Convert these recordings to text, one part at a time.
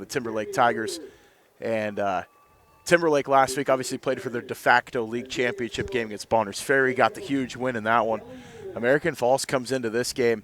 the Timberlake Tigers. And Timberlake last week obviously played for their de facto league championship game against Bonners Ferry, got the huge win in that one. American Falls comes into this game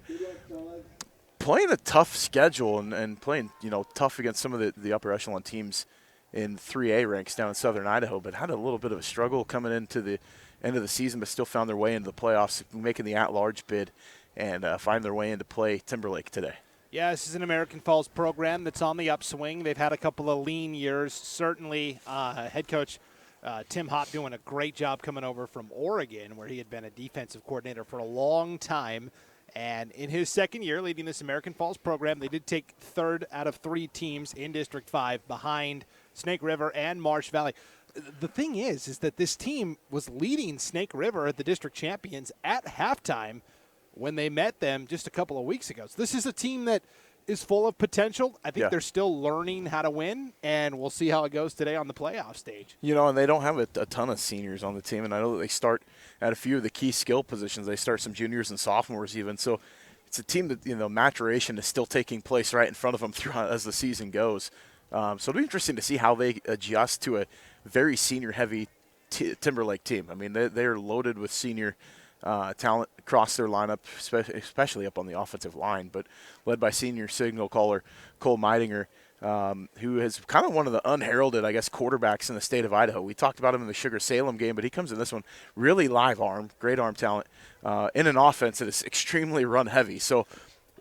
playing a tough schedule and playing, tough against some of the upper echelon teams in 3A ranks down in southern Idaho, but had a little bit of a struggle coming into the end of the season, but still found their way into the playoffs, making the at-large bid, and find their way into play Timberlake today. Yeah, this is an American Falls program that's on the upswing. They've had a couple of lean years. Certainly, head coach Tim Hopp doing a great job coming over from Oregon, where he had been a defensive coordinator for a long time. And in his second year leading this American Falls program, they did take third out of 3 teams in District 5 behind Snake River and Marsh Valley. The thing is that this team was leading Snake River, the district champions, at halftime when they met them just a couple of weeks ago. So this is a team that is full of potential. I think they're still learning how to win, and we'll see how it goes today on the playoff stage. And they don't have a ton of seniors on the team, and I know that they start at a few of the key skill positions. They start some juniors and sophomores even. So it's a team that, maturation is still taking place right in front of them throughout as the season goes. So it'll be interesting to see how they adjust to a very senior-heavy Timberlake team. I mean, they're loaded with senior talent across their lineup, especially up on the offensive line, but led by senior signal caller Cole Meidinger, who is kind of one of the unheralded, quarterbacks in the state of Idaho. We talked about him in the Sugar-Salem game, but he comes in this one really live arm, great arm talent, in an offense that is extremely run-heavy. So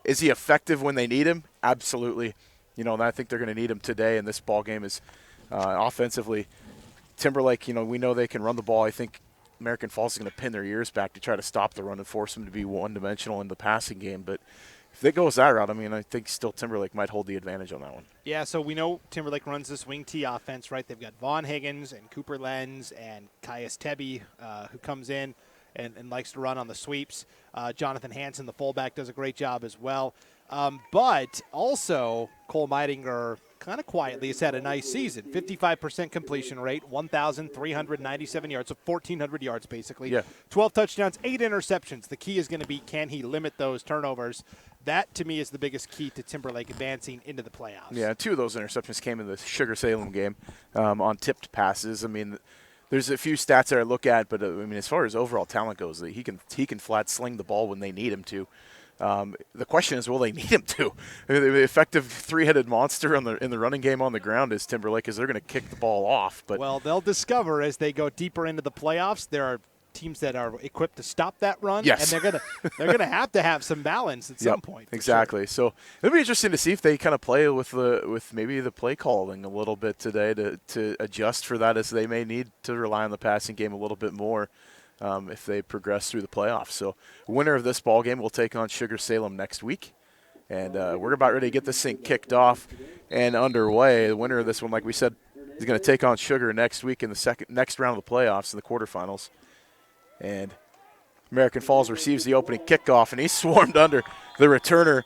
is he effective when they need him? Absolutely. And I think they're going to need him today, and this ball game is offensively. Timberlake, we know they can run the ball. I think American Falls is going to pin their ears back to try to stop the run and force them to be one-dimensional in the passing game. But if it goes that route, I think still Timberlake might hold the advantage on that one. Yeah, so we know Timberlake runs this wing T offense, right? They've got Vaughn Higgins and Cooper Lenz and Caius Tebby, who comes in and likes to run on the sweeps. Jonathan Hansen, the fullback, does a great job as well. But also Cole Meidinger kind of quietly has had a nice season. 55% completion rate, 1,397 yards, so 1,400 yards basically. Yeah. 12 touchdowns, 8 interceptions. The key is going to be, can he limit those turnovers? That, to me, is the biggest key to Timberlake advancing into the playoffs. Yeah, 2 of those interceptions came in the Sugar-Salem game on tipped passes. I mean, there's a few stats that I look at, but as far as overall talent goes, he can flat sling the ball when they need him to. The question is, will they need him to? The effective 3-headed monster in the running game on the ground is Timberlake, because they're going to kick the ball off. But well, they'll discover as they go deeper into the playoffs, there are teams that are equipped to stop that run. Yes. And they're gonna have some balance at some point. Exactly. Sure. So it'll be interesting to see if they kind of play with maybe the play calling a little bit today to adjust for that, as they may need to rely on the passing game a little bit more. If they progress through the playoffs. So winner of this ball game will take on Sugar-Salem next week. And we're about ready to get this thing kicked off and underway. The winner of this one, like we said, is going to take on Sugar next week in the next round of the playoffs in the quarterfinals. And American Falls receives the opening kickoff, and he's swarmed under. The returner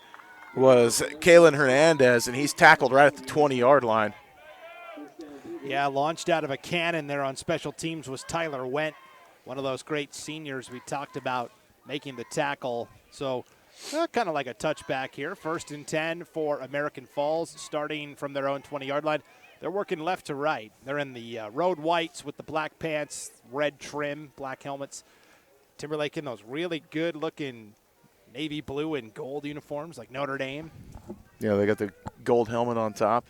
was Kalen Hernandez, and he's tackled right at the 20-yard line. Yeah, launched out of a cannon there on special teams was Tyler Went. One of those great seniors we talked about making the tackle. So kind of like a touchback here. 1st and 10 for American Falls, starting from their own 20-yard line. They're working left to right. They're in the road whites with the black pants, red trim, black helmets. Timberlake in those really good-looking navy blue and gold uniforms like Notre Dame. Yeah, they got the gold helmet on top.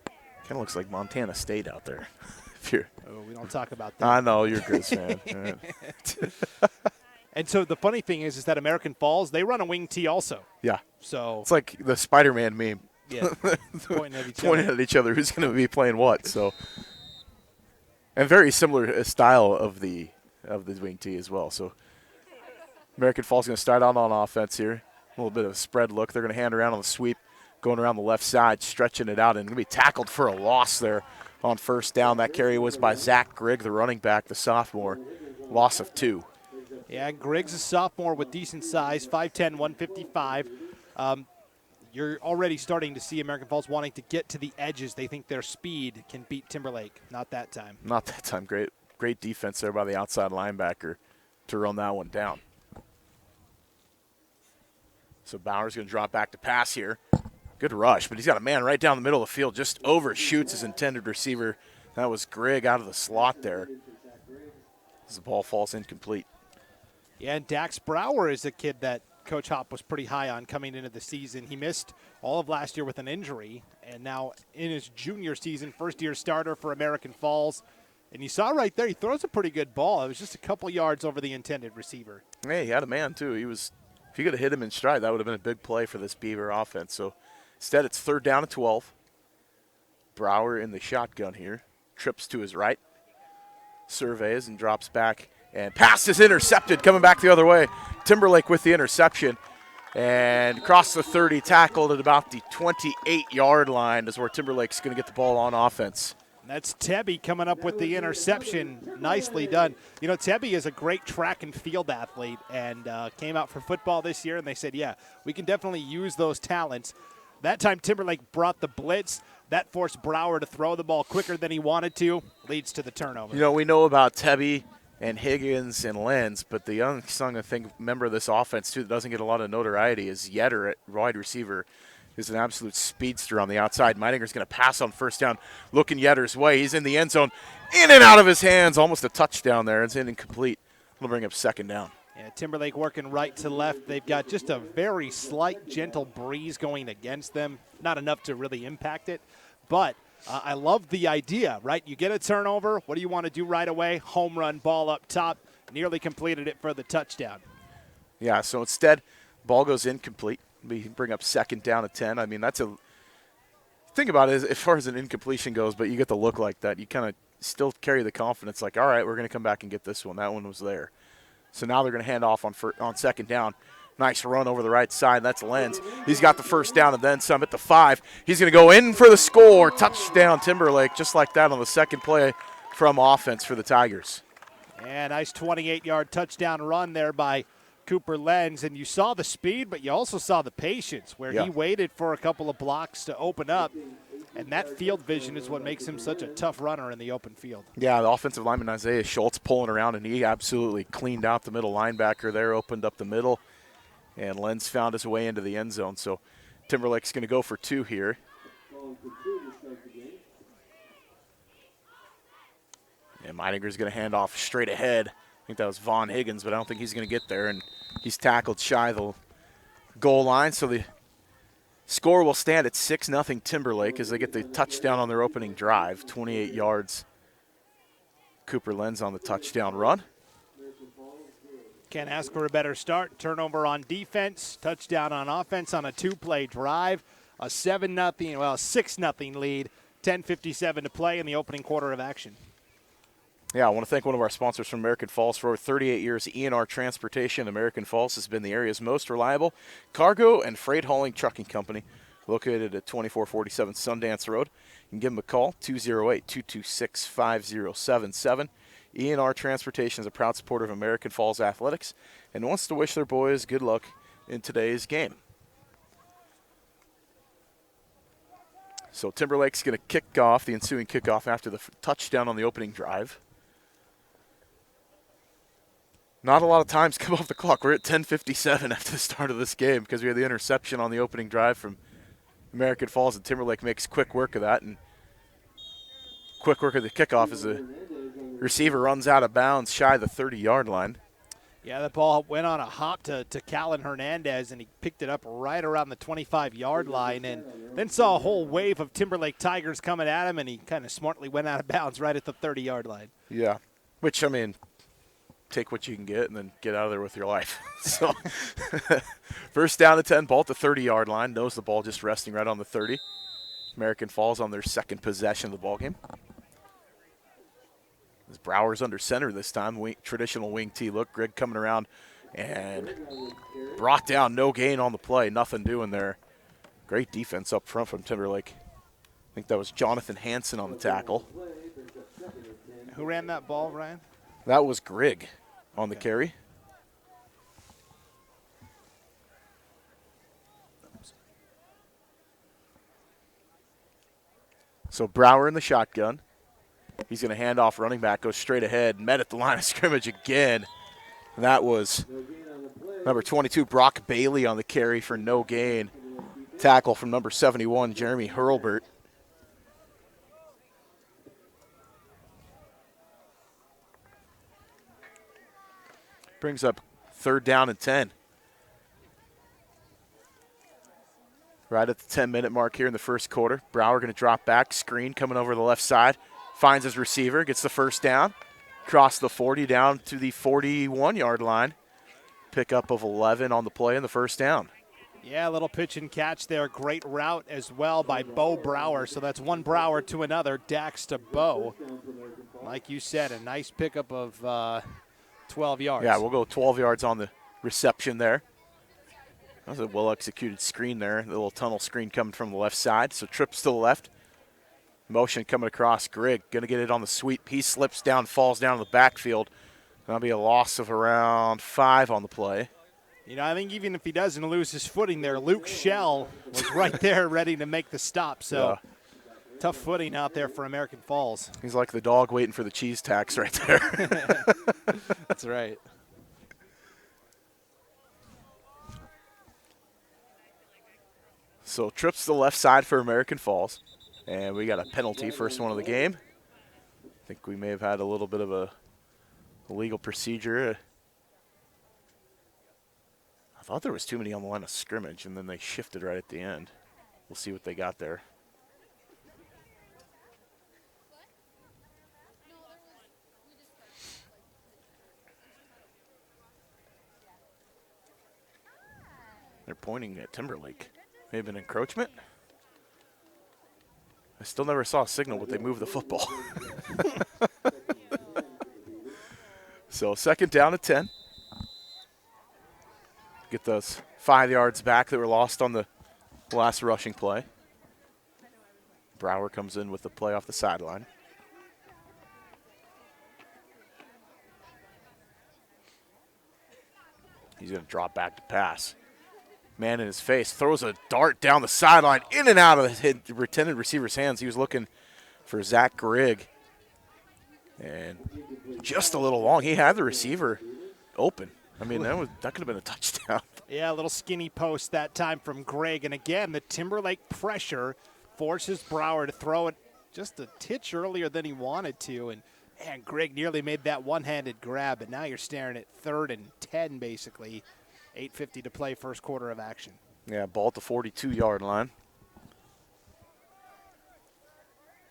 Kind of looks like Montana State out there. We don't talk about that. I know, you're a Grizz fan. And so the funny thing is that American Falls, they run a wing T also. Yeah. So it's like the Spider-Man meme. Yeah, pointing at each other. Who's going to be playing what? So, and very similar style of the wing T as well. So American Falls going to start out on offense here. A little bit of a spread look. They're going to hand around on the sweep, going around the left side, stretching it out, and going to be tackled for a loss there on 1st down. That carry was by Zach Grigg, the running back, the sophomore. Loss of 2. Yeah, Grigg's a sophomore with decent size, 5'10", 155. You're already starting to see American Falls wanting to get to the edges. They think their speed can beat Timberlake. Not that time. Not that time. Great defense there by the outside linebacker to run that one down. So Bauer's going to drop back to pass here. Good rush, but he's got a man right down the middle of the field, just overshoots his intended receiver. That was Grigg out of the slot there as the ball falls incomplete. Yeah, and Dax Brower is a kid that Coach Hop was pretty high on coming into the season. He missed all of last year with an injury, and now in his junior season, first-year starter for American Falls. And you saw right there, he throws a pretty good ball. It was just a couple yards over the intended receiver. Hey, he had a man, too. If you could have hit him in stride, that would have been a big play for this Beaver offense. So instead, it's 3rd down and 12. Brower in the shotgun here. Trips to his right. Surveys and drops back. And pass is intercepted, coming back the other way. Timberlake with the interception. And across the 30, tackled at about the 28-yard line is where Timberlake's going to get the ball on offense. That's Tebby coming up with the interception. Nicely done. You know, Tebby is a great track and field athlete and came out for football this year, and they said, yeah, we can definitely use those talents. That time Timberlake brought the blitz. That forced Brower to throw the ball quicker than he wanted to. Leads to the turnover. You know, we know about Tebby and Higgins and Lenz, but the unsung, I think, member of this offense, too, that doesn't get a lot of notoriety is Yetter at wide receiver. Is an absolute speedster on the outside. Meininger's going to pass on 1st down, looking Yetter's way. He's in the end zone, in and out of his hands, almost a touchdown there. It's incomplete. It'll bring up 2nd down. Yeah, Timberlake working right to left. They've got just a very slight, gentle breeze going against them. Not enough to really impact it, but I love the idea, right? You get a turnover. What do you want to do right away? Home run, ball up top. Nearly completed it for the touchdown. Yeah, so instead, ball goes incomplete. We bring up 2nd down at 10. I mean, think about it as far as an incompletion goes, but you get the look like that. You kind of still carry the confidence like, all right, we're going to come back and get this one. That one was there. So now they're going to hand off on 2nd down. Nice run over the right side. That's Lenz. He's got the 1st down and then some at the 5. He's going to go in for the score. Touchdown Timberlake, just like that on the 2nd play from offense for the Tigers. And nice 28-yard touchdown run there by Cooper Lenz. And you saw the speed, but you also saw the patience where he waited for a couple of blocks to open up. And that field vision is what makes him such a tough runner in the open field. Yeah, the offensive lineman Isaiah Schultz pulling around, and he absolutely cleaned out the middle linebacker there, opened up the middle. And Lenz found his way into the end zone. So Timberlake's going to go for 2 here. And Meininger's going to hand off straight ahead. I think that was Vaughn Higgins, but I don't think he's going to get there. And he's tackled shy of the goal line. So the score will stand at 6-0 Timberlake as they get the touchdown on their opening drive, 28 yards. Cooper Lenz on the touchdown run. Can't ask for a better start. Turnover on defense, touchdown on offense on a 2-play drive. A 6-0 lead. 10:57 to play in the opening quarter of action. Yeah, I want to thank one of our sponsors from American Falls. For over 38 years, ENR Transportation American Falls has been the area's most reliable cargo and freight hauling trucking company, located at 2447 Sundance Road. You can give them a call, 208-226-5077. ENR Transportation is a proud supporter of American Falls Athletics and wants to wish their boys good luck in today's game. So Timberlake's going to kick off the ensuing kickoff after the touchdown on the opening drive. Not a lot of times come off the clock. We're at 10:57 after the start of this game because we had the interception on the opening drive from American Falls, and Timberlake makes quick work of that. And quick work of the kickoff as the receiver runs out of bounds shy of the 30-yard line. Yeah, the ball went on a hop to Callan Hernandez, and he picked it up right around the 25-yard line, and then saw a whole wave of Timberlake Tigers coming at him, and he kind of smartly went out of bounds right at the 30-yard line. Yeah, which, I mean, take what you can get and then get out of there with your life. So, first down to 10, ball at the 30-yard line. Knows the ball just resting right on the 30. American Falls on their second possession of the ballgame. As Brower's under center this time, traditional wing T look. Grigg coming around and brought down, no gain on the play. Nothing doing there. Great defense up front from Timberlake. I think that was Jonathan Hansen on the tackle. Who ran that ball, Ryan? That was Grigg on the carry. So Brower in the shotgun. He's going to hand off running back, goes straight ahead, met at the line of scrimmage again. And that was number 22, Brock Bailey, on the carry for no gain. tackle from number 71, Jeremy Hurlbert. Brings up 3rd down and 10. Right at the 10-minute mark here in the first quarter. Brower going to drop back, screen coming over the left side. Finds his receiver, gets the first down. Cross the 40 down to the 41-yard line. Pickup of 11 on the play and the first down. Yeah, a little pitch and catch there. Great route as well by Bo Brower. So that's one Brower to another, Dax to Bo. Like you said, a nice pickup of 12 yards. Yeah, we'll go 12 yards on the reception there. That was a well-executed screen there. The little tunnel screen coming from the left side. So trips to the left. Motion coming across. Grigg going to get it on the sweep. He slips down, falls down in the backfield. That'll be a loss of around 5 on the play. You know, I think even if he doesn't lose his footing there, Luke Shell was right there ready to make the stop. So tough footing out there for American Falls. He's like the dog waiting for the cheese tax right there. That's right. So trips to the left side for American Falls. And we got a penalty, first one of the game. I think we may have had a little bit of a legal procedure. I thought there was too many on the line of scrimmage, and then they shifted right at the end. We'll see what they got there. They're pointing at Timberlake. May have been encroachment. I still never saw a signal, but they moved the football. So 2nd down and 10. Get those 5 yards back that were lost on the last rushing play. Brower comes in with the play off the sideline. He's going to drop back to pass. Man in his face, throws a dart down the sideline, in and out of the intended receiver's hands. He was looking for Zach Grigg. And just a little long. He had the receiver open. I mean, that could have been a touchdown. Yeah, a little skinny post that time from Greg. And again, the Timberlake pressure forces Brower to throw it just a titch earlier than he wanted to. And man, Greg nearly made that one-handed grab. But now you're staring at 3rd and 10, basically. 8:50 to play, first quarter of action. Yeah, ball at the 42-yard line.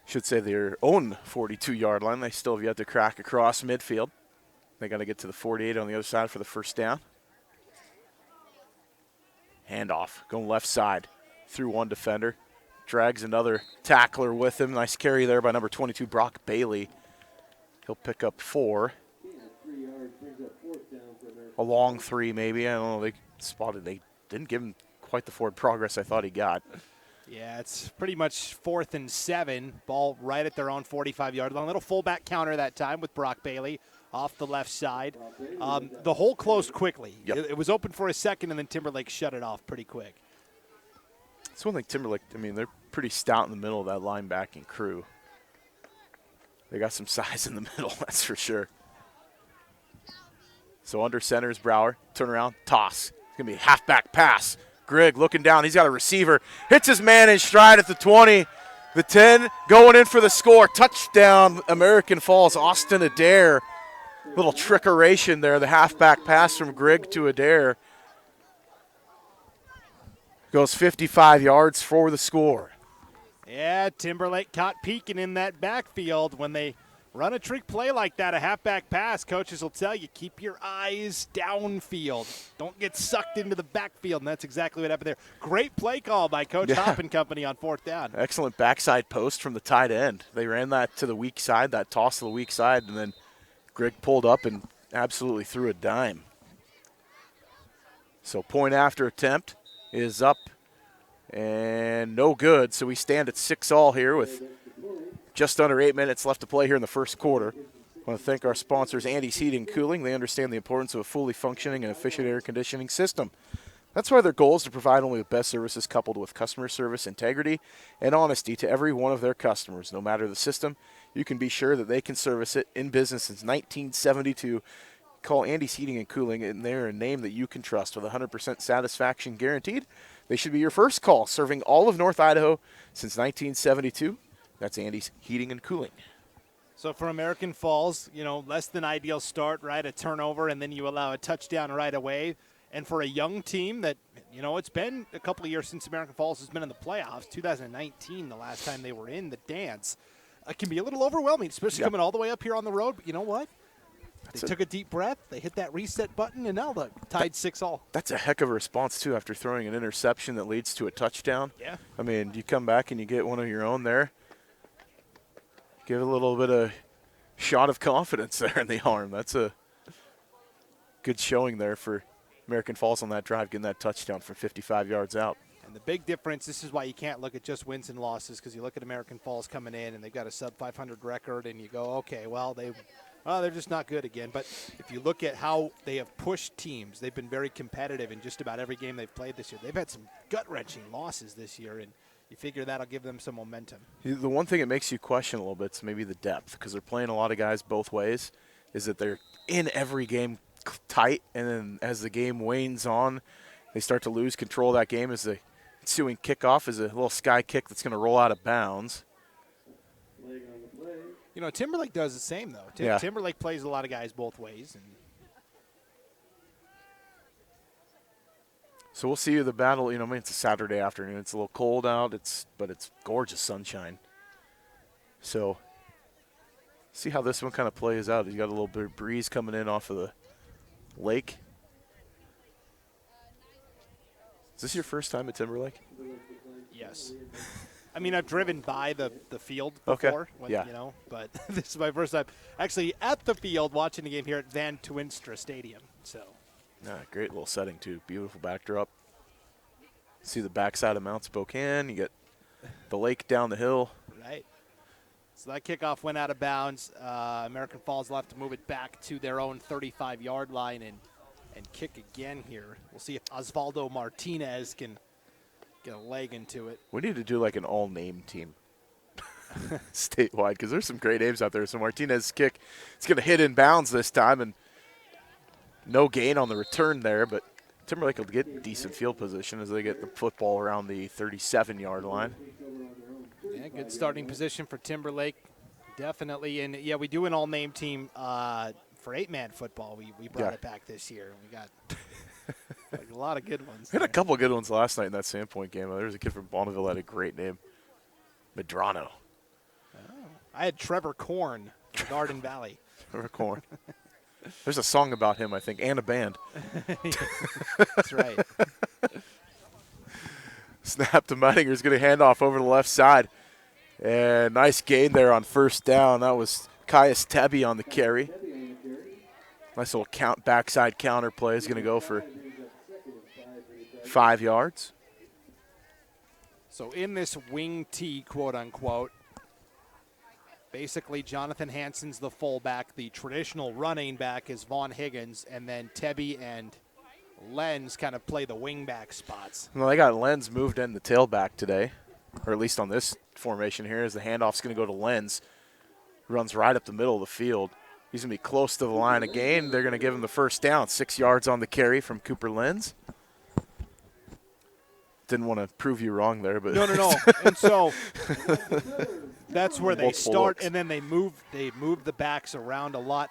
Should say their own 42-yard line. They still have yet to crack across midfield. They got to get to the 48 on the other side for the first down. Handoff, going left side through one defender. Drags another tackler with him. Nice carry there by number 22, Brock Bailey. He'll pick up 4. A long 3 maybe. I don't know. They didn't give him quite the forward progress I thought he got. Yeah, it's pretty much 4th and 7. Ball right at their own 45-yard line. Little fullback counter that time with Brock Bailey off the left side. The hole closed quickly. Yep. It was open for a second, and then Timberlake shut it off pretty quick. It's one thing Timberlake, I mean, they're pretty stout in the middle of that linebacking crew. They got some size in the middle, that's for sure. So under center is Brower. Turn around, toss. It's going to be a halfback pass. Grigg looking down. He's got a receiver. Hits his man in stride at the 20. The 10 going in for the score. Touchdown, American Falls. Austin Adair. Little trickeration there. The halfback pass from Grigg to Adair. Goes 55 yards for the score. Yeah, Timberlake caught peeking in that backfield. When they run a trick play like that, a halfback pass, coaches will tell you, keep your eyes downfield. Don't get sucked into the backfield, and that's exactly what happened there. Great play call by Coach Hopp and company on 4th down. Excellent backside post from the tight end. They ran that to the weak side, that toss to the weak side, and then Grigg pulled up and absolutely threw a dime. So point after attempt is up and no good. So we stand at 6-all here with just under 8 minutes left to play here in the first quarter. I want to thank our sponsors, Andy's Heating and Cooling. They understand the importance of a fully functioning and efficient air conditioning system. That's why their goal is to provide only the best services coupled with customer service, integrity, and honesty to every one of their customers. No matter the system, you can be sure that they can service it. In business since 1972. Call Andy's Heating and Cooling, and they're a name that you can trust with 100% satisfaction guaranteed. They should be your first call, serving all of North Idaho since 1972. That's Andy's Heating and Cooling. So for American Falls, less than ideal start, right? A turnover, and then you allow a touchdown right away. And for a young team that, it's been a couple of years since American Falls has been in the playoffs, 2019, the last time they were in the dance. It can be a little overwhelming, especially coming all the way up here on the road. But you know what? They took a deep breath. They hit that reset button, and now look, tied 6-all. That's a heck of a response, too, after throwing an interception that leads to a touchdown. Yeah. I mean, you come back and you get one of your own there. Give a little bit of shot of confidence there in the arm. That's a good showing there for American Falls on that drive, getting that touchdown from 55 yards out. And the big difference, this is why you can't look at just wins and losses, because you look at American Falls coming in, and they've got a sub-500 record, and you go, okay, well, they're just not good again. But if you look at how they have pushed teams, they've been very competitive in just about every game they've played this year. They've had some gut-wrenching losses this year, and you figure that'll give them some momentum. The one thing that makes you question a little bit is maybe the depth, because they're playing a lot of guys both ways, is that they're in every game tight, and then as the game wanes on, they start to lose control of that game as the ensuing kickoff is a little sky kick that's going to roll out of bounds. Timberlake does the same, though. Timberlake plays a lot of guys both ways. So we'll see the battle. It's a Saturday afternoon. It's a little cold out, but it's gorgeous sunshine. So see how this one kind of plays out. You got a little bit of breeze coming in off of the lake. Is this your first time at Timberlake? Yes. I mean, I've driven by the field before, but this is my first time actually at the field watching the game here at Van Tuinstra Stadium. So, great little setting, too. Beautiful backdrop. See the backside of Mount Spokane. You get the lake down the hill. Right. So that kickoff went out of bounds. American Falls will have to move it back to their own 35-yard line and kick again here. We'll see if Osvaldo Martinez can get a leg into it. We need to do like an all-name team statewide, because there's some great names out there. So Martinez kick, it's going to hit in bounds this time, and no gain on the return there, but Timberlake will get decent field position as they get the football around the 37-yard line. Yeah, good starting position for Timberlake, definitely. And, we do an all-name team for 8-man football. We brought it back this year. We got a lot of good ones. We had a couple of good ones last night in that Sandpoint game. There was a kid from Bonneville that had a great name, Medrano. Oh, I had Trevor Korn, Garden Valley. Trevor Korn. There's a song about him, I think, and a band. That's right. Snap to Meininger's going to hand off over the left side. And nice gain there on first down. That was Caius Tebby on the carry. Nice little backside counter play is going to go for 5 yards. So in this wing T, quote unquote, basically Jonathan Hansen's the fullback. The traditional running back is Vaughn Higgins, and then Tebby and Lenz kind of play the wing back spots. Well, they got Lenz moved in the tailback today, or at least on this formation here, as the handoff's going to go to Lenz. Runs right up the middle of the field. He's going to be close to the line of gain. They're going to give him the first down. 6 yards on the carry from Cooper Lenz. Didn't want to prove you wrong there, but no. And so that's where they start, and then they move the backs around a lot,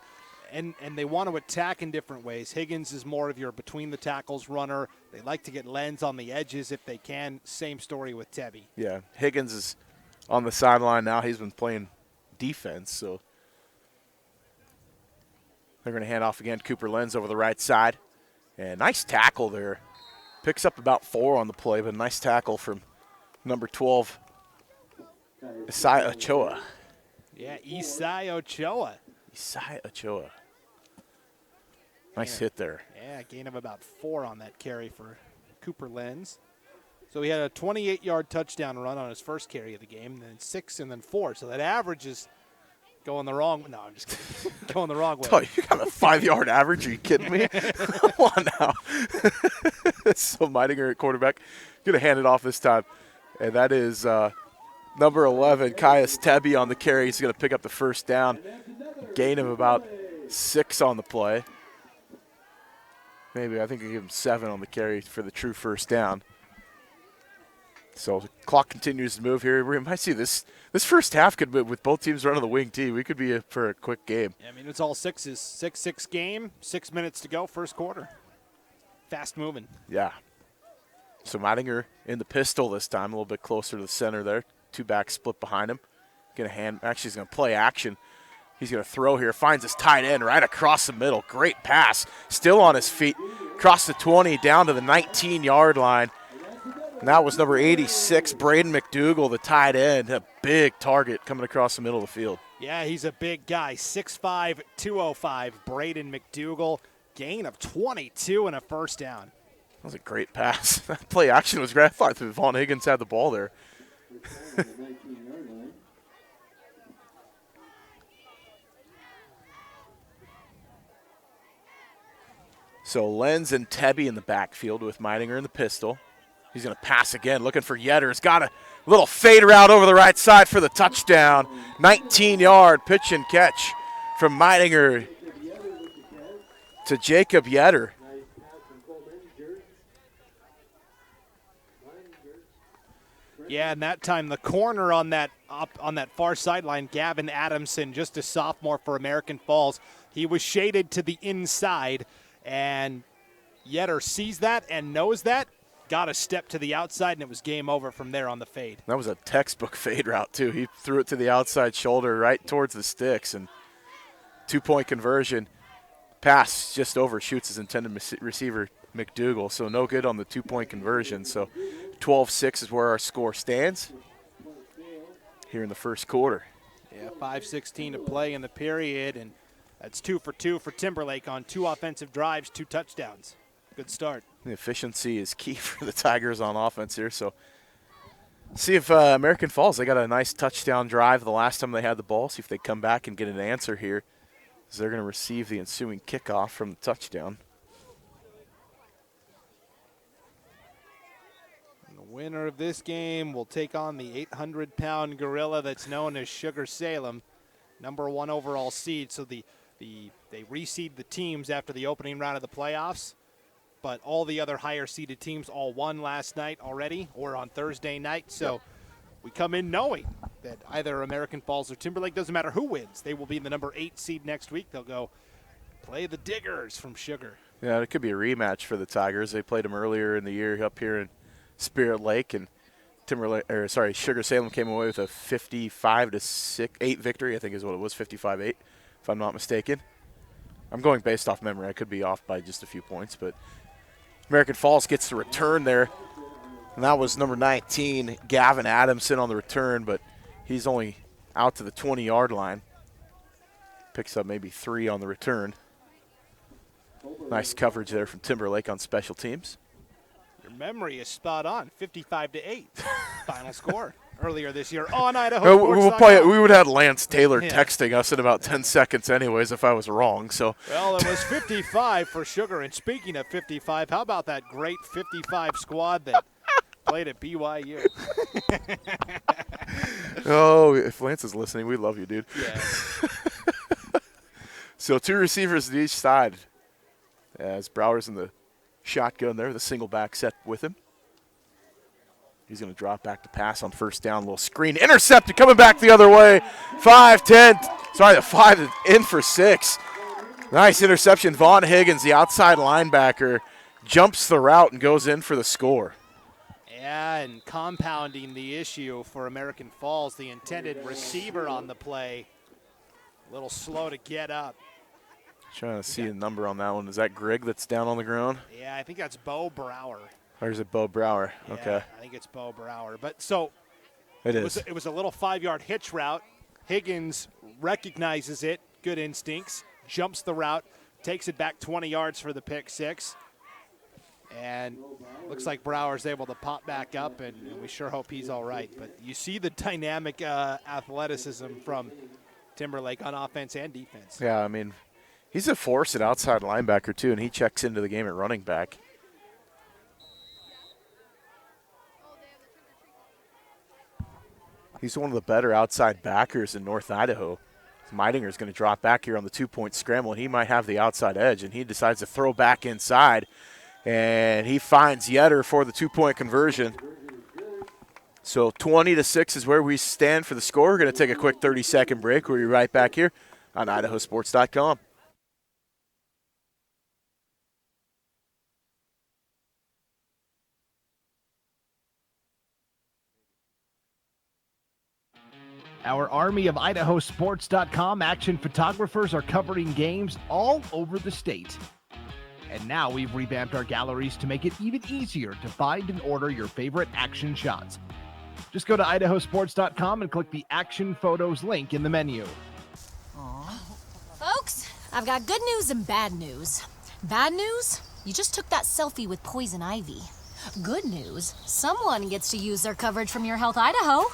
and they want to attack in different ways. Higgins is more of your between the tackles runner. They like to get Lenz on the edges if they can. Same story with Tebby. Yeah, Higgins is on the sideline now. He's been playing defense, so they're going to hand off again. Cooper Lenz over the right side, and nice tackle there. Picks up about 4 on the play, but a nice tackle from number 12, Isai Ochoa. Yeah, Isai Ochoa. Isai Ochoa. Nice hit there. Yeah, gain of about 4 on that carry for Cooper Lenz. So he had a 28-yard touchdown run on his first carry of the game, then 6 and then 4. So that average is going the wrong way. No, I'm just kidding. Going the wrong way. Oh, you got a 5-yard average? Are you kidding me? Come on now. So Meininger at quarterback. Going to hand it off this time. And that is number 11, Caius Tebby on the carry. He's going to pick up the first down. Gain of about 6 on the play. Maybe, I think I give him 7 on the carry for the true first down. So the clock continues to move here. We might see this first half could be, with both teams running the wing tee. We could be for a quick game. I mean, it's all sixes. 6-6 game, 6 minutes to go, first quarter. Fast moving. Yeah. So Meidinger in the pistol this time, a little bit closer to the center there. 2 backs split behind him. He's going to play action. He's going to throw here. Finds his tight end right across the middle. Great pass. Still on his feet. Across the 20 down to the 19-yard line. And that was number 86, Braden McDougall, the tight end. A big target coming across the middle of the field. Yeah, he's a big guy. 6'5", 205, Braden McDougall. Gain of 22 and a first down. That was a great pass. That play action was great. I thought Vaughn Higgins had the ball there. So Lenz and Tebby in the backfield with Meidinger in the pistol. He's going to pass again, looking for Yetter. He's got a little fade route over the right side for the touchdown. 19-yard pitch and catch from Meidinger to Jacob Yetter. Yeah, and that time the corner on that far sideline, Gavin Adamson, just a sophomore for American Falls. He was shaded to the inside, and Yetter sees that and knows that. Got a step to the outside, and it was game over from there on the fade. That was a textbook fade route, too. He threw it to the outside shoulder right towards the sticks, and 2-point conversion. Pass just overshoots his intended receiver, McDougall, so no good on the 2-point conversion. So 12-6 is where our score stands here in the first quarter. Yeah, 5:16 to play in the period, and that's 2 for 2 for Timberlake on 2 offensive drives, 2 touchdowns. Good start. The efficiency is key for the Tigers on offense here. So see if American Falls, they got a nice touchdown drive the last time they had the ball. See if they come back and get an answer here, as they're going to receive the ensuing kickoff from the touchdown. And the winner of this game will take on the 800-pound gorilla that's known as Sugar Salem, number 1 overall seed. So they reseed the teams after the opening round of the playoffs. But all the other higher-seeded teams all won last night already or on Thursday night. So we come in knowing that either American Falls or Timberlake, doesn't matter who wins, they will be the number 8 seed next week. They'll go play the Diggers from Sugar. Yeah, it could be a rematch for the Tigers. They played them earlier in the year up here in Spirit Lake, and Sugar Salem came away with a 55-8 victory, I think is what it was, 55-8, if I'm not mistaken. I'm going based off memory. I could be off by just a few points, but American Falls gets the return there, and that was number 19, Gavin Adamson on the return, but he's only out to the 20-yard line. Picks up maybe 3 on the return. Nice coverage there from Timberlake on special teams. Your memory is spot on, 55-8, final score earlier this year on IdahoSports.com. We would have Lance Taylor texting us in about 10 seconds anyways if I was wrong. So. Well, it was 55 for Sugar. And speaking of 55, how about that great 55 squad that played at BYU? Oh, if Lance is listening, we love you, dude. Yeah. So 2 receivers to each side. As Brower's in the shotgun there, the single back set with him. He's going to drop back to pass on first down. Little screen. Intercepted, coming back the other way. 5 in for 6. Nice interception. Vaughn Higgins, the outside linebacker, jumps the route and goes in for the score. Yeah, and compounding the issue for American Falls, the intended receiver on the play, a little slow to get up. Trying to see a number on that one. Is that Grigg that's down on the ground? Yeah, I think that's Bo Brower. Or is it Bo Brower? Yeah, okay. I think it's Bo Brower. But so it was a little 5-yard hitch route. Higgins recognizes it, good instincts, jumps the route, takes it back 20 yards for the pick 6. And looks like Brower's able to pop back up, and we sure hope he's all right. But you see the dynamic athleticism from Timberlake on offense and defense. Yeah, I mean, he's a force at outside linebacker too, and he checks into the game at running back. He's one of the better outside backers in North Idaho. Meidinger's going to drop back here on the 2-point scramble, and he might have the outside edge, and he decides to throw back inside, and he finds Yetter for the 2-point conversion. So 20-6 is where we stand for the score. We're going to take a quick 30-second break. We'll be right back here on IdahoSports.com. Our army of IdahoSports.com action photographers are covering games all over the state. And now we've revamped our galleries to make it even easier to find and order your favorite action shots. Just go to IdahoSports.com and click the Action Photos link in the menu. Folks, I've got good news and bad news. Bad news? You just took that selfie with poison ivy. Good news? Someone gets to use their coverage from Your Health Idaho.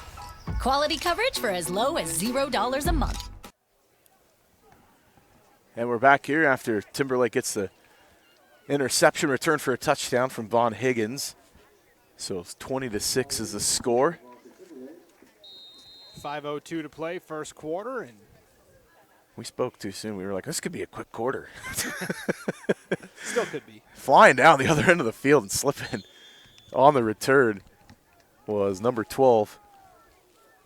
Quality coverage for as low as $0 a month. And we're back here after Timberlake gets the interception return for a touchdown from Von Higgins. So 20-6 is the score. 5:02 to play, first quarter, and We spoke too soon. We were like, this could be a quick quarter. still could be. Flying down the other end of the field and slipping on the return was number 12.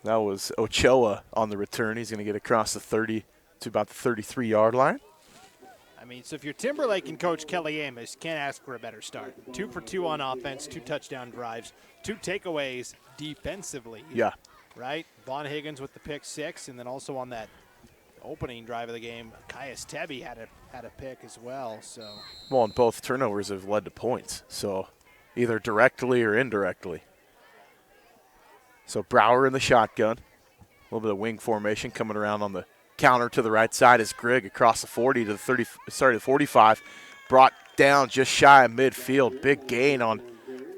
That was Ochoa on the return. He's going to get across the 30 to about the 33-yard line. I mean, so if you're Timberlake and Coach Kelly Amos, can't ask for a better start. 2 for 2 on offense, 2 touchdown drives, 2 takeaways defensively. Yeah. Right? Von Higgins with the pick 6, and then also on that opening drive of the game, Caius Tebby had a pick as well. So. Well, and both turnovers have led to points, so either directly or indirectly. So Brower in the shotgun. A little bit of wing formation coming around on the counter to the right side as Grigg across the 40 to the 45. Brought down just shy of midfield. Big gain on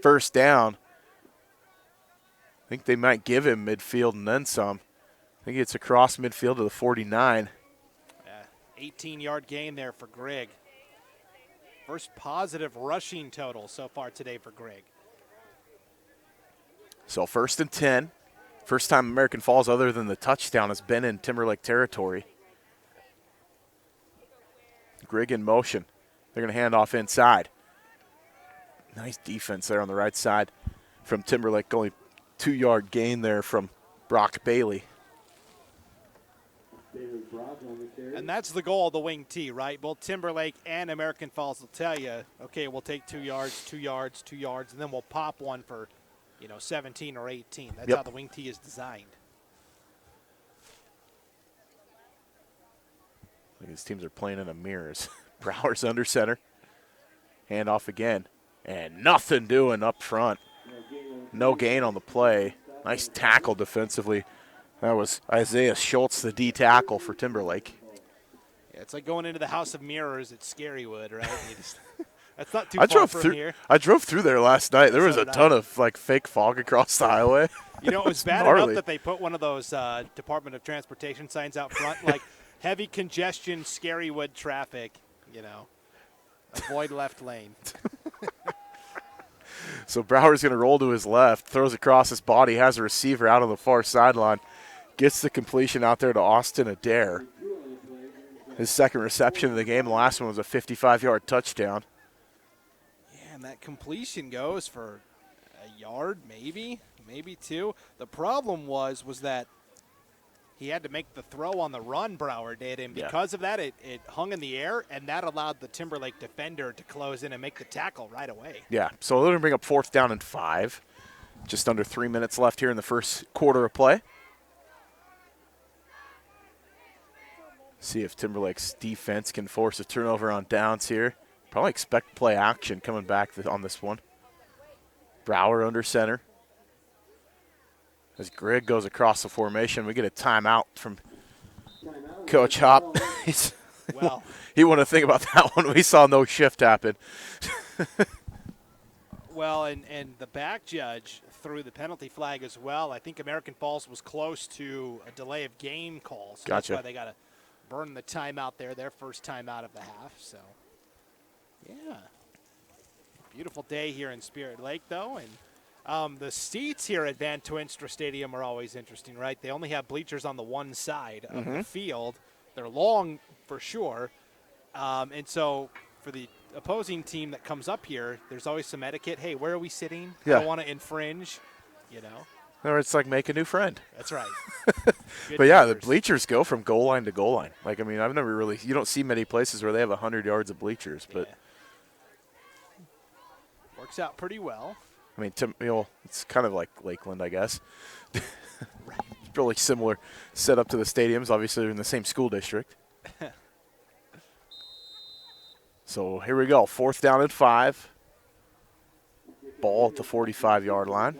first down. I think they might give him midfield and then some. I think it's across midfield to the 49. 18-yard gain there for Grigg. First positive rushing total so far today for Grigg. So 1st and 10. First time American Falls other than the touchdown has been in Timberlake territory. Grigg in motion. They're going to hand off inside. Nice defense there on the right side from Timberlake. Only 2-yard gain there from Brock Bailey. And that's the goal of the wing T, right? Both Timberlake and American Falls will tell you, okay, we'll take 2 yards, 2 yards, 2 yards, and then we'll pop one for, 17 or 18. That's how the wing T is designed. These teams are playing in a mirrors. Brower's under center. Hand off again. And nothing doing up front. No gain on the play. Nice tackle defensively. That was Isaiah Schultz, the D tackle for Timberlake. Yeah, it's like going into the House of Mirrors at Scarywood, right? That's not too far from here. I drove through there last night. There was a ton of fake fog across the highway. It was bad enough that they put one of those Department of Transportation signs out front, like heavy congestion, Scarywood traffic, avoid left lane. So Brower's going to roll to his left, throws across his body, has a receiver out on the far sideline, gets the completion out there to Austin Adair. His second reception of the game. The last one was a 55-yard touchdown. Yeah, and that completion goes for a yard, maybe 2. The problem was that he had to make the throw on the run, Brower did, and because of that, it hung in the air, and that allowed the Timberlake defender to close in and make the tackle right away. Yeah, so they're going to bring up 4th down and 5. Just under 3 minutes left here in the first quarter of play. See if Timberlake's defense can force a turnover on downs here. Probably expect play action coming back on this one. Brower under center. As Grigg goes across the formation, we get a timeout from Coach Hop. He wouldn't think about that one. We saw no shift happen. Well, and the back judge threw the penalty flag as well. I think American Falls was close to a delay of game call, so that's why they got to burn the timeout there, their first timeout of the half. So, yeah. Beautiful day here in Spirit Lake, though, and the seats here at Van Twinstra Stadium are always interesting, right? They only have bleachers on the one side of the field. They're long for sure. And so for the opposing team that comes up here, there's always some etiquette. Hey, where are we sitting? I don't want to infringe, Or it's like make a new friend. That's right. But yeah, the bleachers go from goal line to goal line. Like, I mean, I've never really, you don't see many places where they have 100 yards of bleachers, but. Yeah. Works out pretty well. I mean, it's kind of like Lakeland, I guess. It's really similar setup to the stadiums. Obviously, they're in the same school district. So here we go. 4th down and 5. Ball at the 45-yard line.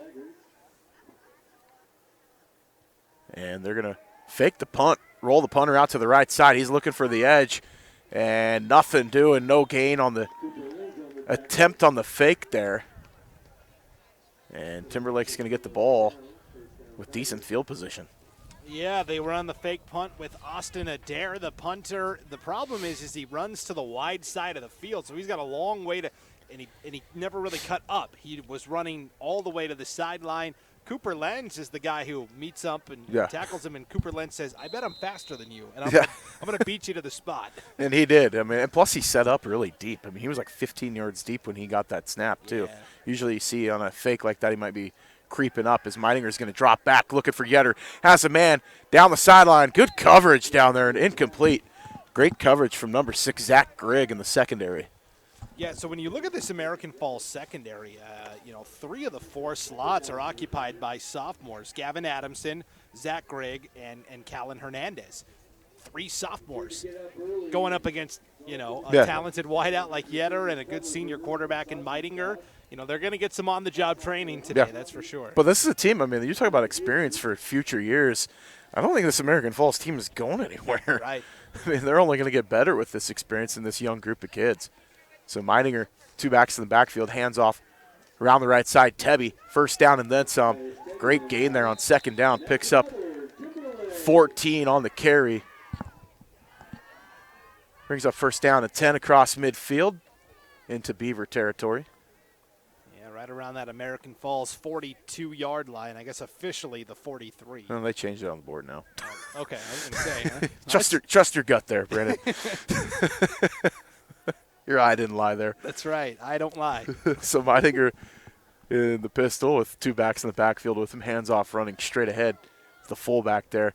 And they're going to fake the punt, roll the punter out to the right side. He's looking for the edge, and nothing doing, no gain on the attempt on the fake there. And Timberlake's going to get the ball with decent field position. Yeah, they run the fake punt with Austin Adair, the punter. The problem is he runs to the wide side of the field, so he's got a long way to, and he never really cut up. He was running all the way to the sideline. Cooper Lenz is the guy who meets up and tackles him, and Cooper Lenz says, "I bet I'm faster than you, and I'm going to beat you to the spot." And he did. I mean, and plus he set up really deep. I mean, he was like 15 yards deep when he got that snap too. Yeah. Usually you see on a fake like that, he might be creeping up as Meininger's going to drop back, looking for Yetter. Has a man down the sideline. Good coverage down there and incomplete. Great coverage from number 6, Zach Grigg in the secondary. Yeah, so when you look at this American Falls secondary, 3 of the 4 slots are occupied by sophomores. Gavin Adamson, Zach Grigg, and Callan Hernandez. 3 sophomores going up against, a talented wideout like Yetter and a good senior quarterback in Meidinger. They're going to get some on-the-job training today, that's for sure. But this is a team, I mean, you talk about experience for future years. I don't think this American Falls team is going anywhere. Right. I mean, they're only going to get better with this experience in this young group of kids. So Meininger, 2 backs in the backfield, hands off around the right side. Tebby, 1st down and then some. Great gain there on 2nd down. Picks up 14 on the carry. Brings up 1st down and 10 across midfield into Beaver territory. Yeah, right around that American Falls 42-yard line. I guess officially the 43. No, they changed it on the board now. Okay, I was going to say. Trust your gut there, Brandon. Your eye didn't lie there. That's right. I don't lie. So Meininger in the pistol with 2 backs in the backfield with him, hands off, running straight ahead. The fullback there.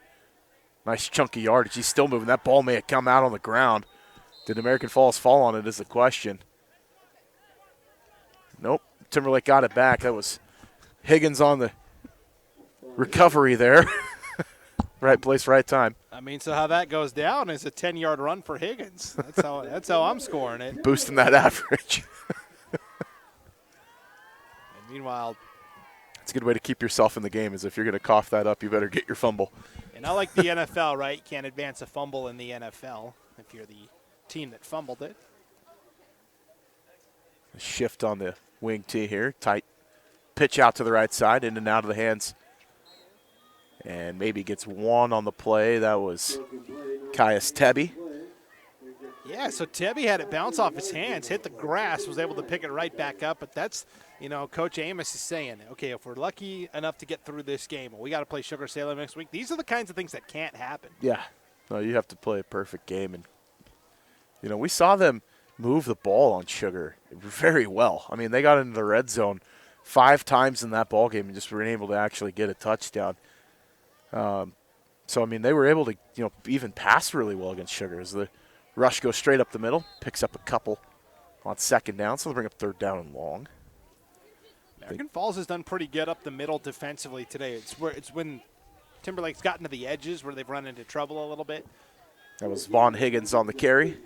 Nice chunky yardage. He's still moving. That ball may have come out on the ground. Did American Falls fall on it is the question. Nope. Timberlake got it back. That was Higgins on the recovery there. Right place, right time. I mean, so how that goes down is a 10-yard run for Higgins. That's how I'm scoring it. Boosting that average. And meanwhile, it's a good way to keep yourself in the game is if you're going to cough that up, you better get your fumble. And I like the NFL, right? You can't advance a fumble in the NFL if you're the team that fumbled it. A shift on the wing tee here. Tight pitch out to the right side, in and out of the hands. And maybe gets 1 on the play. That was Caius Tebby. Yeah, so Tebby had it bounce off his hands, hit the grass, was able to pick it right back up. But that's, Coach Amos is saying, okay, if we're lucky enough to get through this game, we got to play Sugar Salem next week. These are the kinds of things that can't happen. Yeah. No, you have to play a perfect game. And, we saw them move the ball on Sugar very well. I mean, they got into the red zone 5 times in that ball game and just weren't able to actually get a touchdown. So, I mean, they were able to, even pass really well against Sugar. As the rush goes straight up the middle, picks up a couple on 2nd down, so they'll bring up 3rd down and long. American Falls has done pretty good up the middle defensively today. It's when Timberlake's gotten to the edges where they've run into trouble a little bit. That was Vaughn Higgins on the carry.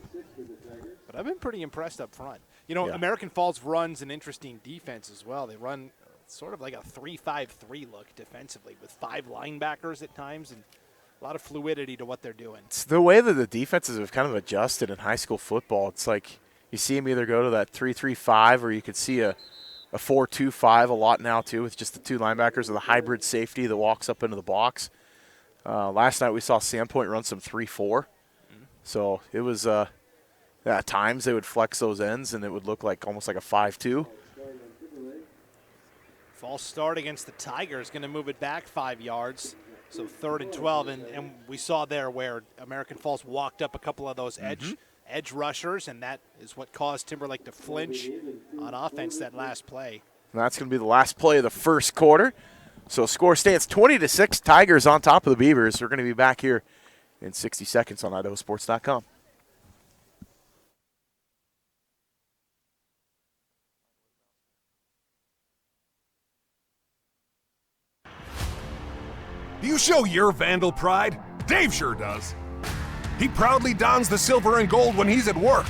But I've been pretty impressed up front. Yeah. American Falls runs an interesting defense as well. They run sort of like a 3-5-3 look defensively with 5 linebackers at times and a lot of fluidity to what they're doing. It's the way that the defenses have kind of adjusted in high school football. It's like you see them either go to that 3-3-5 or you could see a 4-2-5 a lot now too with just the 2 linebackers and the hybrid safety that walks up into the box. Last night we saw Sandpoint run some 3-4. So it was at times they would flex those ends and it would look like almost like a 5-2. False start against the Tigers, going to move it back 5 yards. So 3rd and 12, and we saw there where American Falls walked up a couple of those edge rushers, and that is what caused Timberlake to flinch on offense that last play. And that's going to be the last play of the first quarter. So score stands 20-6. Tigers on top of the Beavers. We're going to be back here in 60 seconds on IdahoSports.com. Do you show your Vandal pride? Dave sure does. He proudly dons the silver and gold when he's at work,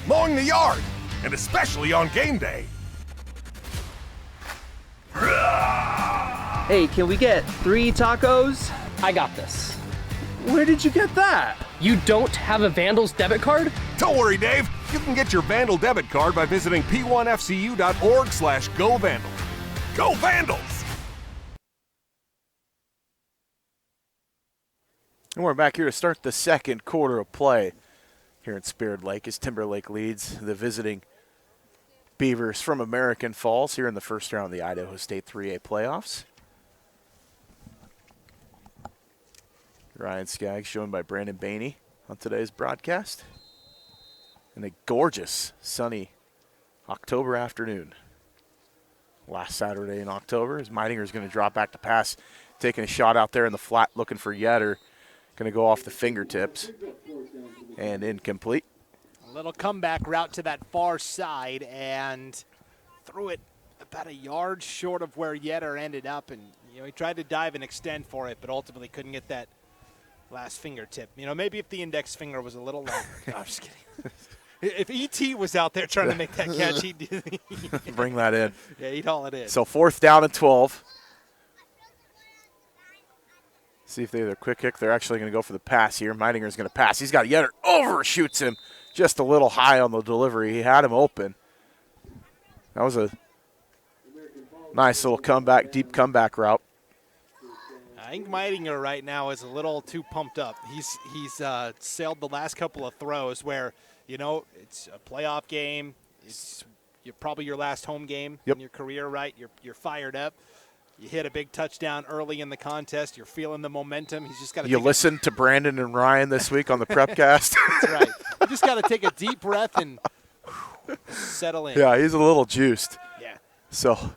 mowing the yard, and especially on game day. Hey, can we get 3 tacos? I got this. Where did you get that? You don't have a Vandals debit card? Don't worry, Dave. You can get your Vandal debit card by visiting p1fcu.org/govandal. Go Vandals! And we're back here to start the second quarter of play here in Spirit Lake as Timberlake leads the visiting Beavers from American Falls here in the first round of the Idaho State 3A playoffs. Ryan Skaggs joined by Brandon Bainey on today's broadcast. And a gorgeous, sunny October afternoon. Last Saturday in October as Meidinger going to drop back to pass, taking a shot out there in the flat looking for Yetter. Going to go off the fingertips and incomplete. A little comeback route to that far side and threw it about a yard short of where Yetter ended up. And, he tried to dive and extend for it, but ultimately couldn't get that last fingertip. Maybe if the index finger was a little longer. No, I'm just kidding. If E.T. was out there trying to make that catch, he'd bring that in. Yeah, he'd haul it in. So 4th down and 12. See if they have a quick kick. They're actually going to go for the pass here. Meidinger's going to pass. He's got Yetter. Overshoots him just a little high on the delivery. He had him open. That was a nice little comeback, deep comeback route. I think Meidinger right now is a little too pumped up. He's sailed the last couple of throws where, it's a playoff game. It's probably your last home game in your career, right? You're fired up. You hit a big touchdown early in the contest. You're feeling the momentum. He's just got to. You listened to Brandon and Ryan this week on the Prepcast. That's right. You just got to take a deep breath and settle in. Yeah, he's a little juiced. Yeah. So,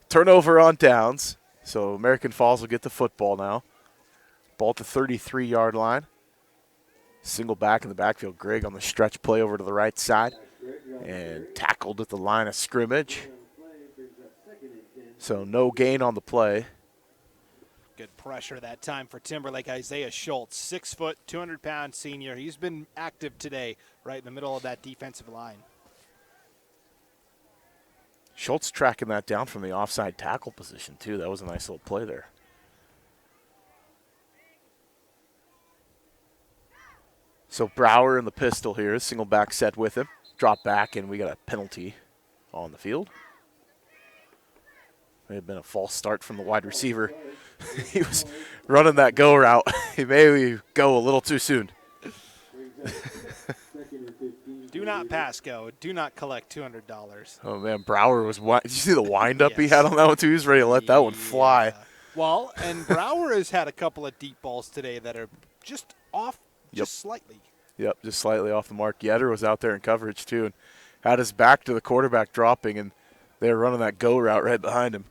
turnover on downs. So American Falls will get the football now. Ball at the 33-yard line. Single back in the backfield. Greg on the stretch play over to the right side and tackled at the line of scrimmage. So no gain on the play. Good pressure that time for Timberlake. Isaiah Schultz, 6 foot, 200-pound senior. He's been active today right in the middle of that defensive line. Schultz tracking that down from the offside tackle position, too. That was a nice little play there. So Brower in the pistol here, single back set with him. Drop back, and we got a penalty on the field. May have been a false start from the wide receiver. He was running that go route. He may go a little too soon. Do not pass go. Do not collect $200. Oh, man, Brower was – did you see the wind-up he had on that one, too? He was ready to let that one fly. Well, and Brower has had a couple of deep balls today that are just off just slightly. Yep, just slightly off the mark. Yetter was out there in coverage, too, and had his back to the quarterback dropping, and they were running that go route right behind him.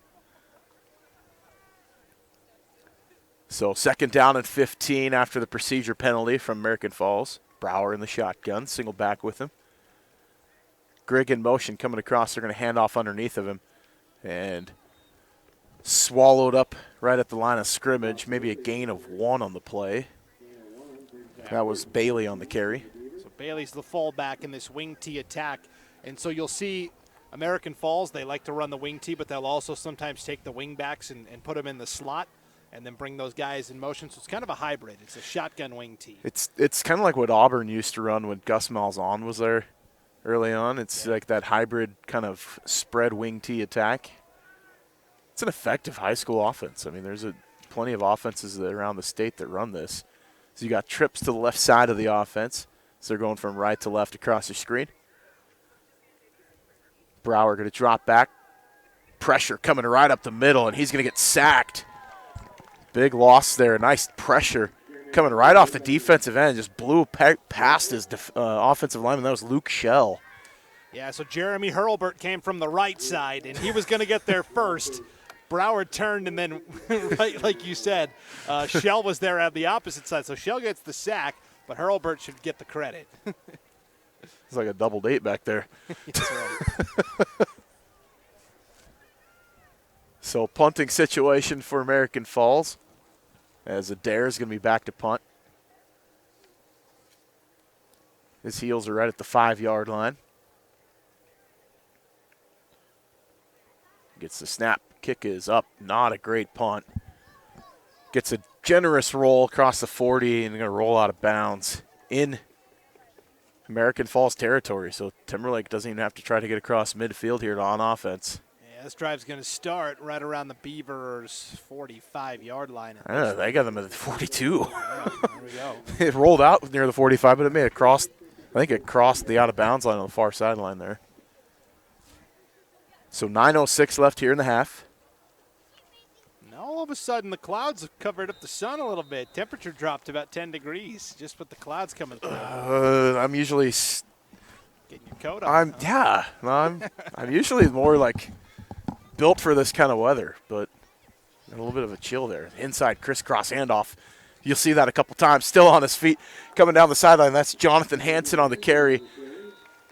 So 2nd down and 15 after the procedure penalty from American Falls. Brower in the shotgun, single back with him. Grigg in motion coming across. They're going to hand off underneath of him. And swallowed up right at the line of scrimmage. Maybe a gain of 1 on the play. That was Bailey on the carry. So Bailey's the fullback in this wing tee attack. And so you'll see American Falls, they like to run the wing tee, but they'll also sometimes take the wing backs and put them in the slot and then bring those guys in motion. So it's kind of a hybrid. It's a shotgun wing tee. It's kind of like what Auburn used to run when Gus Malzahn was there early on. It's like that hybrid kind of spread wing tee attack. It's an effective high school offense. I mean, there's plenty of offenses around the state that run this. So you got trips to the left side of the offense. So they're going from right to left across the screen. Brower going to drop back. Pressure coming right up the middle, and he's going to get sacked. Big loss there. Nice pressure coming right off the defensive end. Just blew past his offensive lineman. That was Luke Shell. Yeah, so Jeremy Hurlbert came from the right side, and he was going to get there first. Broward turned, and then, right like you said, Shell was there at the opposite side. So Shell gets the sack, but Hurlburt should get the credit. It's like a double date back there. That's right. So punting situation for American Falls, as Adair is going to be back to punt. His heels are right at the 5-yard line. Gets the snap. Kick is up. Not a great punt. Gets a generous roll across the 40 and going to roll out of bounds in American Falls territory. So Timberlake doesn't even have to try to get across midfield here on offense. Yeah, this drive's going to start right around the Beavers' 45-yard line. I don't know, they got them at the 42. Yeah, there we go. It rolled out near the 45, but it may have crossed. I think it crossed the out-of-bounds line on the far sideline there. So 9:06 left here in the half. Now all of a sudden the clouds have covered up the sun a little bit. Temperature dropped about 10 degrees just with the clouds coming through. I'm usually Getting your coat on. I'm usually more like built for this kind of weather, but a little bit of a chill there. Inside crisscross handoff. You'll see that a couple times. Still on his feet, coming down the sideline. That's Jonathan Hansen on the carry.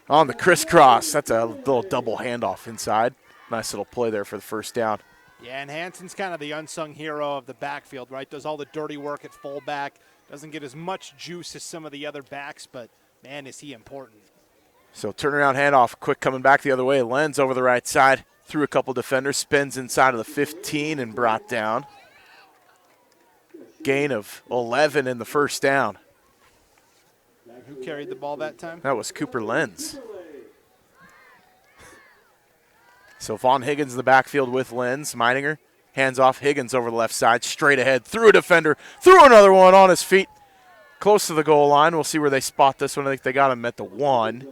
On the crisscross. That's a little double handoff inside. Nice little play there for the first down. Yeah, and Hansen's kind of the unsung hero of the backfield, right? Does all the dirty work at fullback. Doesn't get as much juice as some of the other backs, but, man, is he important. So turnaround handoff, quick coming back the other way. Lenz over the right side, through a couple defenders, spins inside of the 15 and brought down. Gain of 11 in the first down. Who carried the ball that time? That was Cooper Lenz. So Vaughn Higgins in the backfield with Lenz. Meininger hands off. Higgins over the left side, straight ahead, through a defender, through another one on his feet. Close to the goal line. We'll see where they spot this one. I think they got him at the 1.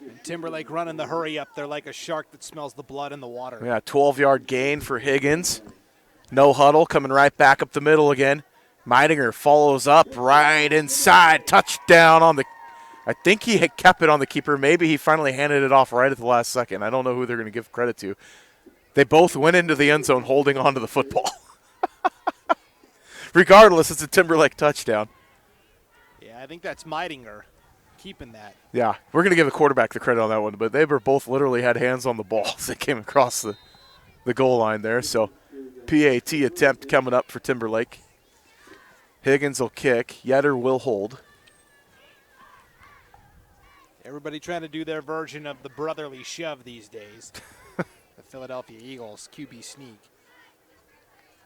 And Timberlake running the hurry up. They're like a shark that smells the blood in the water. Yeah, 12-yard gain for Higgins. No huddle, coming right back up the middle again. Meininger follows up right inside. Touchdown on the – I think he had kept it on the keeper. Maybe he finally handed it off right at the last second. I don't know who they're going to give credit to. They both went into the end zone holding on to the football. Regardless, it's a Timberlake touchdown. Yeah, I think that's Meidinger keeping that. Yeah, we're going to give the quarterback the credit on that one, but they were both literally had hands on the ball as they came across the goal line there. So PAT attempt coming up for Timberlake. Higgins will kick. Yetter will hold. Everybody trying to do their version of the brotherly shove these days. The Philadelphia Eagles QB sneak.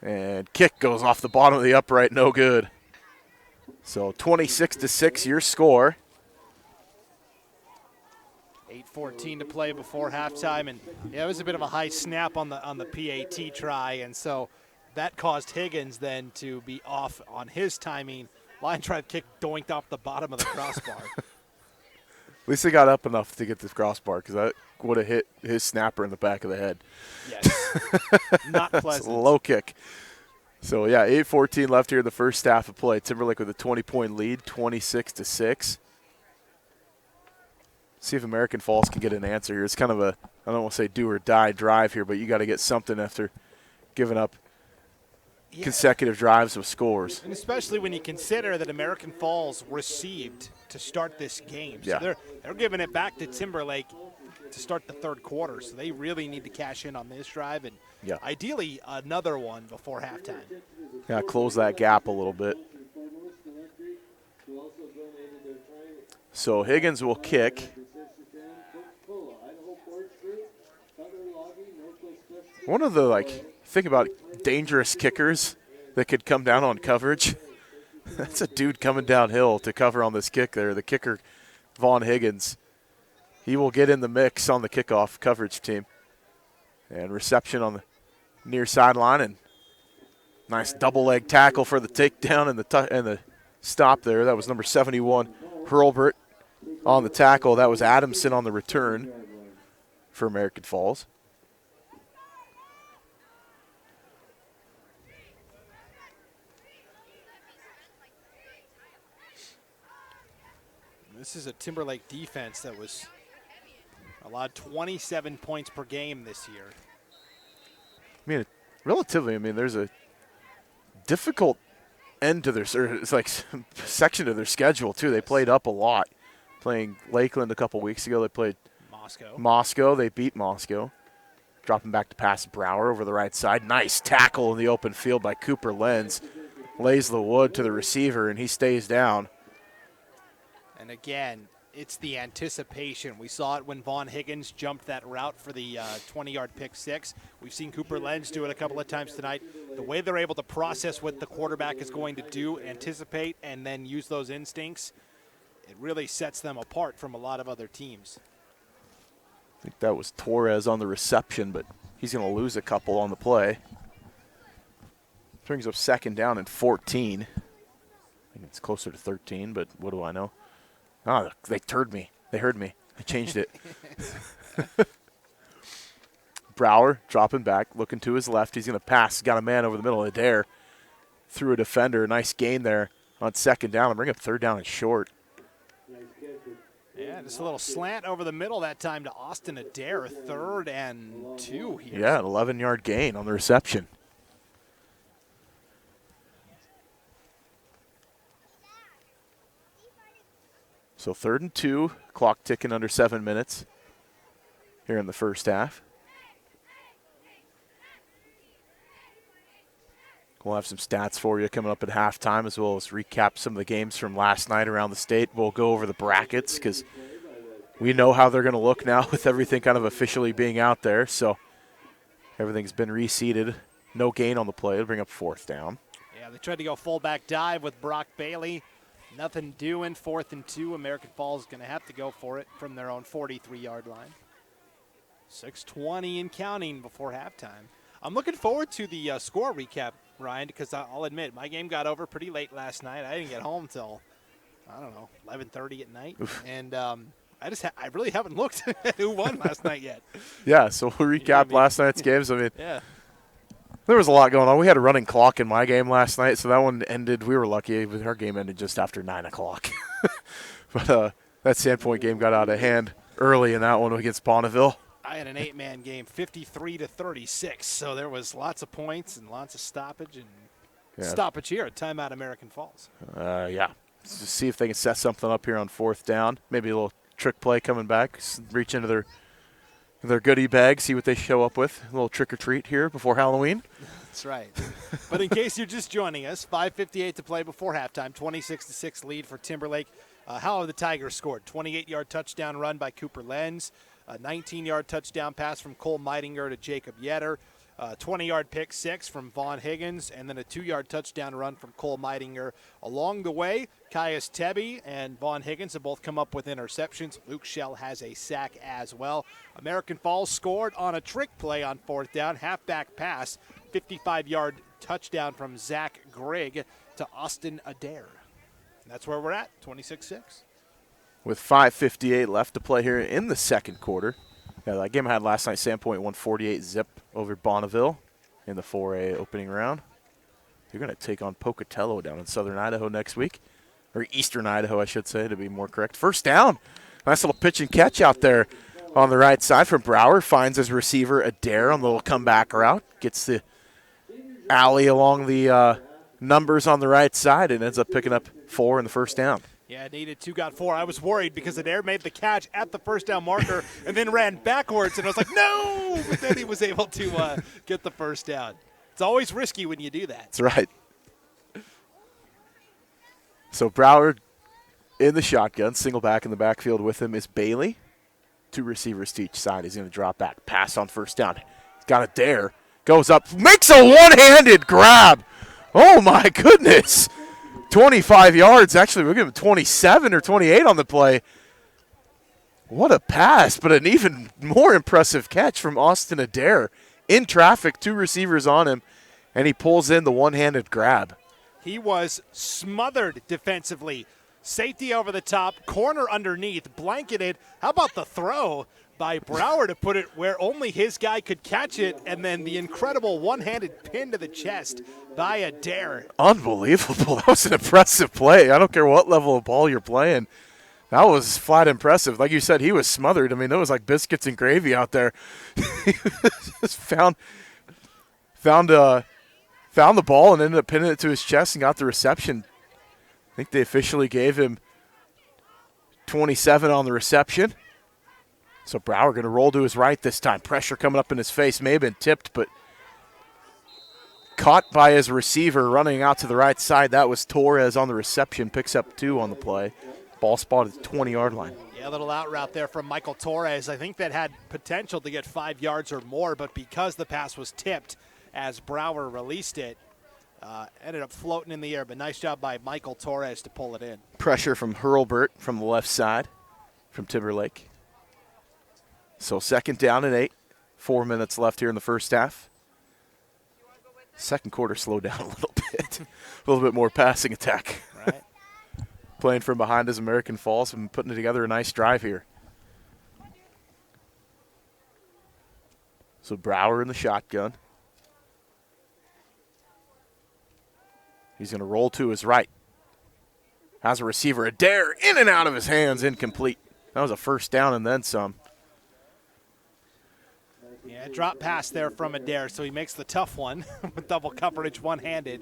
And kick goes off the bottom of the upright, no good. So 26-6 your score. 8:14 to play before halftime, and yeah, it was a bit of a high snap on the PAT try, and so that caused Higgins then to be off on his timing. Line drive kick doinked off the bottom of the crossbar. At least they got up enough to get this crossbar because that would have hit his snapper in the back of the head. Yes, not pleasant. It's a low kick. So, yeah, 8:14 left here in the first half of play. Timberlake with a 20-point lead, 26-6. See if American Falls can get an answer here. It's kind of a, I don't want to say do or die drive here, but you got to get something after giving up consecutive drives with scores. And especially when you consider that American Falls received to start this game. So they're giving it back to Timberlake to start the third quarter. So they really need to cash in on this drive and ideally another one before halftime. Yeah, close that gap a little bit. So Higgins will kick. One of the, think about dangerous kickers that could come down on coverage. That's a dude coming downhill to cover on this kick there. The kicker, Vaughn Higgins. He will get in the mix on the kickoff coverage team. And reception on the near sideline, and nice double leg tackle for the takedown and the stop there. That was number 71, Hurlburt on the tackle. That was Adamson on the return for American Falls. This is a Timberlake defense that was allowed 27 points per game this year. I mean, relatively, I mean, there's a difficult end to their section of their schedule, too. They played up a lot. Playing Lakeland a couple weeks ago, they played Moscow. They beat Moscow. Dropping back to pass Brower over the right side. Nice tackle in the open field by Cooper Lenz. Lays the wood to the receiver, and he stays down. And again, it's the anticipation. We saw it when Vaughn Higgins jumped that route for the 20-yard pick six. We've seen Cooper Lenz do it a couple of times tonight. The way they're able to process what the quarterback is going to do, anticipate, and then use those instincts, it really sets them apart from a lot of other teams. I think that was Torres on the reception, but he's going to lose a couple on the play. Brings up 2nd down and 14. I think it's closer to 13, but what do I know? Oh, they heard me. I changed it. Brower dropping back, looking to his left. He's going to pass. Got a man over the middle. Adair through a defender. Nice gain there on 2nd down. And bring up 3rd down and short. Yeah, just a little slant over the middle that time to Austin Adair. 3rd and 2 here. Yeah, an 11-yard gain on the reception. So 3rd and 2, clock ticking under 7 minutes here in the first half. We'll have some stats for you coming up at halftime, as well as recap some of the games from last night around the state. We'll go over the brackets because we know how they're going to look now with everything kind of officially being out there. So everything's been reseeded. No gain on the play. It'll bring up 4th down. Yeah, they tried to go fullback dive with Brock Bailey. Nothing doing. 4th and 2. American Falls going to have to go for it from their own 43-yard line. 6:20 and counting before halftime. I'm looking forward to the score recap, Ryan, because I'll admit my game got over pretty late last night. I didn't get home till, 11:30 at night. Oof. And I really haven't looked at who won last night yet. Yeah, so we'll recap last night's games. I mean, yeah. There was a lot going on. We had a running clock in my game last night, so that one ended. We were lucky. Our game ended just after 9 o'clock. But that Sandpoint game got out of hand early in that one against Bonneville. I had an 8-man game, 53-36. So there was lots of points and lots of stoppage stoppage here at timeout American Falls. Yeah. Just see if they can set something up here on 4th down. Maybe a little trick play coming back. Reach into their goodie bag, see what they show up with. A little trick or treat here before Halloween. That's right. But in case you're just joining us, 5:58 to play before halftime, 26-6 lead for Timberlake. How have the Tigers scored? 28-yard touchdown run by Cooper Lenz. A 19-yard touchdown pass from Cole Meidinger to Jacob Yetter. 20-yard pick six from Vaughn Higgins, and then a 2-yard touchdown run from Cole Meidinger. Along the way, Caius Tebby and Vaughn Higgins have both come up with interceptions. Luke Shell has a sack as well. American Falls scored on a trick play on 4th down, halfback pass, 55-yard touchdown from Zach Grigg to Austin Adair. And that's where we're at, 26-6. With 5:58 left to play here in the second quarter. Yeah, that game I had last night, Sandpoint 148 zip over Bonneville in the 4A opening round. They're going to take on Pocatello down in southern Idaho next week. Or eastern Idaho, I should say, to be more correct. First down. Nice little pitch and catch out there on the right side from Brower. Finds his receiver Adair on the little comeback route. Gets the alley along the numbers on the right side and ends up picking up 4 in the first down. Yeah, needed 2, got 4. I was worried because Adair made the catch at the first down marker and then ran backwards, and I was like, no! But then he was able to get the first down. It's always risky when you do that. That's right. So Brower in the shotgun, single back in the backfield with him is Bailey. 2 receivers to each side. He's going to drop back, pass on first down. He's got Adair, goes up, makes a one-handed grab. Oh, my goodness. 25 yards. Actually, we're giving him 27 or 28 on the play. What a pass, but an even more impressive catch from Austin Adair. In traffic, 2 receivers on him, and he pulls in the one-handed grab. He was smothered defensively. Safety over the top, corner underneath, blanketed. How about the throw by Brower to put it where only his guy could catch it, and then the incredible one-handed pin to the chest by Adair. Unbelievable. That was an impressive play. I don't care what level of ball you're playing. That was flat impressive. Like you said, he was smothered. I mean, it was like biscuits and gravy out there. He just found found the ball and ended up pinning it to his chest and got the reception. I think they officially gave him 27 on the reception. So Brower going to roll to his right this time. Pressure coming up in his face. May have been tipped, but caught by his receiver running out to the right side. That was Torres on the reception. Picks up 2 on the play. Ball spotted at the 20-yard line. Yeah, a little out route there from Michael Torres. I think that had potential to get 5 yards or more, but because the pass was tipped as Brower released it, ended up floating in the air. But nice job by Michael Torres to pull it in. Pressure from Hurlburt from the left side from Timberlake. So 2nd down and 8. 4 minutes left here in the first half. Second quarter slowed down a little bit. A little bit more passing attack. Right. Playing from behind as American Falls and putting together a nice drive here. So Brower in the shotgun. He's going to roll to his right. Has a receiver, Adair, in and out of his hands, incomplete. That was a first down and then some. Yeah, drop pass there from Adair, so he makes the tough one with double coverage one-handed.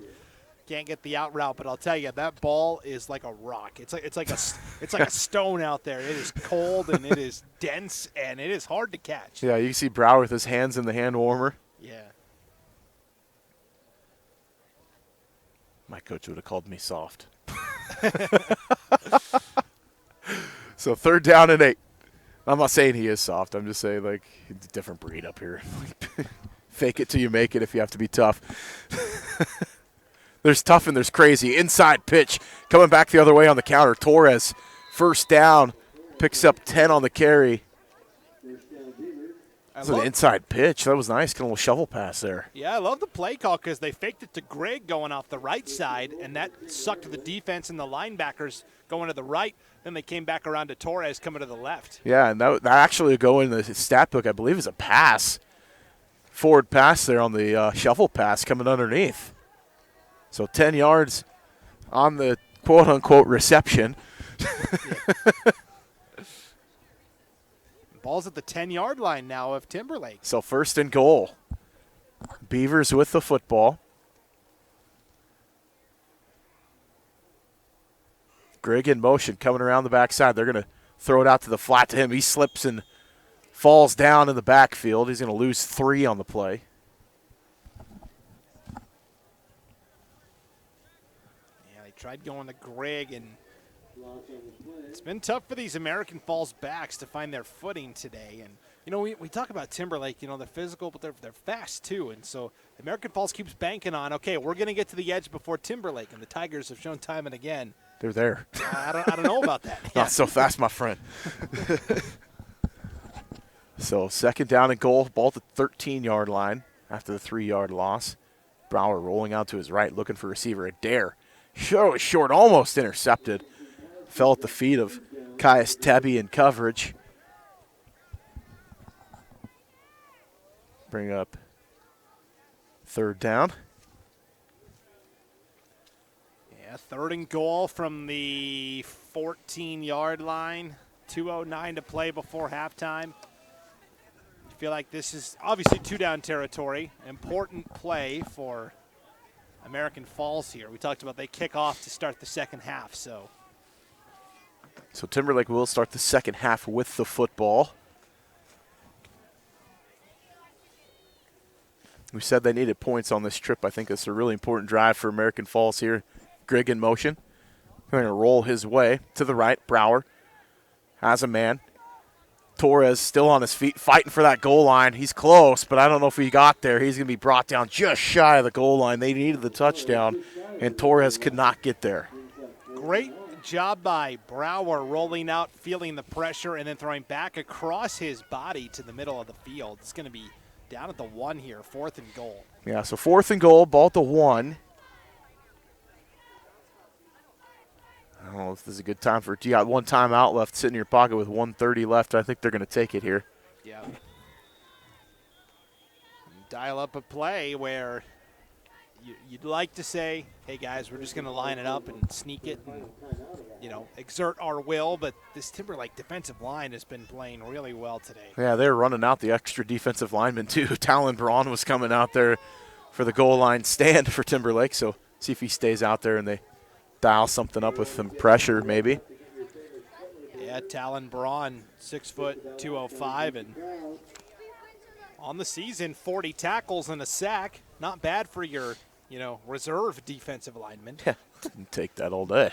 Can't get the out route, but I'll tell you, that ball is like a rock. It's like a stone out there. It is cold and it is dense and it is hard to catch. Yeah, you can see Brower with his hands in the hand warmer. Yeah. My coach would have called me soft. So 3rd down and 8. I'm not saying he is soft. I'm just saying, like, it's a different breed up here. Fake it till you make it if you have to be tough. There's tough and there's crazy. Inside pitch coming back the other way on the counter. Torres, first down, picks up 10 on the carry. That's an inside pitch. That was nice. Kind of a little shovel pass there. Yeah, I love the play call because they faked it to Greg going off the right side, and that sucked the defense and the linebackers going to the right. Then they came back around to Torres coming to the left. Yeah, and that actually would go in the stat book, I believe, is a pass. Forward pass there on the shuffle pass coming underneath. So 10 yards on the quote-unquote reception. Ball's at the 10-yard line now of Timberlake. So 1st and goal. Beavers with the football. Greg in motion coming around the backside. They're going to throw it out to the flat to him. He slips and falls down in the backfield. He's going to lose 3 on the play. Yeah, they tried going to Greg, and it's been tough for these American Falls backs to find their footing today. And, you know, we talk about Timberlake, you know, they're physical, but they're fast too. And so American Falls keeps banking on, okay, we're going to get to the edge before Timberlake. And the Tigers have shown time and again. They're there. I don't know about that. Not so fast, my friend. So 2nd down and goal, ball at the 13-yard line after the 3-yard loss. Brower rolling out to his right, looking for receiver Adair. Show is short, almost intercepted. Fell at the feet of Caius Tebby in coverage. Bring up 3rd down. Yeah, 3rd and goal from the 14-yard line. 2:09 to play before halftime. I feel like this is obviously 2-down territory. Important play for American Falls here. We talked about they kick off to start the second half, so. So Timberlake will start the second half with the football. We said they needed points on this trip. I think it's a really important drive for American Falls here. Greg in motion. They're going to roll his way to the right. Brower has a man. Torres still on his feet, fighting for that goal line. He's close, but I don't know if he got there. He's going to be brought down just shy of the goal line. They needed the touchdown, and Torres could not get there. Great job by Brower rolling out, feeling the pressure, and then throwing back across his body to the middle of the field. It's going to be down at the 1 here, 4th and goal. Yeah, so 4th and goal, ball at the 1. I don't know if this is a good time for it. You got 1 timeout left sitting in your pocket with 1:30 left. I think they're going to take it here. Yeah. Dial up a play where you'd like to say, hey, guys, we're just going to line it up and sneak it and, you know, exert our will. But this Timberlake defensive line has been playing really well today. Yeah, they're running out the extra defensive lineman, too. Talon Braun was coming out there for the goal line stand for Timberlake. So see if he stays out there and they dial something up with some pressure maybe. Yeah, Talon Braun, 6 foot 205, and on the season, 40 tackles and a sack. Not bad for your, reserve defensive lineman. Yeah, didn't take that all day.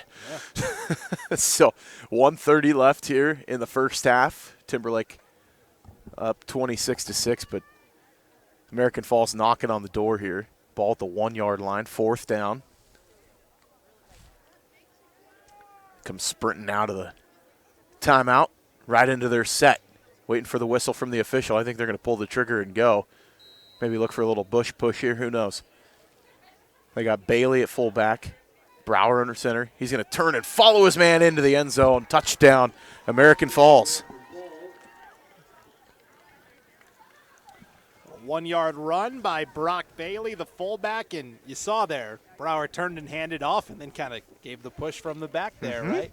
Yeah. So 1:30 left here in the first half. Timberlake up 26-6, but American Falls knocking on the door here. Ball at the 1-yard line, 4th down. Comes sprinting out of the timeout, right into their set, waiting for the whistle from the official. I think they're going to pull the trigger and go. Maybe look for a little bush push here. Who knows? They got Bailey at fullback, Brower under center. He's going to turn and follow his man into the end zone. Touchdown, American Falls. A 1-yard run by Brock Bailey, the fullback, and you saw there, Brower turned and handed off and then kind of gave the push from the back there, right?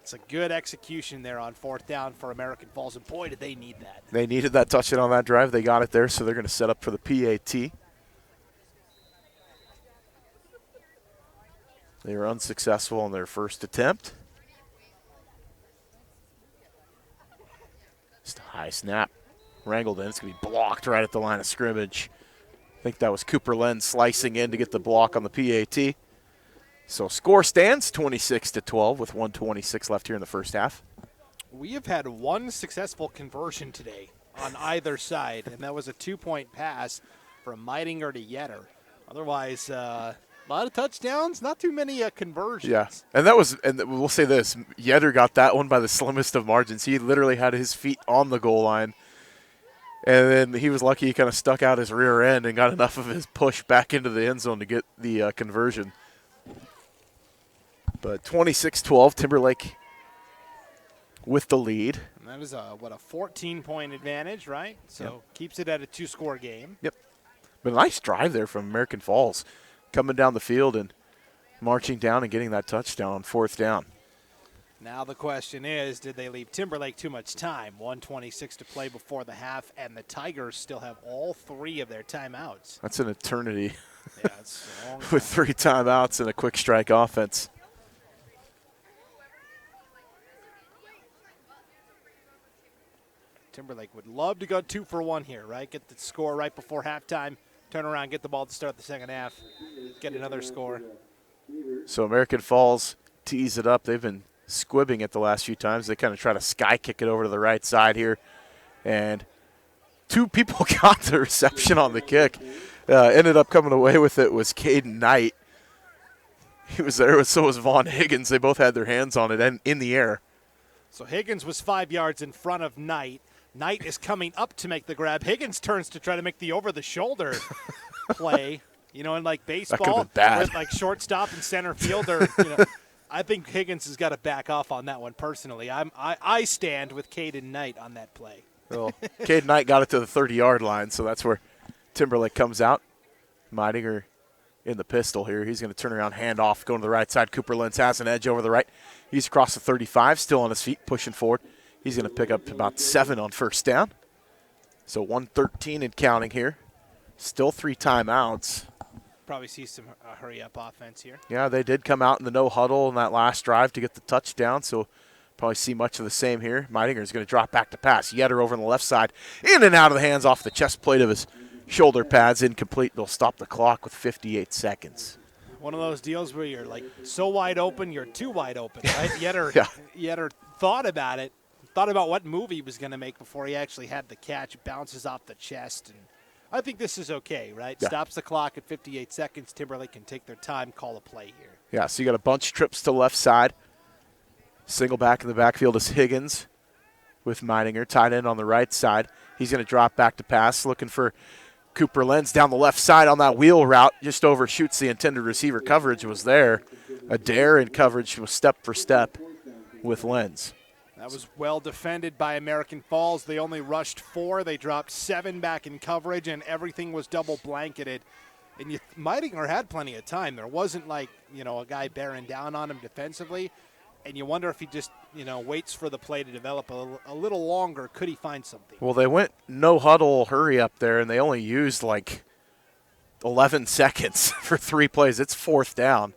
It's a good execution there on 4th down for American Falls, and boy, did they need that. They needed that touchdown on that drive. They got it there, so they're going to set up for the PAT. They were unsuccessful on their first attempt. Just a high snap. Wrangled in. It's going to be blocked right at the line of scrimmage. I think that was Cooper Lenz slicing in to get the block on the PAT. So score stands 26-12 with 1:26 left here in the first half. We have had one successful conversion today on either side, and that was a 2-point pass from Meidinger to Yetter. Otherwise, a lot of touchdowns, not too many conversions. Yeah, and we'll say this, Yetter got that one by the slimmest of margins. He literally had his feet on the goal line, and then he was lucky he kind of stuck out his rear end and got enough of his push back into the end zone to get the conversion. But 26-12, Timberlake with the lead. And that is a 14-point advantage, right? So keeps it at a 2-score game. Yep. But a nice drive there from American Falls, coming down the field and marching down and getting that touchdown on 4th down. Now the question is, did they leave Timberlake too much time? 1:26 to play before the half, and the Tigers still have all 3 of their timeouts. That's an eternity. Yeah, it's a long With 3 timeouts and a quick strike offense. Timberlake would love to go 2 for 1 here, right? Get the score right before halftime, turn around, get the ball to start the second half, get another score. So American Falls tees it up. They've been squibbing it the last few times. They kind of try to sky kick it over to the right side here. And 2 people got the reception on the kick. Ended up coming away with it was Caden Knight. He was there, so was Vaughn Higgins. They both had their hands on it and in the air. So Higgins was 5 yards in front of Knight. Knight is coming up to make the grab. Higgins turns to try to make the over-the-shoulder play. In like baseball, with like shortstop and center fielder. I think Higgins has got to back off on that one personally. I stand with Caden Knight on that play. Well, Caden Knight got it to the 30-yard line, so that's where Timberlake comes out. Meidinger in the pistol here. He's going to turn around, hand off, going to the right side. Cooper Lenz has an edge over the right. He's across the 35, still on his feet, pushing forward. He's going to pick up about 7 on 1st down. So 1:13 and counting here. Still 3 timeouts. Probably see some hurry-up offense here. Yeah, they did come out in the no huddle in that last drive to get the touchdown, so probably see much of the same here. Meidinger is going to drop back to pass. Yetter over on the left side, in and out of the hands off the chest plate of his shoulder pads, incomplete. They'll stop the clock with 58 seconds. One of those deals where you're like so wide open, you're too wide open, right? Yetter, Yetter thought about it, thought about what move he was going to make before he actually had the catch. Bounces off the chest, and I think this is okay, right? Yeah. Stops the clock at 58 seconds. Timberlake can take their time, call a play here. Yeah, so you got a bunch of trips to the left side. Single back in the backfield is Higgins with Meidinger. Tight end on the right side. He's going to drop back to pass, looking for Cooper Lenz down the left side on that wheel route. Just overshoots the intended receiver. Coverage was there. Adair in coverage was step for step with Lenz. That was well defended by American Falls. They only rushed 4. They dropped 7 back in coverage, and everything was double blanketed. And Meidinger had plenty of time. There wasn't like, a guy bearing down on him defensively. And you wonder if he just, waits for the play to develop a little longer. Could he find something? Well, they went no huddle hurry up there, and they only used like 11 seconds for 3 plays. It's 4th down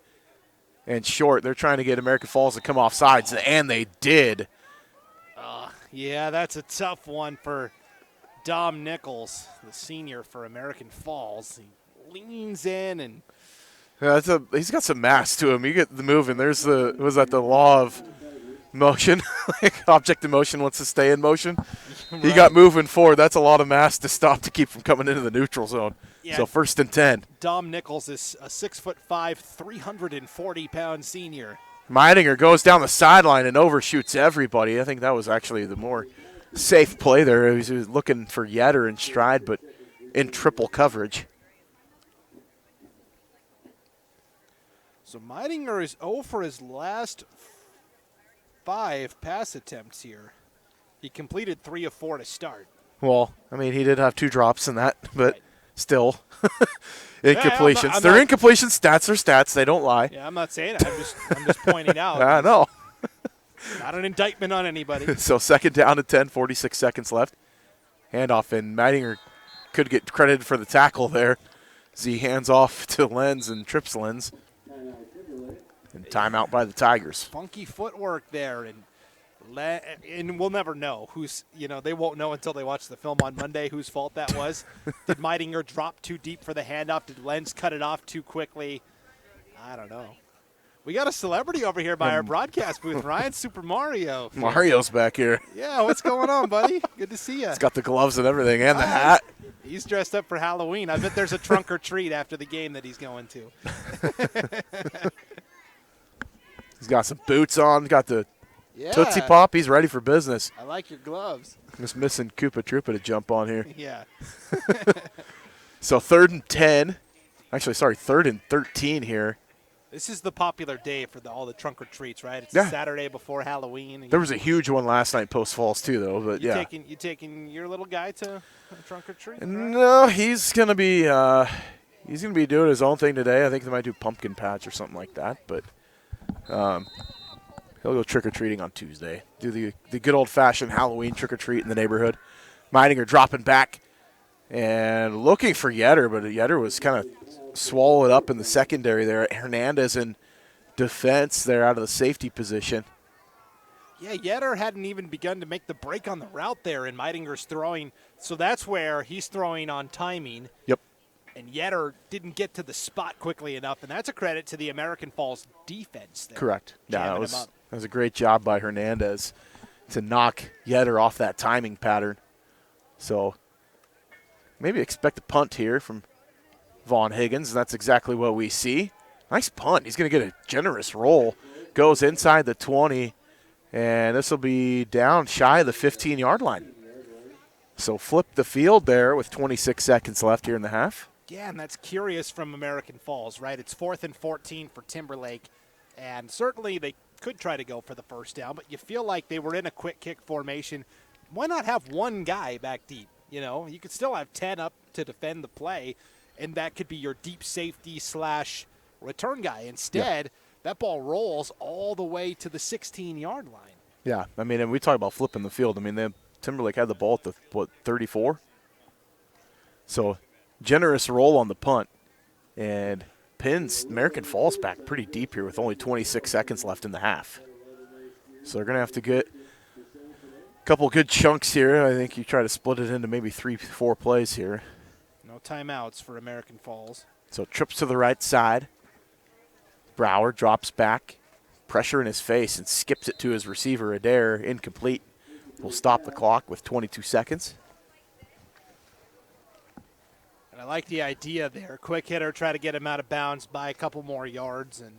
and short. They're trying to get American Falls to come off sides, and they did. Yeah, that's a tough one for Dom Nichols, the senior for American Falls. He leans in and Yeah, he's got some mass to him. You get the move, and there's the law of motion? Like object in motion wants to stay in motion. Right. He got moving forward. That's a lot of mass to stop to keep from coming into the neutral zone. Yeah. So 1st and 10. Dom Nichols is a 6'5", 340-pound senior. Meidinger goes down the sideline and overshoots everybody. I think that was actually the more safe play there. He was looking for Yetter in stride, but in triple coverage. So Meidinger is 0 for his last 5 pass attempts here. He completed 3 of 4 to start. Well, I mean, he did have 2 drops in that, but still. Incompletions. Yeah, They're incompletions. Stats are stats. They don't lie. Yeah, I'm not saying it. I'm just pointing out. I know. Not an indictment on anybody. So 2nd down and 10, 46 seconds left. Handoff, and Meidinger could get credited for the tackle there as he hands off to Lenz and trips Lenz. And timeout by the Tigers. Funky footwork there, and we'll never know who's, they won't know until they watch the film on Monday whose fault that was. Did Meidinger drop too deep for the handoff? Did Lenz cut it off too quickly? I don't know. We got a celebrity over here by our broadcast booth, Ryan Super Mario. Mario's back here. Yeah, what's going on, buddy? Good to see you. He's got the gloves and everything and the hat. He's dressed up for Halloween. I bet there's a trunk or treat after the game that he's going to. He's got some boots on, got the Tootsie Pop. He's ready for business. I like your gloves. Just missing Koopa Troopa to jump on here. Yeah. So 3rd and 10. Actually, sorry, 3rd and 13 here. This is the popular day for all the trunk or treats, right? It's the Saturday before Halloween. There was a huge one last night post Falls too, though. But you taking your little guy to a trunk or treat? No, he's gonna be doing his own thing today. I think they might do pumpkin patch or something like that. But he'll go trick or treating on Tuesday. Do the good old fashioned Halloween trick or treat in the neighborhood. Meidinger dropping back and looking for Yetter, but Yetter was kind of swallowed up in the secondary there. Hernandez in defense there out of the safety position. Yeah, Yetter hadn't even begun to make the break on the route there, and Meidinger's throwing. So that's where he's throwing on timing. Yep. And Yetter didn't get to the spot quickly enough, and that's a credit to the American Falls defense there. Correct. Yeah, that was a great job by Hernandez to knock Yetter off that timing pattern. So maybe expect a punt here from Vaughn Higgins, and that's exactly what we see. Nice punt. He's going to get a generous roll. Goes inside the 20, and this will be down shy of the 15-yard line. So flip the field there with 26 seconds left here in the half. Yeah, and that's curious from American Falls, right? It's 4th and 14 for Timberlake, and certainly they could try to go for the first down, but you feel like they were in a quick kick formation. Why not have one guy back deep? You could still have 10 up to defend the play, and that could be your deep safety / return guy. Instead, that ball rolls all the way to the 16-yard line. Yeah, I mean, and we talk about flipping the field. I mean, Timberlake had the ball at the 34? So generous roll on the punt, and pins American Falls back pretty deep here with only 26 seconds left in the half. So they're going to have to get a couple good chunks here. I think you try to split it into maybe 3-4 plays here. No timeouts for American Falls. So trips to the right side. Brower drops back, pressure in his face, and skips it to his receiver, Adair, incomplete. We'll stop the clock with 22 seconds. And I like the idea there. Quick hitter, try to get him out of bounds by a couple more yards. And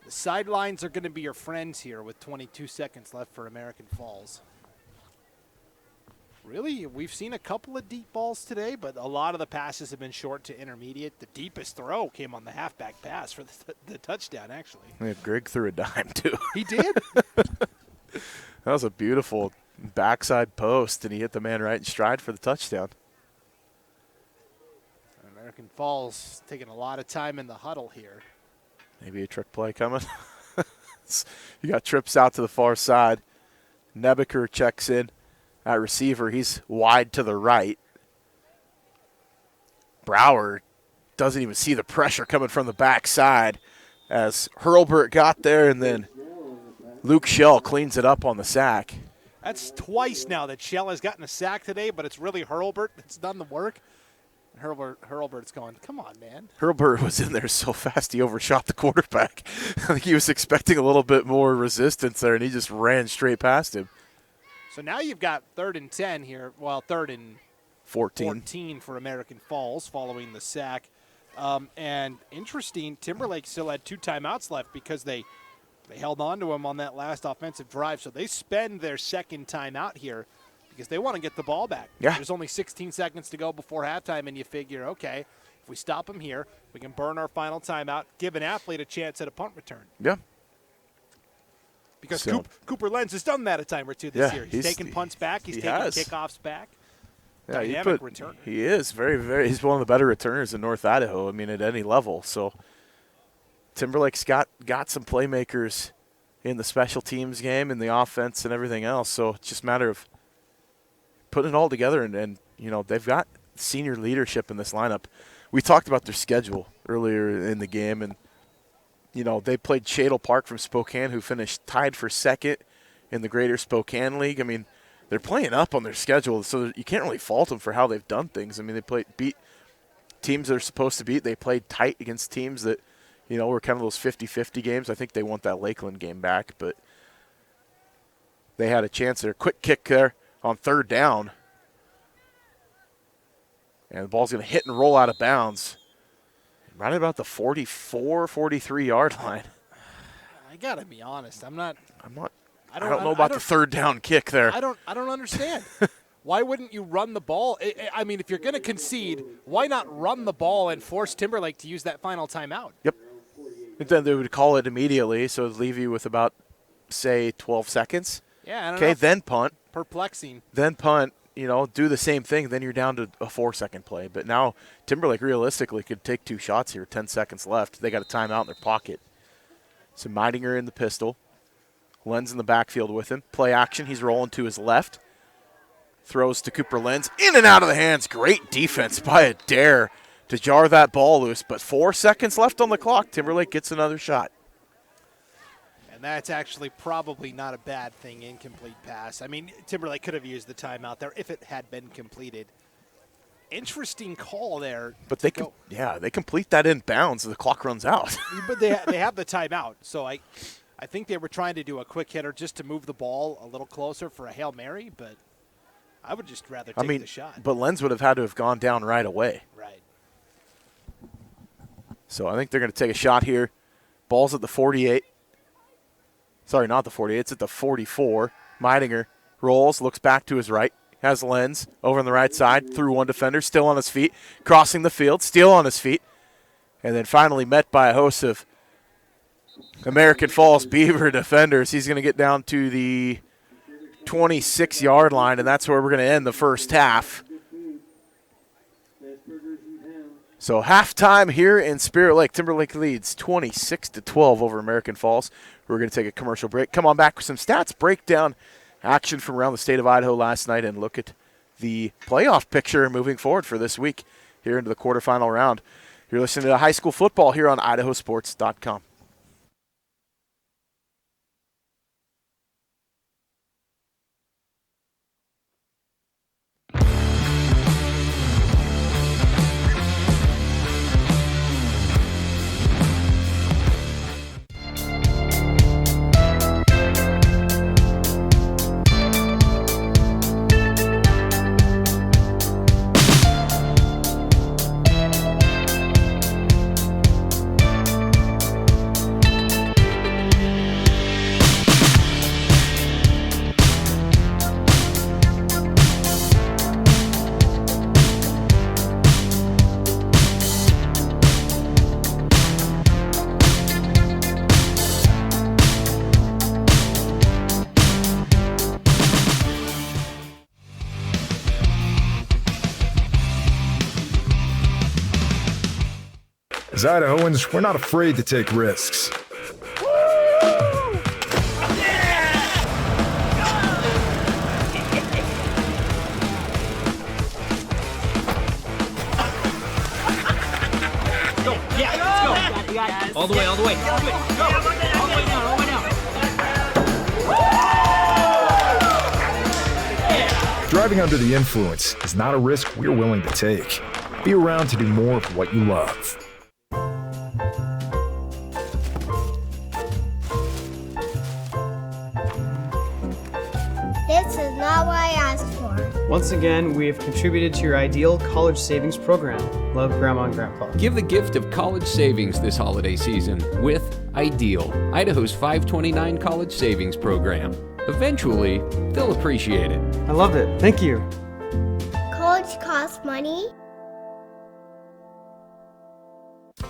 the sidelines are going to be your friends here with 22 seconds left for American Falls. Really, we've seen a couple of deep balls today, but a lot of the passes have been short to intermediate. The deepest throw came on the halfback pass for the touchdown, actually. Yeah, Greg threw a dime, too. He did? That was a beautiful backside post, and he hit the man right in stride for the touchdown. American Falls taking a lot of time in the huddle here. Maybe a trick play coming. You got trips out to the far side. Nebeker checks in at receiver. He's wide to the right. Brower doesn't even see the pressure coming from the backside as Hurlburt got there, and then Luke Shell cleans it up on the sack. That's twice now that Shell has gotten a sack today, but it's really Hurlburt that's done the work. Hurlburt's going, come on, man. Hurlburt was in there so fast he overshot the quarterback. I think he was expecting a little bit more resistance there, and he just ran straight past him. So now you've got 3rd and 10 here. Well, 3rd and 14 for American Falls following the sack. And interesting, Timberlake still had 2 timeouts left because they held on to him on that last offensive drive. So they spend their second timeout here because they want to get the ball back. Yeah. There's only 16 seconds to go before halftime, and you figure, okay, if we stop them here, we can burn our final timeout, give an athlete a chance at a punt return. Yeah. Because Cooper Lenz has done that a time or two this year. He's taken punts back. He's taken kickoffs back. Yeah, Dynamic returner. He is he's one of the better returners in North Idaho, I mean, at any level. So Timberlake's got some playmakers in the special teams game, in the offense, and everything else. So it's just a matter of putting it all together, and they've got senior leadership in this lineup. We talked about their schedule earlier in the game, and they played Shadle Park from Spokane, who finished tied for 2nd in the Greater Spokane League. I mean, they're playing up on their schedule, so you can't really fault them for how they've done things. I mean, they beat teams they're supposed to beat. They played tight against teams that, were kind of those 50-50 games. I think they want that Lakeland game back, but they had a chance there. Quick kick there on 3rd down. And the ball's going to hit and roll out of bounds. Right about the 44, 43-yard line. I got to be honest. I don't know about the 3rd down kick there. I don't understand. Why wouldn't you run the ball? I mean, if you're going to concede, why not run the ball and force Timberlake to use that final timeout? Yep. And then they would call it immediately, so it would leave you with about, say, 12 seconds. Yeah, I don't know. Okay, then punt. Perplexing. Then punt, do the same thing. Then you're down to a 4-second play. But now Timberlake realistically could take 2 shots here, 10 seconds left. They got a timeout in their pocket. So Meidinger in the pistol. Lenz in the backfield with him. Play action. He's rolling to his left. Throws to Cooper Lenz. In and out of the hands. Great defense by Adair to jar that ball loose. But 4 seconds left on the clock. Timberlake gets another shot. And that's actually probably not a bad thing, incomplete pass. I mean, Timberlake could have used the timeout there if it had been completed. Interesting call there. But they complete that in bounds. The clock runs out. But they have the timeout. So I think they were trying to do a quick hitter just to move the ball a little closer for a Hail Mary, but I would just rather take the shot. But Lenz would have had to have gone down right away. Right. So I think they're going to take a shot here. Ball's at the 48. Sorry, not the 48. It's at the 44. Meidinger rolls, looks back to his right. Has Lenz over on the right side, through one defender, still on his feet, crossing the field, still on his feet. And then finally met by a host of American Falls Beaver defenders. He's going to get down to the 26-yard line, and that's where we're going to end the first half. So halftime here in Spirit Lake. Timberlake leads 26-12 over American Falls. We're going to take a commercial break. Come on back with some stats, break down action from around the state of Idaho last night, and look at the playoff picture moving forward for this week here into the quarterfinal round. You're listening to high school football here on IdahoSports.com. As Idahoans, we're not afraid to take risks. Driving under the influence is not a risk we're willing to take. Be around to do more of what you love. This is not what I asked for. Once again, we have contributed to your ideal college savings program. Love, Grandma and Grandpa. Give the gift of college savings this holiday season with Ideal, Idaho's 529 college savings program. Eventually, they'll appreciate it. I love it. Thank you. College costs money.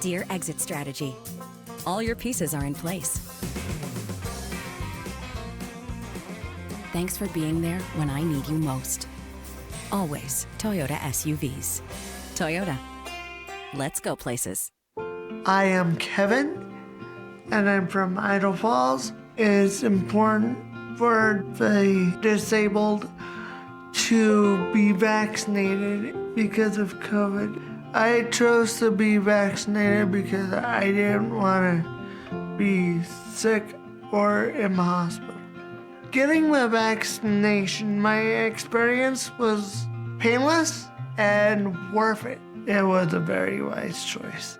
Dear Exit Strategy, all your pieces are in place. Thanks for being there when I need you most. Always Toyota SUVs. Toyota. Let's go places. I am Kevin, and I'm from Idaho Falls. It's important for the disabled to be vaccinated because of COVID. I chose to be vaccinated because I didn't want to be sick or in the hospital. Getting the vaccination, my experience was painless and worth it. It was a very wise choice.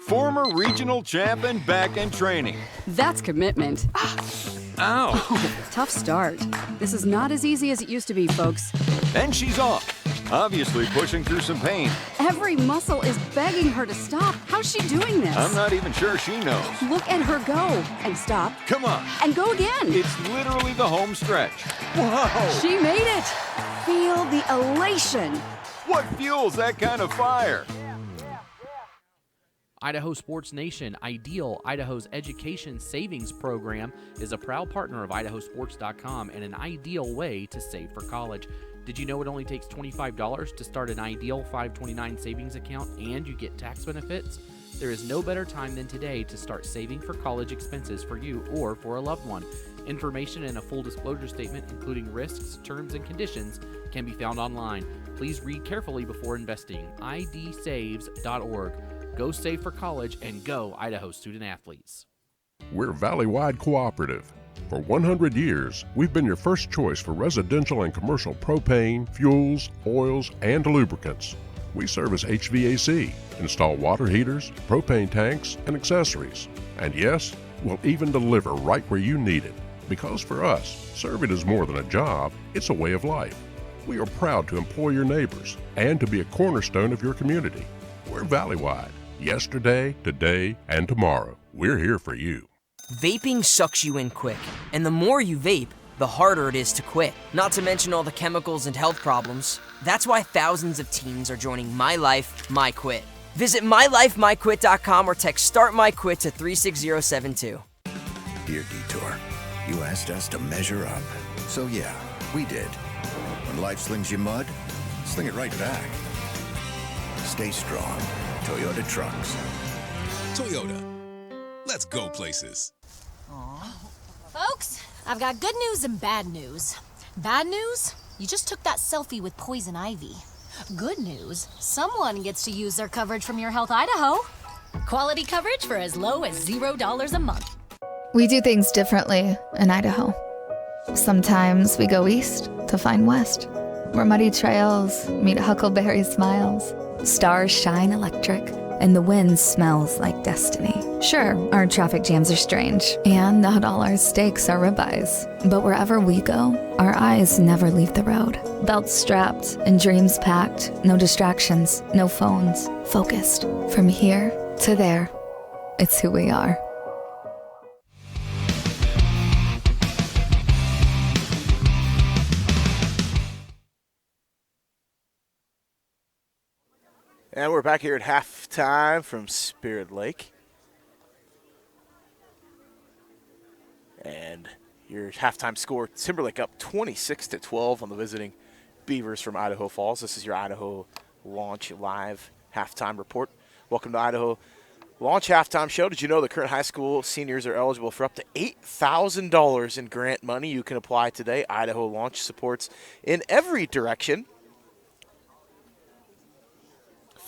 Former regional champ and back in training. That's commitment. Ow! Tough start. This is not as easy as it used to be, folks. And she's off. Obviously pushing through some pain. Every muscle is begging her to stop. How's she doing this? I'm not even sure she knows. Look at her go. And stop. Come on. And go again. It's literally the home stretch. Whoa! She made it. Feel the elation. What fuels that kind of fire? Idaho Sports Nation, Ideal, Idaho's education savings program, is a proud partner of IdahoSports.com and an ideal way to save for college. Did you know it only takes $25 to start an Ideal 529 savings account and you get tax benefits? There is no better time than today to start saving for college expenses for you or for a loved one. Information and a full disclosure statement, including risks, terms, and conditions, can be found online. Please read carefully before investing. idsaves.org. Go save for college and go Idaho student athletes. We're Valley-wide cooperative. For 100 years, we've been your first choice for residential and commercial propane, fuels, oils, and lubricants. We service HVAC, install water heaters, propane tanks, and accessories. And yes, we'll even deliver right where you need it. Because for us, serving is more than a job, it's a way of life. We are proud to employ your neighbors and to be a cornerstone of your community. We're Valley-wide. Yesterday, today, and tomorrow. We're here for you. Vaping sucks you in quick, and the more you vape, the harder it is to quit. Not to mention all the chemicals and health problems. That's why thousands of teens are joining My Life, My Quit. Visit mylifemyquit.com or text Start My Quit to 36072. Dear Detour, you asked us to measure up. So yeah, we did. When life slings you mud, sling it right back. Stay strong. Toyota Trucks. Toyota. Let's go places. Folks, I've got good news and bad news. Bad news? You just took that selfie with poison ivy. Good news? Someone gets to use their coverage from Your Health Idaho. Quality coverage for as low as $0 a month. We do things differently in Idaho. Sometimes we go east to find west, where muddy trails meet huckleberry smiles. Stars shine electric, and the wind smells like destiny. Sure, our traffic jams are strange, and not all our steaks are ribeyes. But wherever we go, our eyes never leave the road. Belts strapped and dreams packed, no distractions, no phones, focused. From here to there, it's who we are. And we're back here at halftime from Spirit Lake. And your halftime score, Timberlake up 26-12 on the visiting Beavers from Idaho Falls. This is your Idaho Launch Live halftime report. Welcome to Idaho Launch Halftime Show. Did you know the current high school seniors are eligible for up to $8,000 in grant money? You can apply today. Idaho Launch supports in every direction.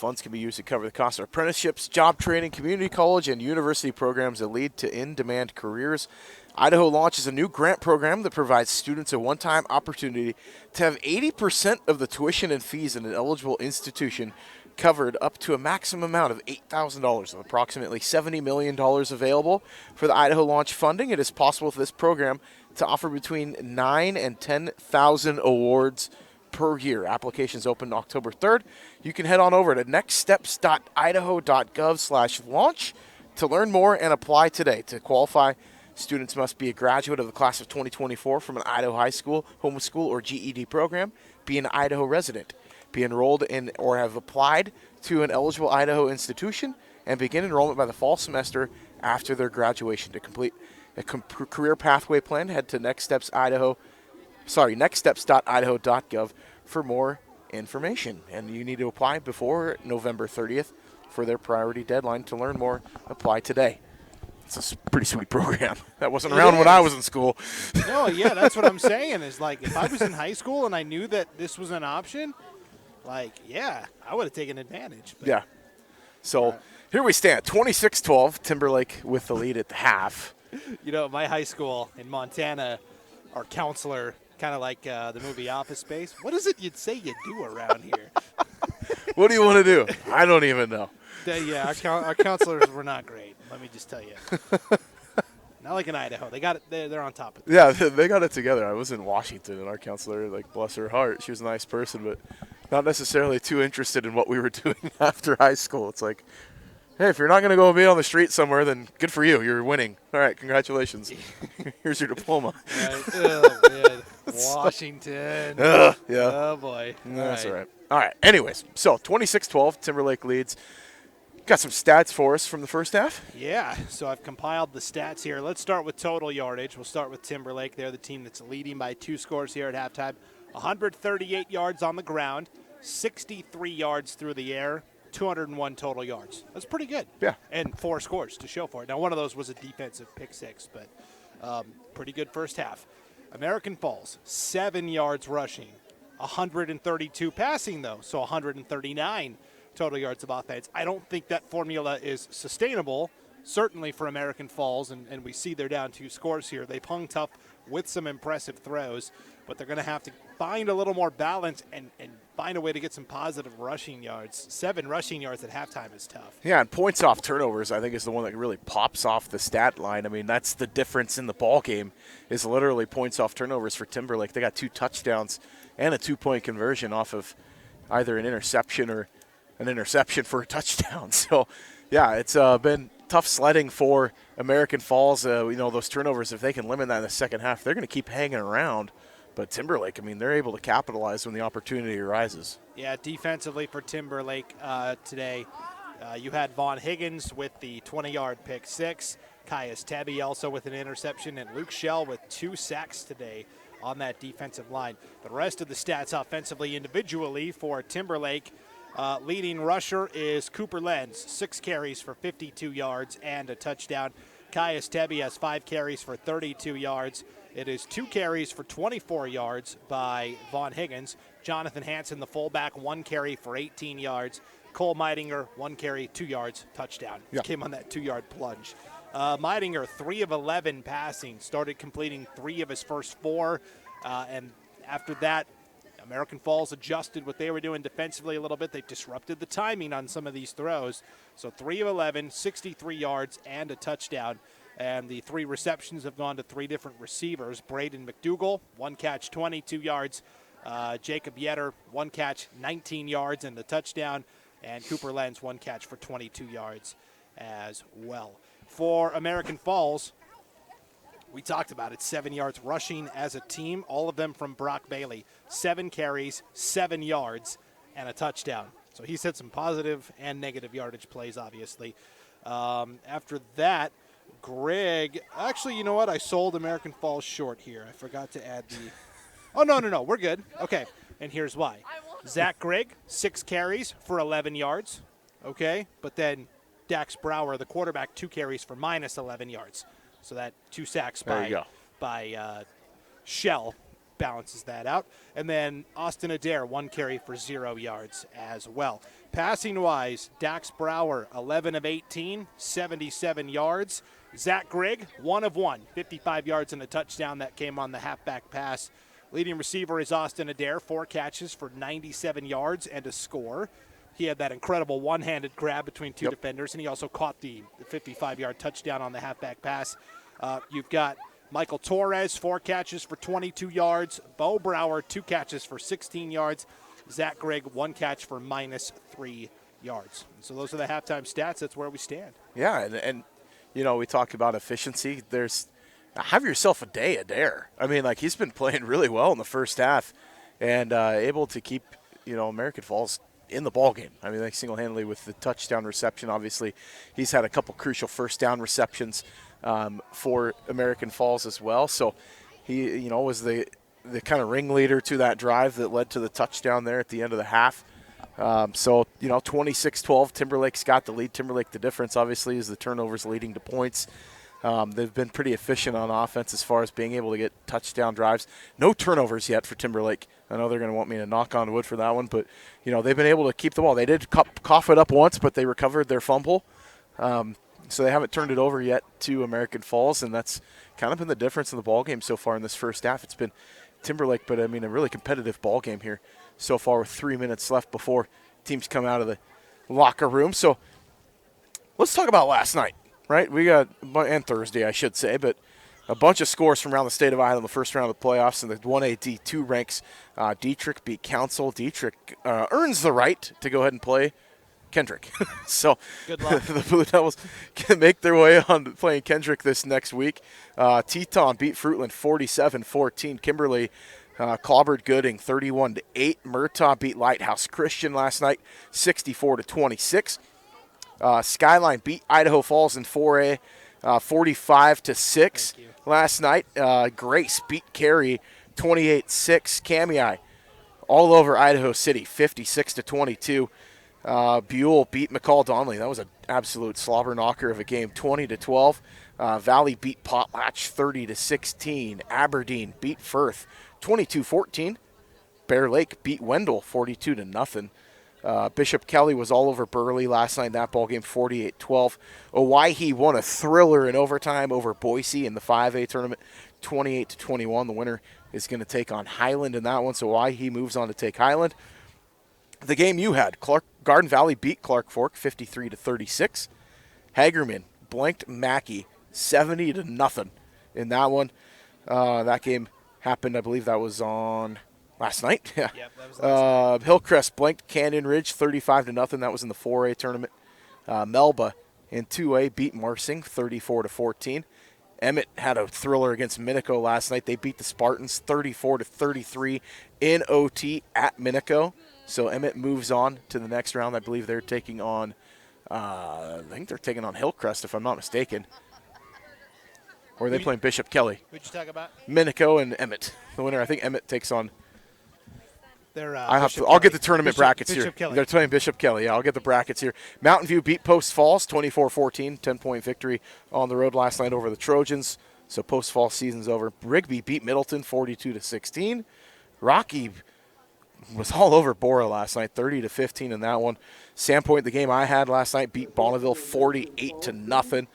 Funds can be used to cover the cost of apprenticeships, job training, community college, and university programs that lead to in-demand careers. Idaho launches a new grant program that provides students a one-time opportunity to have 80% of the tuition and fees in an eligible institution covered up to a maximum amount of $8,000, with approximately $70 million available for the Idaho launch funding. It is possible for this program to offer between 9,000 and 10,000 awards per year. Applications open October 3rd. You can head on over to nextsteps.idaho.gov/launch to learn more and apply today. To qualify, students must be a graduate of the class of 2024 from an Idaho high school, homeschool, or GED program, be an Idaho resident, be enrolled in or have applied to an eligible Idaho institution, and begin enrollment by the fall semester after their graduation. To complete a career pathway plan, head to nextsteps.idaho.gov for more information. And you need to apply before November 30th for their priority deadline. To learn more, apply today. It's a pretty sweet program. That wasn't around when I was in school. No, yeah, that's what I'm saying is, like, if I was in high school and I knew that this was an option, like, yeah, I would have taken advantage. But. Yeah. So here we stand, 26-12, Timberlake with the lead at the half. You know, at my high school in Montana, our counselor, kind of like the movie Office Space, what is it you'd say you do around here? What do you want to do? I don't even know. Yeah, our counselors were not great. Let me just tell you. Not like in Idaho. They got it. They're on top of it. Yeah, they got it together. I was in Washington, and our counselor, like, bless her heart, she was a nice person, but not necessarily too interested in what we were doing after high school. It's like, hey, if you're not going to go be on the street somewhere, then good for you. You're winning. All right, congratulations. Here's your diploma. Right. Oh, man. Washington. Yeah. Oh, boy. That's all right. All right. Anyways, so 26-12, Timberlake leads. Got some stats for us from the first half? Yeah, so I've compiled the stats here. Let's start with total yardage. We'll start with Timberlake. They're the team that's leading by 2 scores here at halftime. 138 yards on the ground, 63 yards through the air, 201 total yards. That's pretty good. Yeah. And 4 scores to show for it. Now, one of those was a defensive pick 6, but pretty good first half. American Falls, 7 yards rushing, 132 passing, though, so 139 total yards of offense. I don't think that formula is sustainable, certainly for American Falls, and we see they're down 2 scores here. They've hung tough with some impressive throws, but they're going to have to find a little more balance and find a way to get some positive rushing yards. 7 rushing yards at halftime is tough. Yeah, and points off turnovers, I think, is the one that really pops off the stat line. I mean, that's the difference in the ball game, is literally points off turnovers for Timberlake. They got 2 touchdowns and a 2-point conversion off of either an interception or an interception for a touchdown. So, yeah, it's been tough sledding for American Falls. Those turnovers, if they can limit that in the second half, they're going to keep hanging around. But Timberlake, I mean, they're able to capitalize when the opportunity arises. Yeah, defensively for Timberlake today, you had Vaughn Higgins with the 20-yard pick 6, Caius Tebby also with an interception, and Luke Shell with 2 sacks today on that defensive line. The rest of the stats offensively individually for Timberlake, leading rusher is Cooper Lenz, 6 carries for 52 yards and a touchdown. Caius Tebby has 5 carries for 32 yards. It is 2 carries for 24 yards by Vaughn Higgins. Jonathan Hansen, the fullback, 1 carry for 18 yards. Cole Meidinger, 1 carry, 2 yards, touchdown. Yeah. Came on that 2-yard plunge. Meidinger, 3 of 11 passing, started completing 3 of his first 4. And after that, American Falls adjusted what they were doing defensively a little bit. They disrupted the timing on some of these throws. So 3 of 11, 63 yards, and a touchdown. And the 3 receptions have gone to 3 different receivers. Braden McDougall, 1 catch, 22 yards. Jacob Yetter, 1 catch, 19 yards, and a touchdown. And Cooper Lenz, 1 catch for 22 yards as well. For American Falls, we talked about it, 7 yards rushing as a team, all of them from Brock Bailey. 7 carries, 7 yards, and a touchdown. So he's had some positive and negative yardage plays, obviously. After that, Greg, actually, you know what? I sold American Falls short here. I forgot to add the – oh, no, we're good. Okay, and here's why. Zach Grigg, 6 carries for 11 yards, okay? But then Dax Brower, the quarterback, 2 carries for minus 11 yards. So that 2 sacks by Shell. balances that out. And then Austin Adair, 1 carry for 0 yards as well. Passing-wise, Dax Brower, 11 of 18, 77 yards. Zach Grigg, 1 of 1, 55 yards and a touchdown that came on the halfback pass. Leading receiver is Austin Adair, 4 catches for 97 yards and a score. He had that incredible one-handed grab between 2 defenders, and he also caught the 55-yard touchdown on the halfback pass. You've got Michael Torres, 4 catches for 22 yards. Bo Brower, 2 catches for 16 yards. Zach Grigg, 1 catch for -3 yards. So those are the halftime stats. That's where we stand. Yeah, and you know, we talk about efficiency. Have yourself a day, Adair. I mean, like, he's been playing really well in the first half and able to keep, you know, American Falls in the ball game. I mean, like, single-handedly with the touchdown reception. Obviously, he's had a couple crucial first down receptions for American Falls as well. So he, you know, was the kind of ringleader to that drive that led to the touchdown there at the end of the half. So, you know, 26-12, Timberlake's got the lead. Timberlake, the difference, obviously, is the turnovers leading to points. They've been pretty efficient on offense as far as being able to get touchdown drives. No turnovers yet for Timberlake. I know they're going to want me to knock on wood for that one, but, you know, they've been able to keep the ball. They did cough it up once, but they recovered their fumble. So they haven't turned it over yet to American Falls, and that's kind of been the difference in the ball game so far in this first half. It's been Timberlake, but, I mean, a really competitive ball game here so far with 3 minutes left before teams come out of the locker room. So let's talk about last night, right? We got, and Thursday, I should say, but a bunch of scores from around the state of Idaho in the first round of the playoffs. In the 1A D2 ranks, Dietrich beat Council. Dietrich earns the right to go ahead and play Kendrick. So good luck. The Blue Devils can make their way on playing Kendrick this next week. Teton beat Fruitland 47-14. Kimberly clobbered Gooding 31-8. Murtaugh beat Lighthouse Christian last night 64-26. Skyline beat Idaho Falls in 4A 45-6 last night. Grace beat Cary 28-6. Cami all over Idaho City 56-22. Buell beat McCall Donnelly. That was an absolute slobber knocker of a game, 20-12. Valley beat Potlatch 30-16. Aberdeen beat Firth 22-14. Bear Lake beat Wendell 42-0. Bishop Kelly was all over Burley last night in that ball game, 48-12. Owyhee won a thriller in overtime over Boise in the 5A tournament, 28-21. The winner is going to take on Highland in that one, so Owyhee moves on to take Highland. The game you had, Garden Valley beat Clark Fork 53-36. Hagerman blanked Mackey 70-0 in that one. That game happened, I believe that was on last night. Yeah, that was last night. Hillcrest blanked Canyon Ridge 35-0. That was in the 4A tournament. Melba in 2A beat Marsing 34-14. Emmett had a thriller against Minico last night. They beat the Spartans 34-33 in OT at Minico. So Emmett moves on to the next round. I believe they're taking on, Hillcrest, if I'm not mistaken. Or are they playing Bishop Kelly? Who'd you talk about? Minico and Emmett. The winner, I think Emmett takes on. I'll get the tournament brackets Bishop here. Kelly. They're playing Bishop Kelly. Yeah, I'll get the brackets here. Mountain View beat Post Falls 24-14, 10-point victory on the road last night over the Trojans. So Post Falls season's over. Rigby beat Middleton 42-16. Rocky was all over Bora last night, 30-15 in that one. Sandpoint, the game I had last night, beat Bonneville 48-0.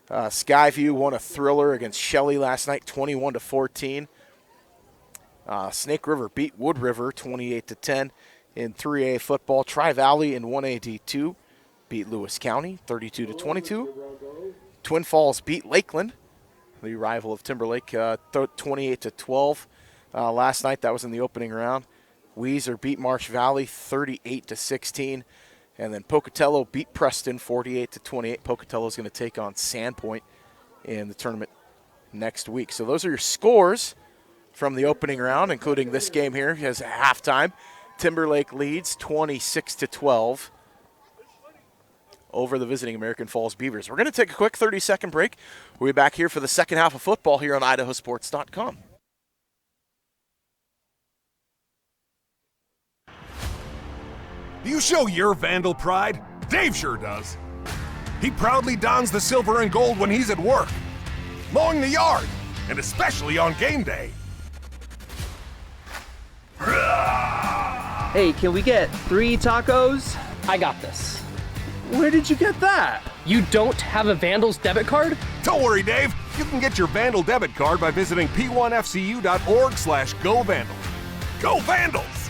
Skyview won a thriller against Shelley last night, 21-14. Snake River beat Wood River 28-10 in 3A football. Tri-Valley in 1A D2 beat Lewis County 32-22. Twin Falls beat Lakeland, the rival of Timberlake, 28-12 last night. That was in the opening round. Weiser beat Marsh Valley 38-16. And then Pocatello beat Preston 48-28. Pocatello is going to take on Sandpoint in the tournament next week. So those are your scores from the opening round, including this game here as halftime. Timberlake leads 26-12 over the visiting American Falls Beavers. We're going to take a quick 30-second break. We'll be back here for the second half of football here on IdahoSports.com. Do you show your Vandal pride? Dave sure does. He proudly dons the silver and gold when he's at work, mowing the yard, and especially on game day. Hey, can we get 3 tacos? I got this. Where did you get that? You don't have a Vandals debit card? Don't worry, Dave. You can get your Vandal debit card by visiting p1fcu.org/govandals. Go Vandals!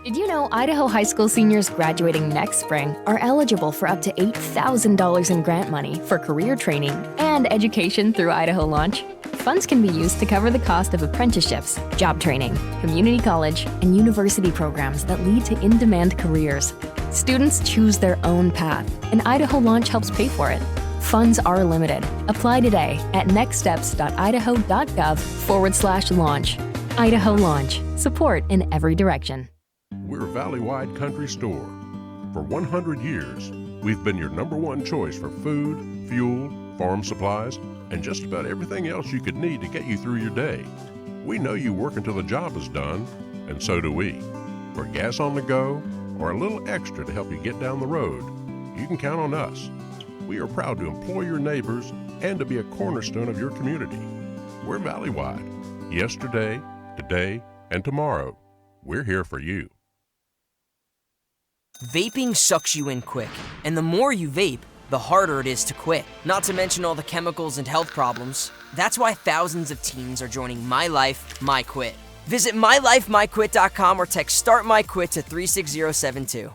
Did you know Idaho high school seniors graduating next spring are eligible for up to $8,000 in grant money for career training and education through Idaho Launch? Funds can be used to cover the cost of apprenticeships, job training, community college, and university programs that lead to in-demand careers. Students choose their own path, and Idaho Launch helps pay for it. Funds are limited. Apply today at nextsteps.idaho.gov/launch. Idaho Launch. Support in every direction. We're Valley-wide country store. For 100 years, we've been your #1 choice for food, fuel, farm supplies, and just about everything else you could need to get you through your day. We know you work until the job is done, and so do we. For gas on the go, or a little extra to help you get down the road, you can count on us. We are proud to employ your neighbors and to be a cornerstone of your community. We're Valley-wide. Yesterday, today, and tomorrow. We're here for you. Vaping sucks you in quick, and the more you vape, the harder it is to quit. Not to mention all the chemicals and health problems. That's why thousands of teens are joining My Life, My Quit. Visit mylifemyquit.com or text Start My Quit to 36072.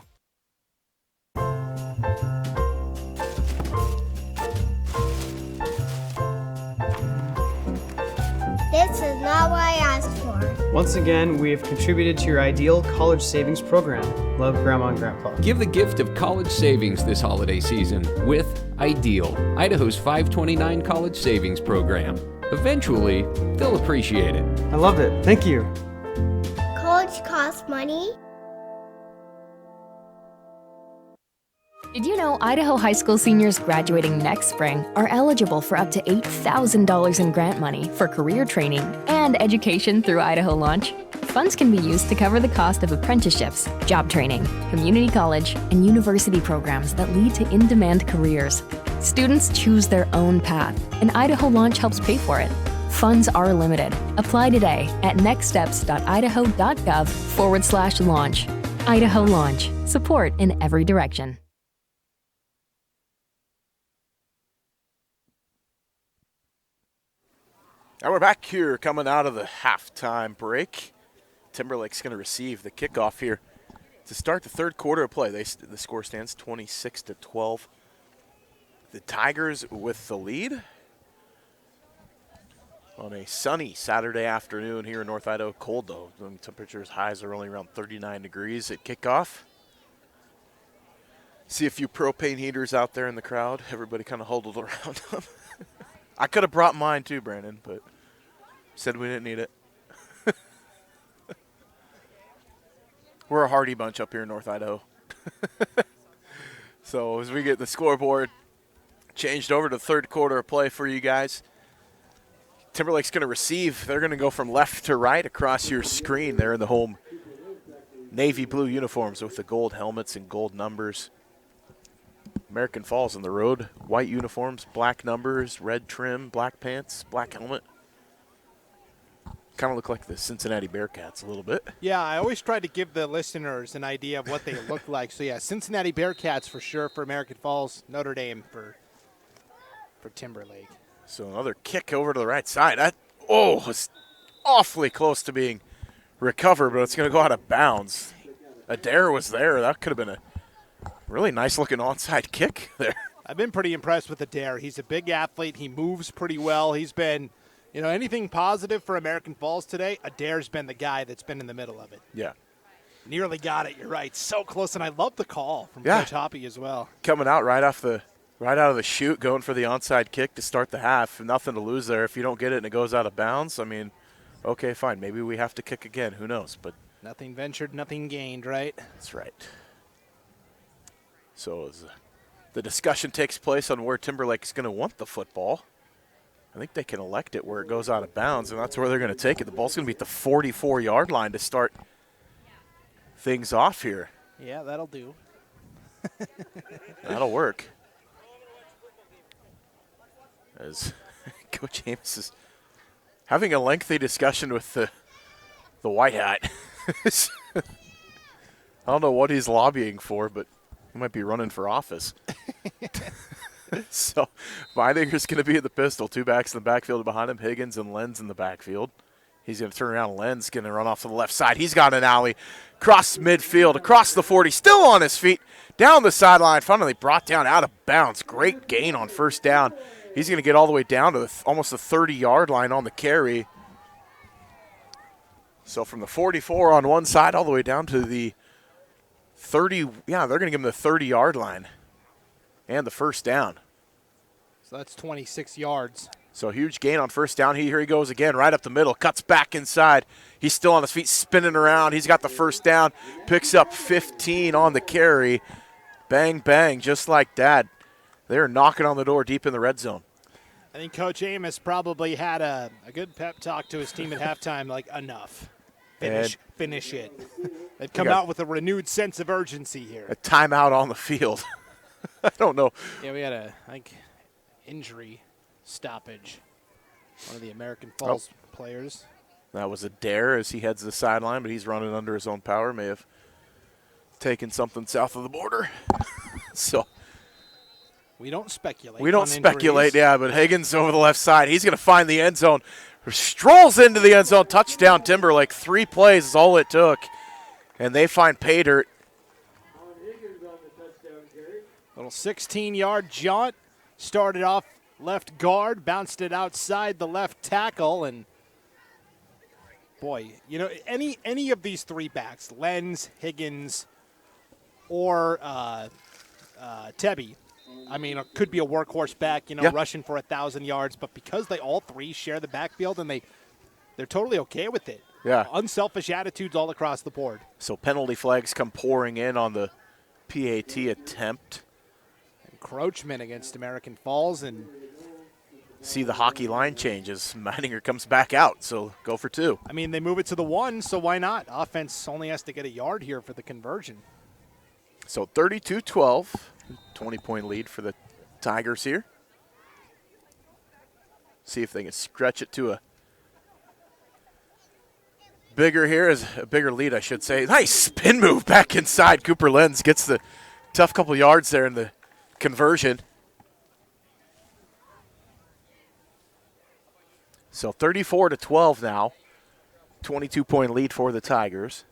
This is not what I asked for. Once again, we have contributed to your ideal college savings program. Love, Grandma and Grandpa. Give the gift of college savings this holiday season with Ideal, Idaho's 529 college savings program. Eventually, they'll appreciate it. I love it. Thank you. College costs money. Did you know Idaho high school seniors graduating next spring are eligible for up to $8,000 in grant money for career training and education through Idaho Launch? Funds can be used to cover the cost of apprenticeships, job training, community college, and university programs that lead to in-demand careers. Students choose their own path, and Idaho Launch helps pay for it. Funds are limited. Apply today at nextsteps.idaho.gov/launch. Idaho Launch. Support in every direction. Now we're back here coming out of the halftime break. Timberlake's going to receive the kickoff here to start the third quarter of play. The score stands 26-12. The Tigers with the lead on a sunny Saturday afternoon here in North Idaho. Cold though. The temperatures highs are only around 39 degrees at kickoff. See a few propane heaters out there in the crowd. Everybody kind of huddled around them. I could have brought mine too, Brandon, but said we didn't need it. We're a hardy bunch up here in North Idaho. So as we get the scoreboard changed over to the third quarter of play for you guys, Timberlake's going to receive. They're going to go from left to right across your screen. They're in the home navy blue uniforms with the gold helmets and gold numbers. American Falls on the road, white uniforms, black numbers, red trim, black pants, black helmet. Kind of look like the Cincinnati Bearcats a little bit. Yeah, I always try to give the listeners an idea of what they look like. So, yeah, Cincinnati Bearcats for sure for American Falls, Notre Dame for Timberlake. So another kick over to the right side. That was awfully close to being recovered, but it's going to go out of bounds. Adair was there. That could have been a really nice-looking onside kick there. I've been pretty impressed with Adair. He's a big athlete. He moves pretty well. He's been, anything positive for American Falls today, Adair's been the guy that's been in the middle of it. Yeah. Nearly got it. You're right. So close, and I love the call from Coach Hoppy as well. Coming out right out of the chute, going for the onside kick to start the half. Nothing to lose there. If you don't get it and it goes out of bounds, okay, fine. Maybe we have to kick again. Who knows? But nothing ventured, nothing gained, right? That's right. So as the discussion takes place on where Timberlake is going to want the football, I think they can elect it where it goes out of bounds, and that's where they're going to take it. The ball's going to be at the 44-yard line to start things off here. Yeah, that'll do. That'll work. As Coach Ames is having a lengthy discussion with the the white hat. I don't know what he's lobbying for, but he might be running for office. So Weidinger's going to be at the pistol. 2 backs in the backfield behind him. Higgins and Lenz in the backfield. He's going to turn around. Lenz going to run off to the left side. He's got an alley. Across midfield, across the 40. Still on his feet. Down the sideline. Finally brought down out of bounds. Great gain on first down. He's going to get all the way down to almost the 30-yard line on the carry. So from the 44 on one side all the way down to the 30. Yeah, they're going to give him the 30-yard line and the first down. So that's 26 yards. So huge gain on first down. Here he goes again, right up the middle, cuts back inside. He's still on his feet, spinning around. He's got the first down, picks up 15 on the carry. Bang, bang, just like that. They're knocking on the door deep in the red zone. I think Coach Amos probably had a good pep talk to his team at halftime, like, enough. Finish it. They've come out with a renewed sense of urgency here. A timeout on the field. I don't know. Yeah, we had a injury stoppage. One of the American Falls players. That was a dare as he heads to the sideline, but he's running under his own power. May have taken something south of the border. So we don't speculate. We don't speculate, yeah, but Higgins over the left side. He's going to find the end zone. Strolls into the end zone. Touchdown Timberlake. 3 plays is all it took. And they find pay dirt. Little 16-yard jaunt. Started off left guard, bounced it outside the left tackle, and boy, you know, any of these 3 backs, Lenz, Higgins, or Tebby, I mean, it could be a workhorse back, you know, rushing for 1,000 yards, but because they all 3 share the backfield and they're totally okay with it. Yeah. Unselfish attitudes all across the board. So penalty flags come pouring in on the PAT attempt. Encroachment against American Falls, and see the hockey line changes. Meininger comes back out, so go for 2. I mean, they move it to the 1, so why not? Offense only has to get a yard here for the conversion. So 32-12, 20-point lead for the Tigers here. See if they can stretch it to a bigger lead, I should say. Nice spin move back inside. Cooper Lenz gets the tough couple yards there in the conversion. So 34-12 now. 22-point lead for the Tigers.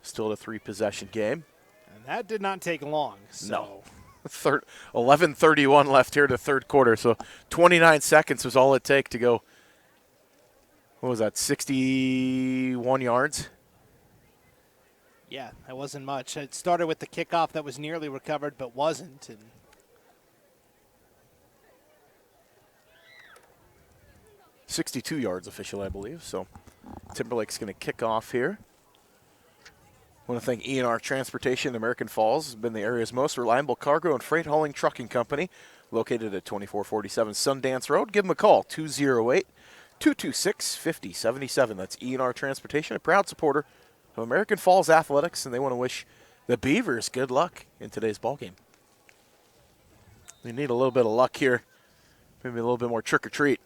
Still a 3-possession game. And that did not take long. No. 11:31 left here in the third quarter. So 29 seconds was all it took to go. What was that, 61 yards? Yeah, that wasn't much. It started with the kickoff that was nearly recovered but wasn't. And 62 yards official, I believe. So Timberlake's going to kick off here. I want to thank E&R Transportation. American Falls has been the area's most reliable cargo and freight hauling trucking company, located at 2447 Sundance Road. Give them a call, 208-226-5077. That's E&R Transportation, a proud supporter of American Falls Athletics, and they want to wish the Beavers good luck in today's ballgame. They need a little bit of luck here, maybe a little bit more trick or treat.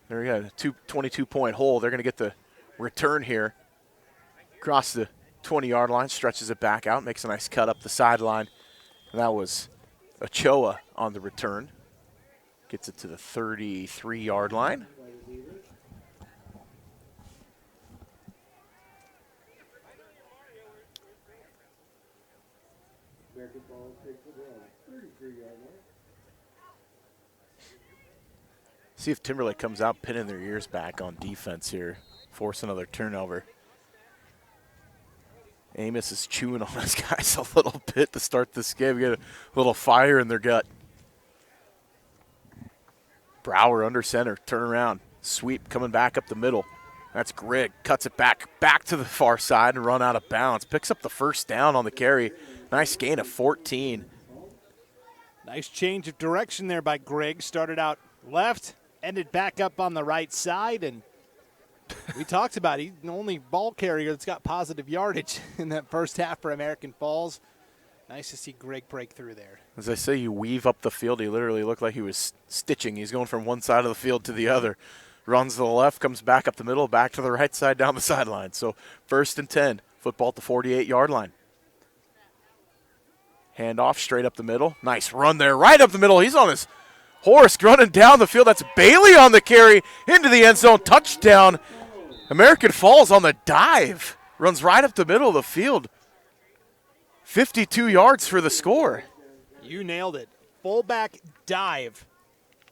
There we go, a 22-point hole. They're going to get the return here across the 20-yard line, stretches it back out, makes a nice cut up the sideline. And that was Ochoa on the return. Gets it to the 33-yard line. See if Timberlake comes out pinning their ears back on defense here, force another turnover. Amos is chewing on his guys a little bit to start this game. Get a little fire in their gut. Brower under center, turn around, sweep coming back up the middle. That's Grigg, cuts it back to the far side and run out of bounds. Picks up the first down on the carry. Nice gain of 14. Nice change of direction there by Grigg. Started out left, ended back up on the right side, and we talked about it. He's the only ball carrier that's got positive yardage in that first half for American Falls. Nice to see Grigg break through there. As I say, you weave up the field. He literally looked like he was stitching. He's going from one side of the field to the other. runs to the left, comes back up the middle, back to the right side, down the sideline. So 1st and 10, football at the 48-yard line. Handoff straight up the middle. Nice run there, right up the middle. He's on his horse running down the field. That's Bailey on the carry into the end zone. Touchdown. American Falls on the dive. Runs right up the middle of the field. 52 yards for the score. You nailed it. Fullback dive.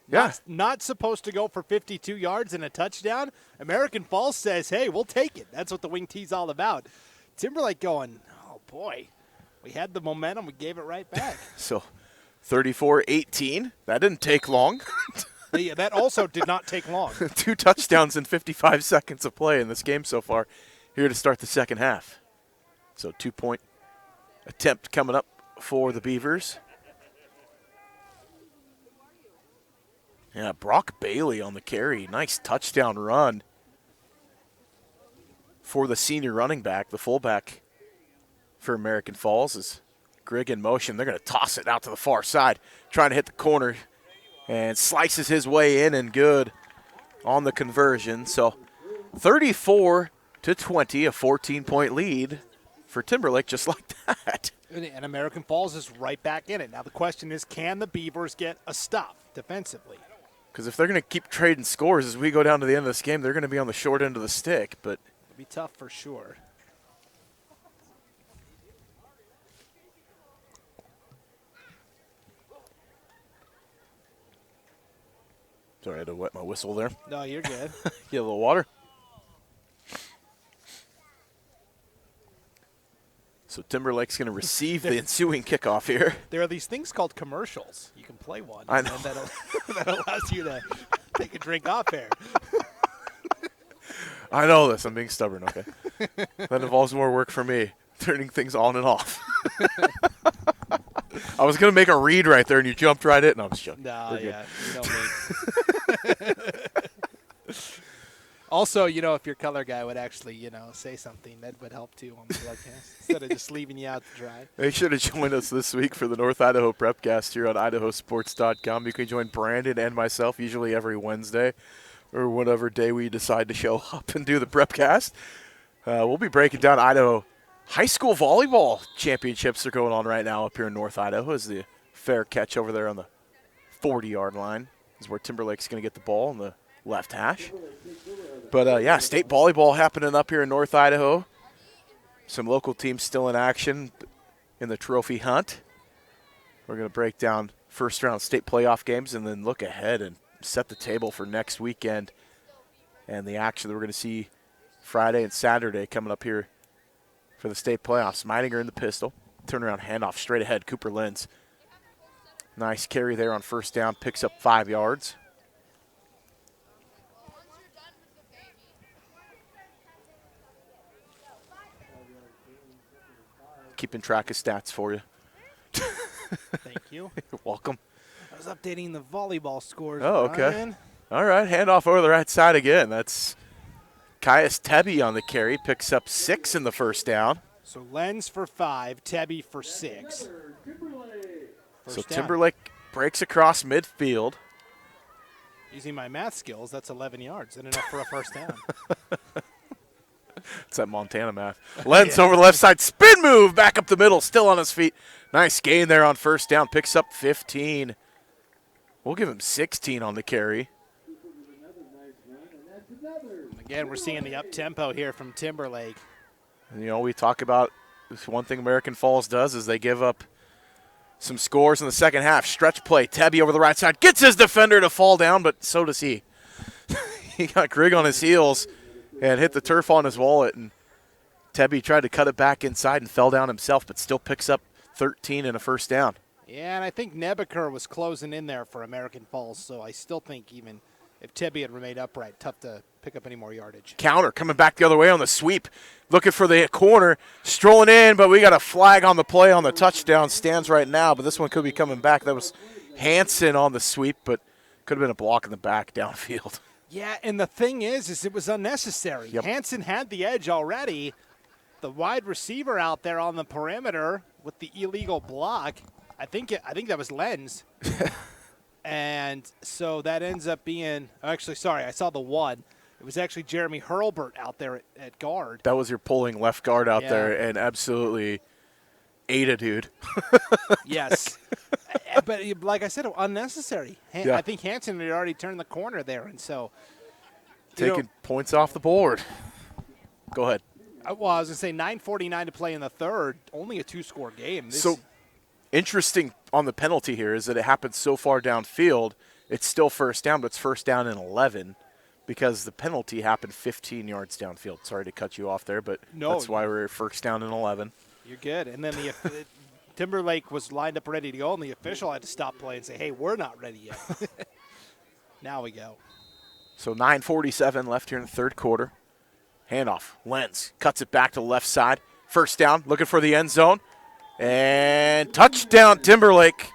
Yeah. Not supposed to go for 52 yards and a touchdown. American Falls says, hey, we'll take it. That's what the wing tee's all about. Timberlake going, oh, boy. We had the momentum. We gave it right back. So 34-18. That didn't take long. Yeah, that also did not take long. 2 touchdowns in 55 seconds of play in this game so far. Here to start the second half. So 2-point attempt coming up for the Beavers. Yeah, Brock Bailey on the carry. Nice touchdown run for the senior running back. The fullback for American Falls is Grigg in motion. They're going to toss it out to the far side, trying to hit the corner, and slices his way in and good on the conversion. So 34-20, a 14-point lead for Timberlake just like that. And American Falls is right back in it. Now the question is, can the Beavers get a stop defensively? Because if they're going to keep trading scores as we go down to the end of this game, they're going to be on the short end of the stick. But it'll be tough for sure. Sorry, I had to wet my whistle there. No, you're good. Get a little water. So Timberlake's going to receive the ensuing kickoff here. There are these things called commercials. You can play one. I know. And that allows you to take a drink off air. I know this. I'm being stubborn, okay? That involves more work for me, turning things on and off. I was going to make a read right there, and you jumped right in. No, I'm just joking. No, yeah. You don't need. Also, if your color guy would actually, say something, that would help too on the broadcast instead of just leaving you out to dry. Make sure to join us this week for the North Idaho Prepcast here on IdahoSports.com. You can join Brandon and myself usually every Wednesday or whatever day we decide to show up and do the Prepcast. We'll be breaking down Idaho high school volleyball championships are going on right now up here in North Idaho as the fair catch over there on the 40-yard line is where Timberlake's going to get the ball in the left hash. But, yeah, state volleyball happening up here in North Idaho. Some local teams still in action in the trophy hunt. We're going to break down first-round state playoff games and then look ahead and set the table for next weekend and the action that we're going to see Friday and Saturday coming up here for the state playoffs. Meininger in the pistol. Turnaround handoff straight ahead. Cooper Lenz. Nice carry there on first down. Picks up 5 yards. Keeping track of stats for you. Thank you. You're welcome. I was updating the volleyball scores. Oh, okay. Brian. All right, handoff over the right side again. That's Caius Tebby on the carry. Picks up 6 in the first down. So Lenz for 5, Tebby for 6. So Timberlake breaks across midfield. Using my math skills, that's 11 yards and enough for a first down. It's that Montana math. Lenz over the left side. Spin move back up the middle. Still on his feet. Nice gain there on first down. Picks up 15. We'll give him 16 on the carry. Again, we're seeing the up-tempo here from Timberlake. And, we talk about one thing American Falls does is they give up some scores in the second half. Stretch play. Tebby over the right side. Gets his defender to fall down, but so does he. He got Grigg on his heels and hit the turf on his wallet. And Tebby tried to cut it back inside and fell down himself, but still picks up 13 and a first down. Yeah, and I think Nebaker was closing in there for American Falls, so I still think even if Tebby had remained upright, tough to pick up any more yardage. Counter coming back the other way on the sweep. Looking for the corner. Strolling in, but we got a flag on the play on the touchdown. Stands right now, but this one could be coming back. That was Hansen on the sweep, but could have been a block in the back downfield. Yeah, and the thing is it was unnecessary. Yep. Hansen had the edge already. The wide receiver out there on the perimeter with the illegal block. I think that was Lenz. And so that ends up being – actually, sorry, I saw the one. It was actually Jeremy Hurlburt out there at guard. That was your pulling left guard out Yeah. there and absolutely ate a dude. Yes. But like I said, unnecessary. Yeah. I think Hansen had already turned the corner there. And so – Taking points off the board. Go ahead. Well, I was going to say 9:49 to play in the third, only a two-score game. So interesting on the penalty here is that it happens so far downfield. It's still first down, but it's first down and 11 because the penalty happened 15 yards downfield. Sorry to cut you off there, but that's why we're first down and 11. You're good. And then the Timberlake was lined up ready to go, and the official had to stop play and say, hey, we're not ready yet. Now we go. So 9:47 left here in the third quarter. Handoff. Lenz cuts it back to the left side. First down, looking for the end zone. And touchdown, Timberlake.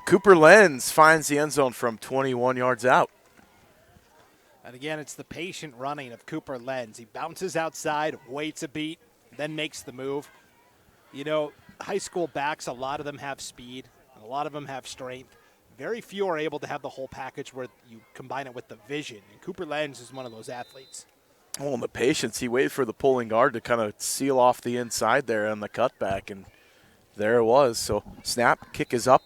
Cooper Lenz finds the end zone from 21 yards out. And again, it's the patient running of Cooper Lenz. He bounces outside, waits a beat, then makes the move. You know, high school backs, a lot of them have speed, and a lot of them have strength. Very few are able to have the whole package where you combine it with the vision. And Cooper Lenz is one of those athletes. Well, and the patience, he waited for the pulling guard to kind of seal off the inside there on the cutback, and there it was. So snap, kick is up,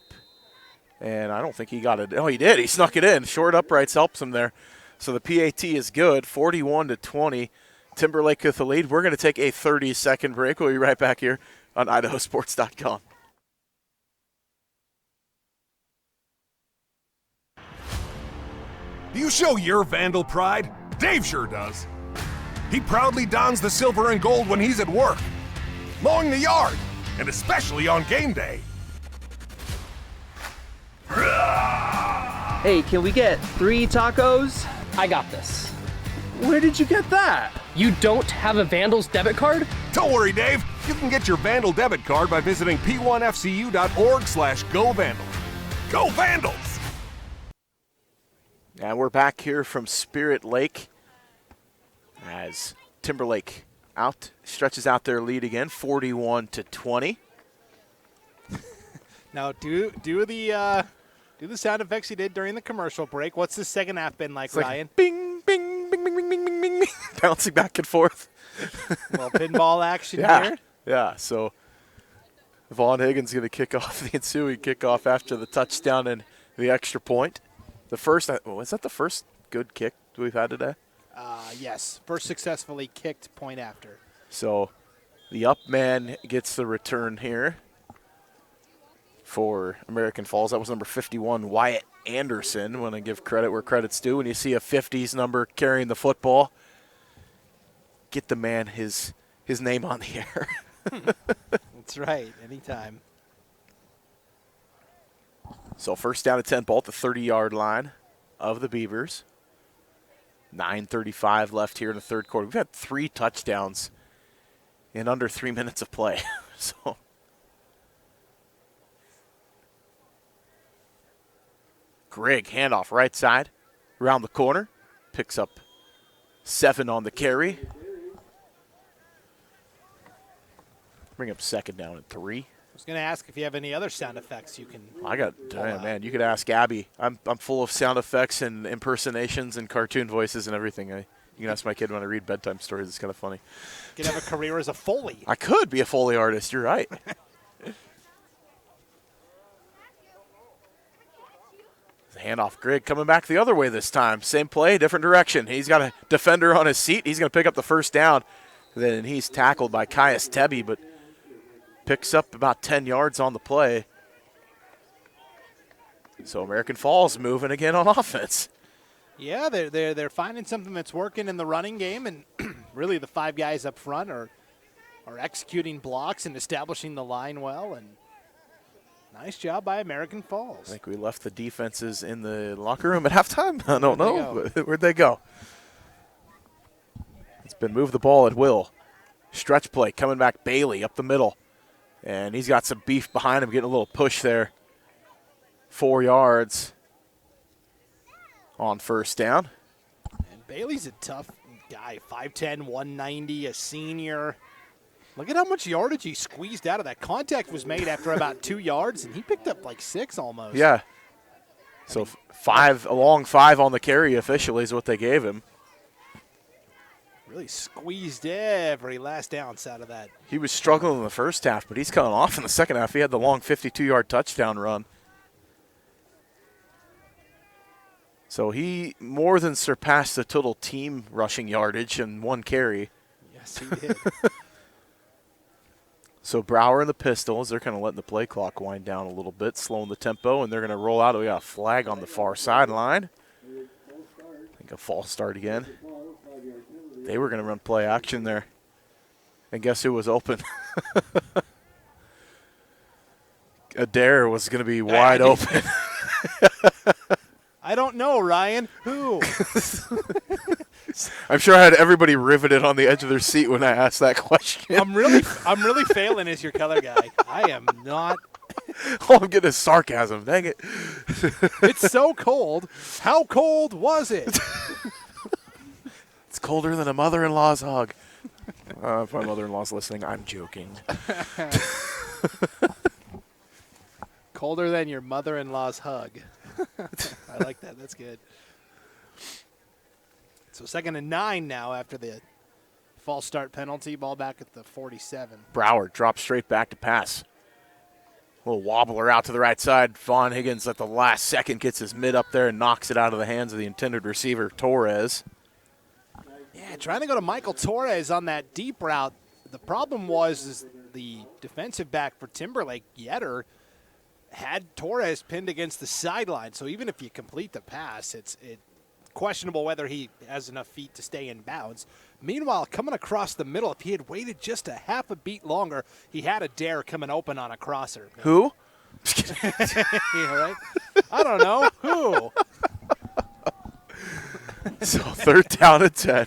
and I don't think he got it. Oh, he did. He snuck it in. Short uprights helps him there. So the PAT is good, 41-20. Timberlake with the lead. We're going to take a 30-second break. We'll be right back here on IdahoSports.com. Do you show your Vandal pride? Dave sure does. He proudly dons the silver and gold when he's at work, mowing the yard, and especially on game day. Hey, can we get 3 tacos? I got this. Where did you get that? You don't have a Vandals debit card? Don't worry, Dave. You can get your Vandal debit card by visiting p1fcu.org/GoVandals. Go Vandals! And we're back here from Spirit Lake as Timberlake stretches out their lead again, 41-20. Now, do the sound effects you did during the commercial break. What's the second half been like, Ryan? Bing, bing, bing, bing, bing, bing, bing, bing, bouncing back and forth. Well, pinball action here. Yeah, so Vaughn Higgins going to kick off the ensuing kickoff after the touchdown and the extra point. Was that the first good kick we've had today? Yes, first successfully kicked point after. So the up man gets the return here for American Falls. That was number 51, Wyatt Anderson. Want to give credit where credit's due. When you see a 50s number carrying the football, get the man his name on the air. That's right, anytime. So first down at 10 ball at the 30-yard line of the Beavers. 9:35 left here in the third quarter. We've had 3 touchdowns in under 3 minutes of play. So Grigg, handoff right side, around the corner, picks up 7 on the carry. Bring up second down and 3. I was going to ask if you have any other sound effects you can. Man, you could ask Abby. I'm full of sound effects and impersonations and cartoon voices and everything. You can ask my kid when I read bedtime stories. It's kind of funny. You could have a career as a Foley. I could be a Foley artist. You're right. Handoff, Grigg coming back the other way this time. Same play, different direction. He's got a defender on his seat. He's going to pick up the first down. Then he's tackled by Caius Tebby, but picks up about 10 yards on the play. So American Falls moving again on offense. Yeah, they're finding something that's working in the running game, and really the 5 guys up front are executing blocks and establishing the line well. And nice job by American Falls. I think we left the defenses in the locker room at halftime. I don't know. Where'd they go? It's been move the ball at will. Stretch play coming back. Bailey up the middle. And he's got some beef behind him, getting a little push there. 4 yards on first down. And Bailey's a tough guy. 5'10", 190, a senior. Look at how much yardage he squeezed out of that. Contact was made after about 2 yards, and he picked up like 6 almost. Yeah. So a long 5 on the carry officially is what they gave him. Really squeezed every last ounce out of that. He was struggling in the first half, but he's coming off in the second half. He had the long 52-yard touchdown run. So he more than surpassed the total team rushing yardage in one carry. Yes, he did. So Brower and the Pistols, they're kind of letting the play clock wind down a little bit, slowing the tempo, and they're going to roll out. We got a flag on the far sideline. I think a false start again. They were going to run play action there. And guess who was open? Adair was going to be wide open. I don't know, Ryan. Who? I'm sure I had everybody riveted on the edge of their seat when I asked that question. I'm really failing as your color guy. I am not. All I'm getting is sarcasm. Dang it. It's so cold. How cold was it? It's colder than a mother-in-law's hug. If my mother-in-law's listening, I'm joking. Colder than your mother-in-law's hug. I like that. That's good. So 2nd and 9 now after the false start penalty. Ball back at the 47. Brower drops straight back to pass. A little wobbler out to the right side. Vaughn Higgins at the last second gets his mid up there and knocks it out of the hands of the intended receiver, Torres. Yeah, trying to go to Michael Torres on that deep route. The problem was the defensive back for Timberlake, Yetter, had Torres pinned against the sideline. So even if you complete the pass, it's questionable whether he has enough feet to stay in bounds. Meanwhile, coming across the middle, if he had waited just a half a beat longer, he had Adair coming open on a crosser. Who? Yeah, right? I don't know. Who? So 3rd down and 10.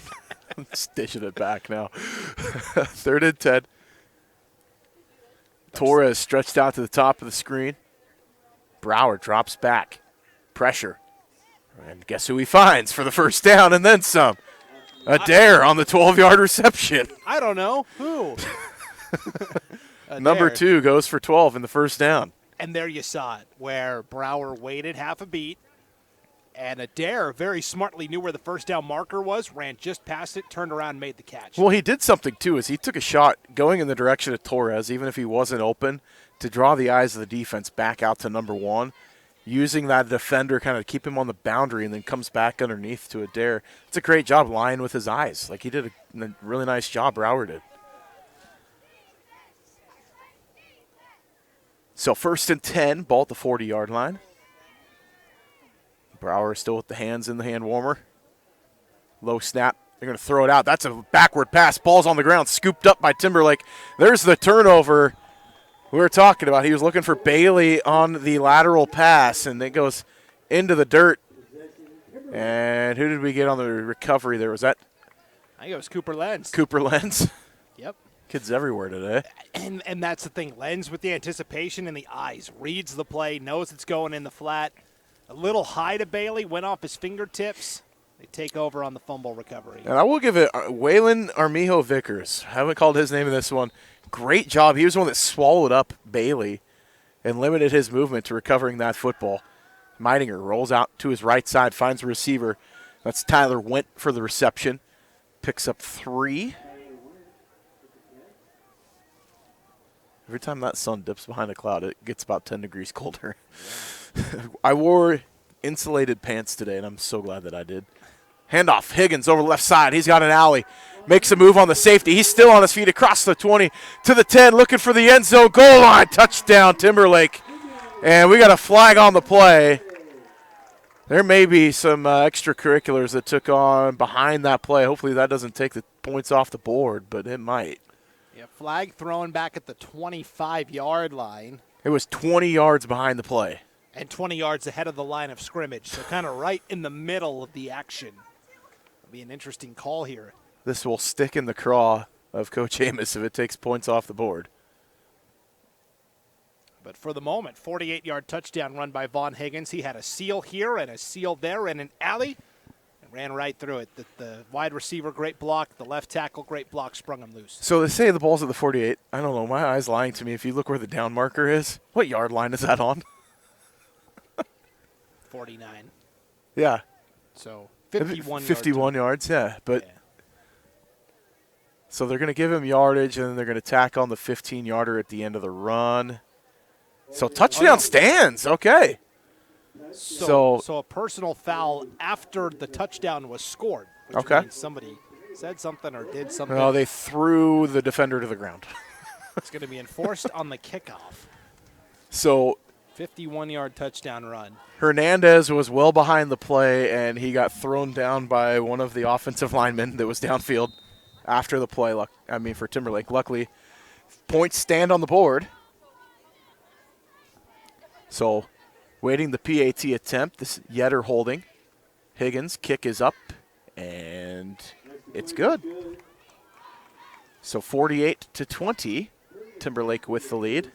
I'm stitching it back now. 3rd and 10. Torres stretched out to the top of the screen. Brower drops back. Pressure. And guess who he finds for the first down and then some? Adair on the 12-yard reception. I don't know. Who? Number 2 goes for 12 in the first down. And there you saw it, where Brower waited half a beat, and Adair very smartly knew where the first down marker was, ran just past it, turned around, and made the catch. Well, he did something, too, is he took a shot going in the direction of Torres, even if he wasn't open, to draw the eyes of the defense back out to number 1, using that defender kind of keep him on the boundary, and then comes back underneath to Adair. It's a great job lying with his eyes. Like, he did a really nice job, Brower did. So 1st and 10, ball at the 40-yard line. Brower still with the hands in the hand warmer. Low snap. They're going to throw it out. That's a backward pass. Ball's on the ground, scooped up by Timberlake. There's the turnover we were talking about. He was looking for Bailey on the lateral pass, and it goes into the dirt. And who did we get on the recovery there? Was that? I think it was Cooper Lenz. Cooper Lenz? Yep. Kids everywhere today. And that's the thing. Lenz with the anticipation in the eyes. Reads the play, knows it's going in the flat. A little high to Bailey, went off his fingertips. They take over on the fumble recovery. And I will give it Waylon Armijo Vickers. Haven't called his name in this one. Great job. He was the one that swallowed up Bailey and limited his movement to recovering that football. Meidinger rolls out to his right side, finds a receiver. That's Tyler Went for the reception. Picks up 3. Every time that sun dips behind a cloud, it gets about 10 degrees colder. I wore insulated pants today, and I'm so glad that I did. Handoff, Higgins over the left side. He's got an alley. Makes a move on the safety. He's still on his feet across the 20 to the 10, looking for the end zone. Goal line, touchdown, Timberlake. And we got a flag on the play. There may be some extracurriculars that took on behind that play. Hopefully that doesn't take the points off the board, but it might. Yeah, flag thrown back at the 25-yard line. It was 20 yards behind the play. And 20 yards ahead of the line of scrimmage, so kind of right in the middle of the action. It'll be an interesting call here. This will stick in the craw of Coach Amos if it takes points off the board. But for the moment, 48-yard touchdown run by Vaughn Higgins. He had a seal here and a seal there and an alley. And ran right through it. The wide receiver, great block. The left tackle, great block, sprung him loose. So they say the ball's at the 48. I don't know. My eye's lying to me. If you look where the down marker is, what yard line is that on? 49. Yeah. So 51 51 yards, yeah. But so they're going to give him yardage, and then they're going to tack on the 15-yarder at the end of the run. So touchdown stands. Okay. So a personal foul after the touchdown was scored, which means somebody said something or did something. No, they threw the defender to the ground. It's going to be enforced on the kickoff. So 51-yard touchdown run. Hernandez was well behind the play, and he got thrown down by one of the offensive linemen that was downfield after the play. For Timberlake. Luckily, points stand on the board. So waiting the PAT attempt. This Yetter holding. Higgins' kick is up, and it's good. So 48-20, Timberlake with the lead.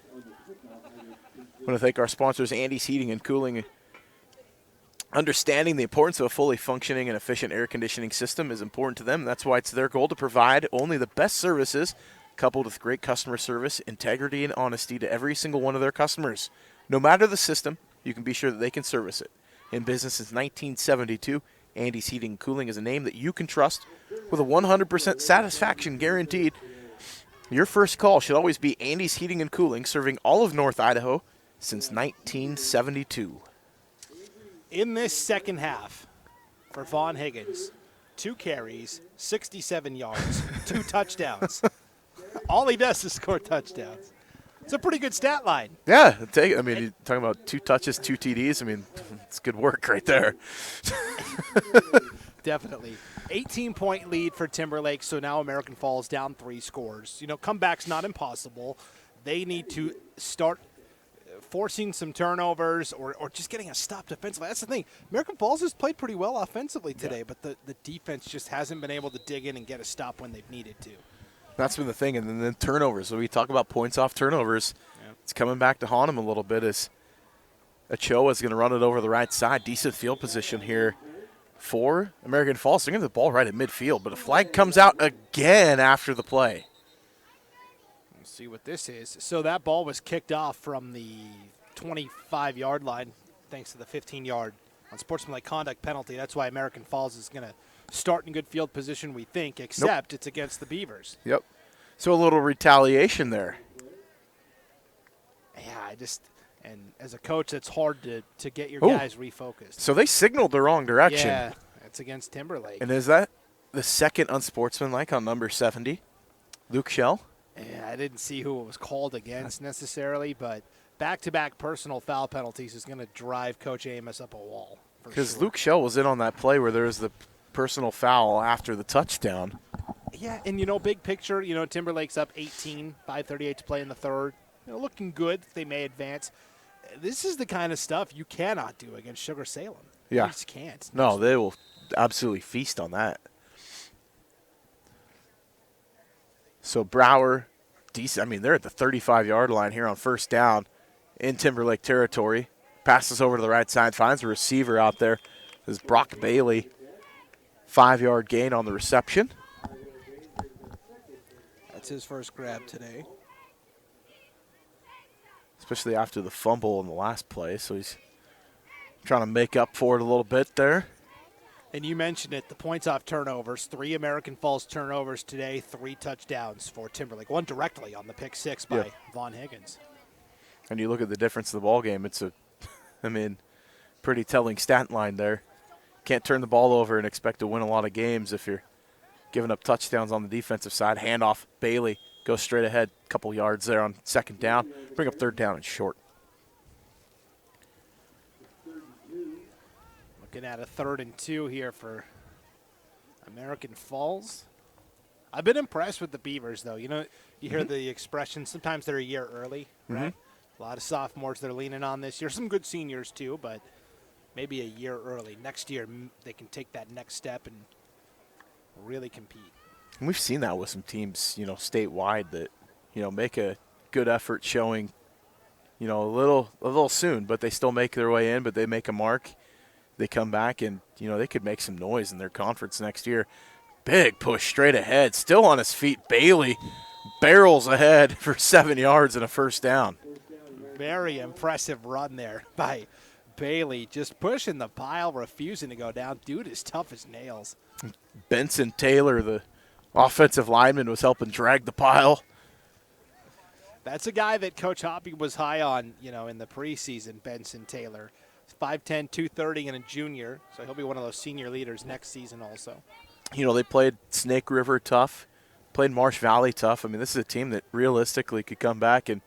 I want to thank our sponsors, Andy's Heating and Cooling. Understanding the importance of a fully functioning and efficient air conditioning system is important to them. That's why it's their goal to provide only the best services, coupled with great customer service, integrity, and honesty to every single one of their customers. No matter the system, you can be sure that they can service it. In business since 1972, Andy's Heating and Cooling is a name that you can trust with a 100% satisfaction guaranteed. Your first call should always be Andy's Heating and Cooling, serving all of North Idaho since 1972. In this second half, for Vaughn Higgins, 2 carries, 67 yards, 2 touchdowns. All he does is score touchdowns. It's a pretty good stat line. Yeah, you're talking about 2 touches, 2 TDs. It's good work right there. Definitely. 18-point lead for Timberlake, so now American Falls down 3 scores. Comeback's not impossible. They need to start forcing some turnovers or just getting a stop defensively. That's the thing. American Falls has played pretty well offensively today, but the defense just hasn't been able to dig in and get a stop when they've needed to. That's been the thing. And then turnovers. So we talk about points off turnovers. Yep. It's coming back to haunt them a little bit as Ochoa is going to run it over the right side. Decent field position here for American Falls. They're going to get the ball right at midfield, but a flag comes out again after the play. Let's see what this is. So that ball was kicked off from the 25-yard line thanks to the 15-yard unsportsmanlike conduct penalty. That's why American Falls is going to start in good field position, we think, except it's against the Beavers. Yep. So a little retaliation there. Yeah, and as a coach, it's hard to get your guys refocused. So they signaled the wrong direction. Yeah, it's against Timberlake. And is that the second unsportsmanlike on number 70, Luke Shell? Yeah, I didn't see who it was called against necessarily, but back-to-back personal foul penalties is going to drive Coach Amos up a wall. Because Luke Shell was in on that play where there was the personal foul after the touchdown. Yeah, and, big picture, Timberlake's up 18, 5:38 to play in the third. Looking good. They may advance. This is the kind of stuff you cannot do against Sugar Salem. Yeah. You just can't. No, they will absolutely feast on that. So Brower, decent. They're at the 35-yard line here on first down in Timberlake territory. Passes over to the right side, finds a receiver out there. This is Brock Bailey. 5-yard gain on the reception. That's his first grab today. Especially after the fumble in the last play. So he's trying to make up for it a little bit there. And you mentioned it, the points off turnovers. 3 American Falls turnovers today, 3 touchdowns for Timberlake. 1 directly on the pick 6 by Vaughn Higgins. And you look at the difference of the ball game. It's pretty telling stat line there. Can't turn the ball over and expect to win a lot of games if you're giving up touchdowns on the defensive side. Handoff, Bailey goes straight ahead, a couple yards there on second down. Bring up third down and short. Looking at a 3rd and 2 here for American Falls. I've been impressed with the Beavers, though. You hear the expression, sometimes they're a year early, right? A lot of sophomores they're leaning on this year. Some good seniors, too, but maybe a year early. Next year, they can take that next step and really compete. And we've seen that with some teams, statewide that, make a good effort showing, a little soon, but they still make their way in, but they make a mark. They come back and, they could make some noise in their conference next year. Big push straight ahead. Still on his feet. Bailey barrels ahead for 7 yards and a first down. Very impressive run there by Bailey just pushing the pile, refusing to go down. Dude is tough as nails. Benson Taylor, the offensive lineman, was helping drag the pile. That's a guy that Coach Hoppy was high on, in the preseason, Benson Taylor. 5'10", 230, and a junior, so he'll be one of those senior leaders next season also. They played Snake River tough, played Marsh Valley tough. I mean, this is a team that realistically could come back and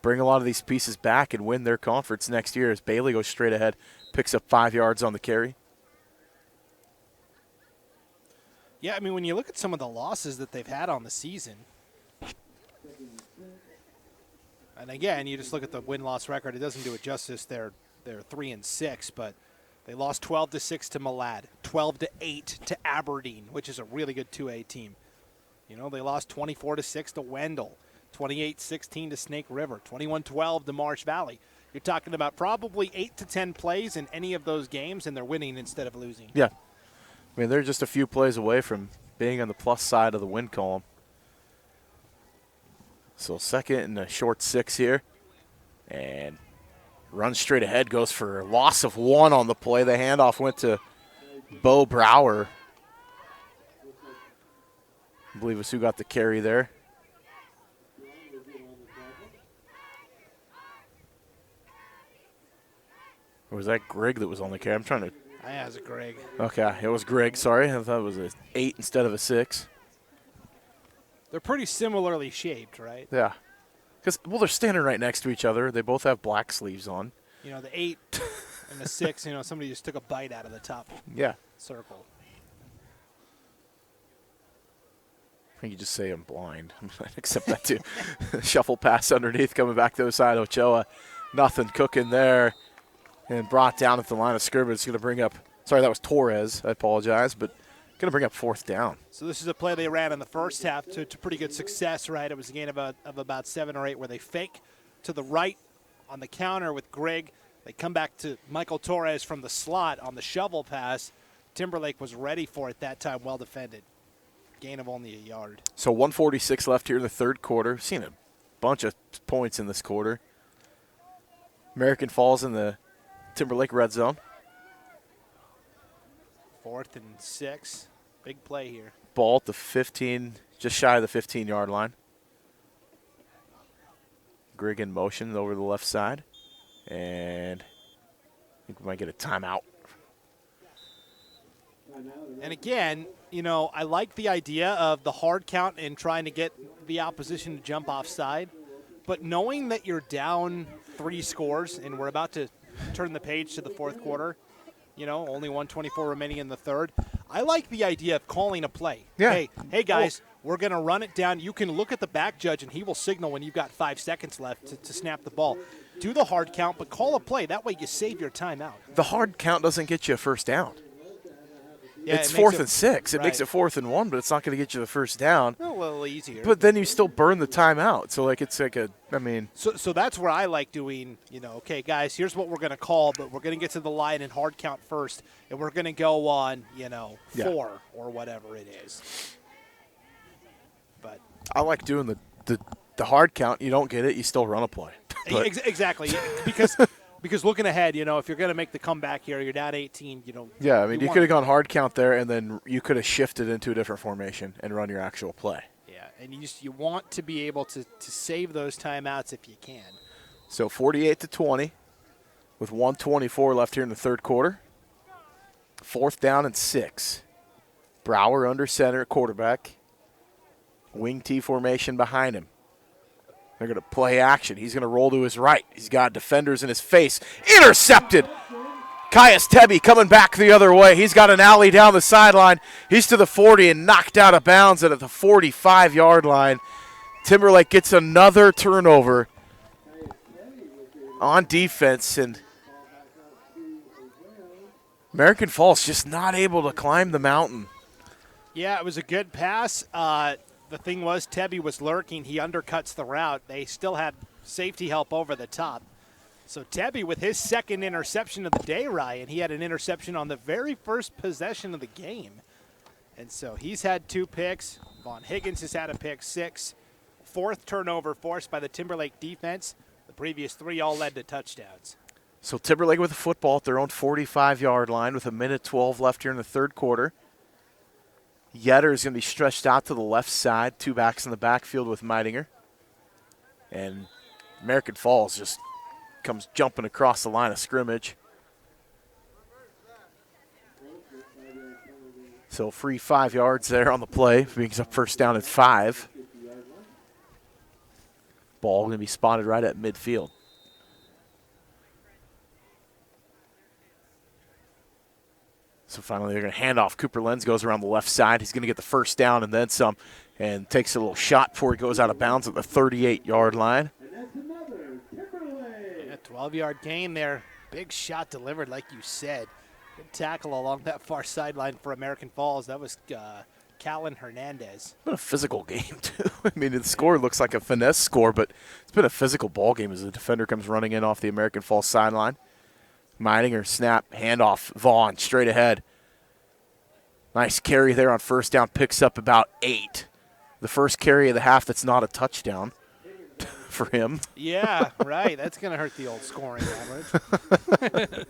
bring a lot of these pieces back and win their conference next year as Bailey goes straight ahead, picks up 5 yards on the carry. Yeah, I mean, when you look at some of the losses that they've had on the season, and again, you just look at the win-loss record, it doesn't do it justice. They're 3-6, but they lost 12-6 to Malad, 12-8 to Aberdeen, which is a really good 2A team. They lost 24-6 to Wendell, 28-16 to Snake River, 21-12 to Marsh Valley. You're talking about probably 8 to 10 plays in any of those games, and they're winning instead of losing. Yeah. I mean, they're just a few plays away from being on the plus side of the win column. So second and a short 6 here. And runs straight ahead, goes for a loss of 1 on the play. The handoff went to Bo Brower. I believe it's who got the carry there. Or was that Greg that was on the carry? I'm trying to. Yeah, it was Greg. Okay, it was Greg. Sorry, I thought it was an 8 instead of a 6. They're pretty similarly shaped, right? Yeah. Because, they're standing right next to each other. They both have black sleeves on. The 8 and the 6, somebody just took a bite out of the top circle. I think you just say I'm blind. Accept that too. Shuffle pass underneath, coming back to the other side. Ochoa, nothing cooking there. And brought down at the line of scrimmage. It's going to bring up, sorry, that was Torres. I apologize, but going to bring up 4th down. So this is a play they ran in the first half to pretty good success, right? It was a gain of about 7 or 8 where they fake to the right on the counter with Greg. They come back to Michael Torres from the slot on the shovel pass. Timberlake was ready for it that time, well defended. Gain of only 1 yard. So 1:46 left here in the third quarter. Seen a bunch of points in this quarter. American Falls in the Timberlake red zone. 4th and 6. Big play here. Ball at the 15, just shy of the 15-yard line. Greg in motion over the left side. And I think we might get a timeout. And again, I like the idea of the hard count and trying to get the opposition to jump offside. But knowing that you're down 3 scores and we're about to turn the page to the fourth quarter, only 1:24 remaining in the third, I like the idea of calling a play. Yeah. Hey guys, we're going to run it down. You can look at the back judge, and he will signal when you've got 5 seconds left to snap the ball. Do the hard count, but call a play. That way you save your timeout. The hard count doesn't get you a first down. Yeah, it's 4th and 6. It makes it 4th and 1, but it's not going to get you the first down. A little easier. But then you still burn the timeout. So, it's like So that's where I like doing, okay, guys, here's what we're going to call, but we're going to get to the line and hard count first, and we're going to go on, 4 or whatever it is. But I like doing the hard count. You don't get it, you still run a play. Exactly. Because looking ahead, if you're going to make the comeback here, you're down 18, Yeah, I mean, you could have gone hard count there, and then you could have shifted into a different formation and run your actual play. Yeah, and you want to be able to save those timeouts if you can. So 48-20 with 1:24 left here in the third quarter. 4th down and 6. Brower under center at quarterback. Wing T formation behind him. They're going to play action. He's going to roll to his right. He's got defenders in his face. Intercepted. Caius Tebby coming back the other way. He's got an alley down the sideline. He's to the 40 and knocked out of bounds at the 45-yard line. Timberlake gets another turnover on defense, and American Falls just not able to climb the mountain. Yeah, it was a good pass. The thing was, Tebby was lurking. He undercuts the route. They still had safety help over the top. So Tebby with his second interception of the day, Ryan. He had an interception on the very first possession of the game. And so he's had 2 picks. Vaughn Higgins has had a pick 6. 4th turnover forced by the Timberlake defense. The previous 3 all led to touchdowns. So Timberlake with the football at their own 45-yard line with 1:12 left here in the third quarter. Yetter is going to be stretched out to the left side. 2 backs in the backfield with Meidinger. And American Falls just comes jumping across the line of scrimmage. So free 5 yards there on the play. Brings up first down at 5. Ball going to be spotted right at midfield. So finally they're going to hand off. Cooper Lenz goes around the left side. He's going to get the first down and then some, and takes a little shot before he goes out of bounds at the 38-yard line. Yeah, 12-yard gain there. Big shot delivered, like you said. Good tackle along that far sideline for American Falls. That was Callan Hernandez. It's been a physical game, too. I mean, the score looks like a finesse score, but it's been a physical ball game as the defender comes running in off the American Falls sideline. Meidinger, snap, handoff, Vaughn, straight ahead. Nice carry there on first down, picks up about 8. The first carry of the half that's not a touchdown for him. Yeah, right. That's going to hurt the old scoring average.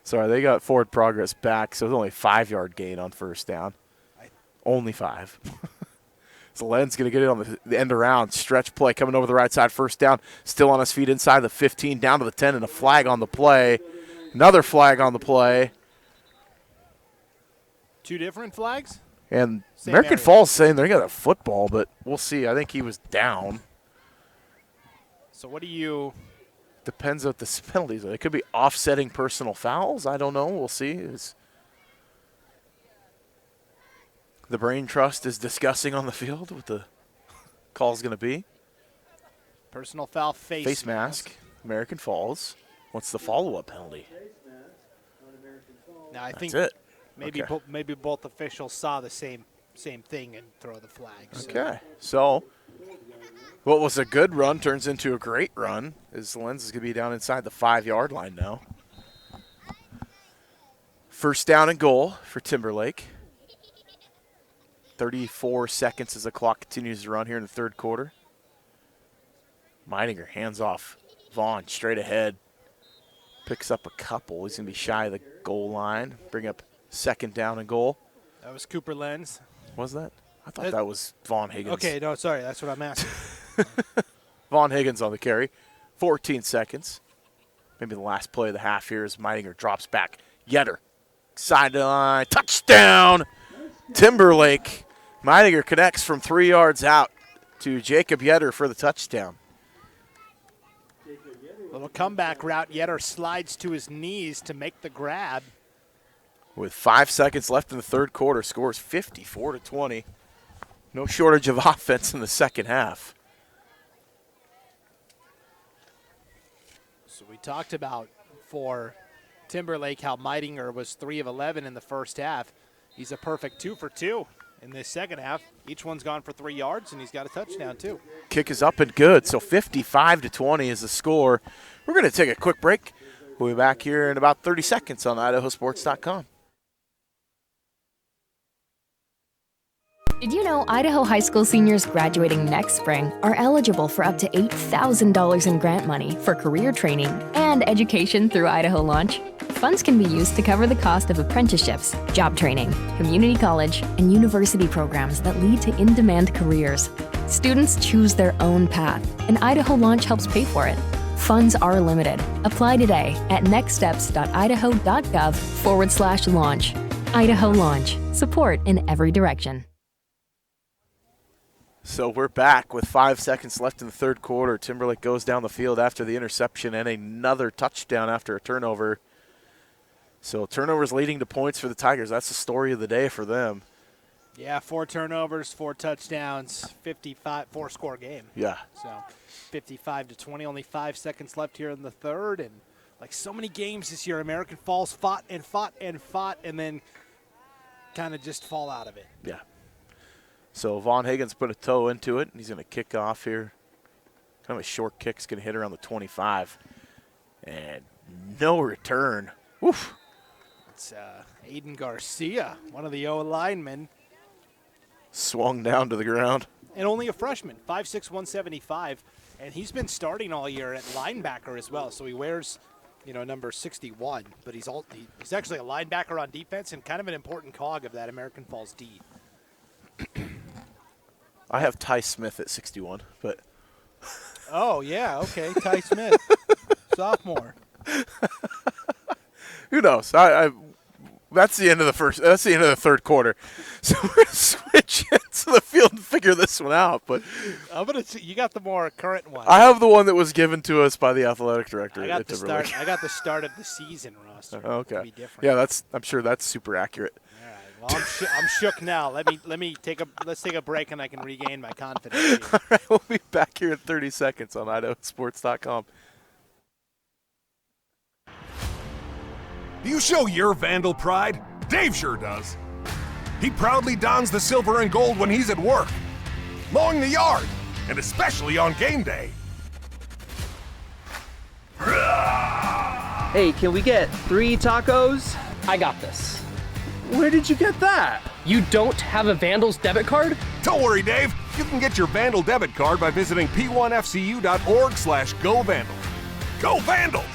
Sorry, they got forward progress back, so it's only a 5-yard gain on first down. Only 5. So Len's going to get it on the end around. Stretch play coming over the right side. First down, still on his feet inside the 15, down to the 10, and a flag on the play. Another flag on the play. 2 different flags? And Same American area. Falls saying they got a football, but we'll see. I think he was down. So what do you... Depends what the penalties are. It could be offsetting personal fouls. I don't know. We'll see. The Brain Trust is discussing on the field what the call's going to be. Personal foul, face mask. American Falls. What's the follow-up penalty? Now I That's think it. maybe Okay. maybe both officials saw the same thing and throw the flag. Okay. So what was a good run turns into a great run as Lenz is going to be down inside the 5-yard line now. First down and goal for Timberlake. 34 seconds as the clock continues to run here in the third quarter. Meidinger hands off. Vaughn straight ahead. Picks up a couple. He's going to be shy of the goal line. Bring up second down and goal. That was Cooper Lenz. Was that? I thought that was Vaughn Higgins. Okay, no, sorry. That's what I'm asking. Vaughn Higgins on the carry. 14 seconds. Maybe the last play of the half here as Meidinger drops back. Yetter. Sideline. Touchdown. Timberlake. Meidinger connects from 3 yards out to Jacob Yetter for the touchdown. Little comeback route. Yetter slides to his knees to make the grab. With 5 seconds left in the third quarter, scores 54-20. No shortage of offense in the second half. So we talked about for Timberlake how Meidinger was 3 of 11 in the first half. He's a perfect 2 for 2 in this second half. Each one's gone for 3 yards, and he's got a touchdown too. Kick is up and good, so 55-20 is the score. We're going to take a quick break. We'll be back here in about 30 seconds on IdahoSports.com. Did you know Idaho high school seniors graduating next spring are eligible for up to $8,000 in grant money for career training and education through Idaho Launch? Funds can be used to cover the cost of apprenticeships, job training, community college, and university programs that lead to in-demand careers. Students choose their own path, and Idaho Launch helps pay for it. Funds are limited. Apply today at nextsteps.idaho.gov/launch. Idaho Launch. Support in every direction. So we're back with 5 seconds left in the third quarter. Timberlake goes down the field after the interception and another touchdown after a turnover. So turnovers leading to points for the Tigers. That's the story of the day for them. Yeah, 4 turnovers, 4 touchdowns, 4-score game. Yeah. So 55-20, only 5 seconds left here in the third. And like so many games this year, American Falls fought and fought and fought and then kind of just fall out of it. Yeah. So Vaughn Higgins put a toe into it, and he's going to kick off here. Kind of a short kick. It's going to hit around the 25. And no return. Oof. It's Aiden Garcia, one of the O linemen. Swung down to the ground. and only a freshman, 5'6", 175. And he's been starting all year at linebacker as well. So he wears, number 61. But he's actually a linebacker on defense and kind of an important cog of that American Falls D. I have Ty Smith at 61, but. Oh, yeah, okay, Ty Smith, sophomore. Who knows? That's the end of the first. That's the end of the third quarter. So we're gonna switch into the field and figure this one out. But you got the more current one. I have the one that was given to us by the athletic director. I got the start. I got the start of the season roster. Okay. Be different. Yeah, I'm sure that's super accurate. All right. Well, I'm shook now. Let's take a break and I can regain my confidence here. All right, we'll be back here in 30 seconds on IdahoSports.com. Do you show your Vandal pride? Dave sure does. He proudly dons the silver and gold when he's at work, mowing the yard, and especially on game day. Hey, can we get 3 tacos? I got this. Where did you get that? You don't have a Vandals debit card? Don't worry, Dave. You can get your Vandal debit card by visiting p1fcu.org/GoVandals. Go Vandals!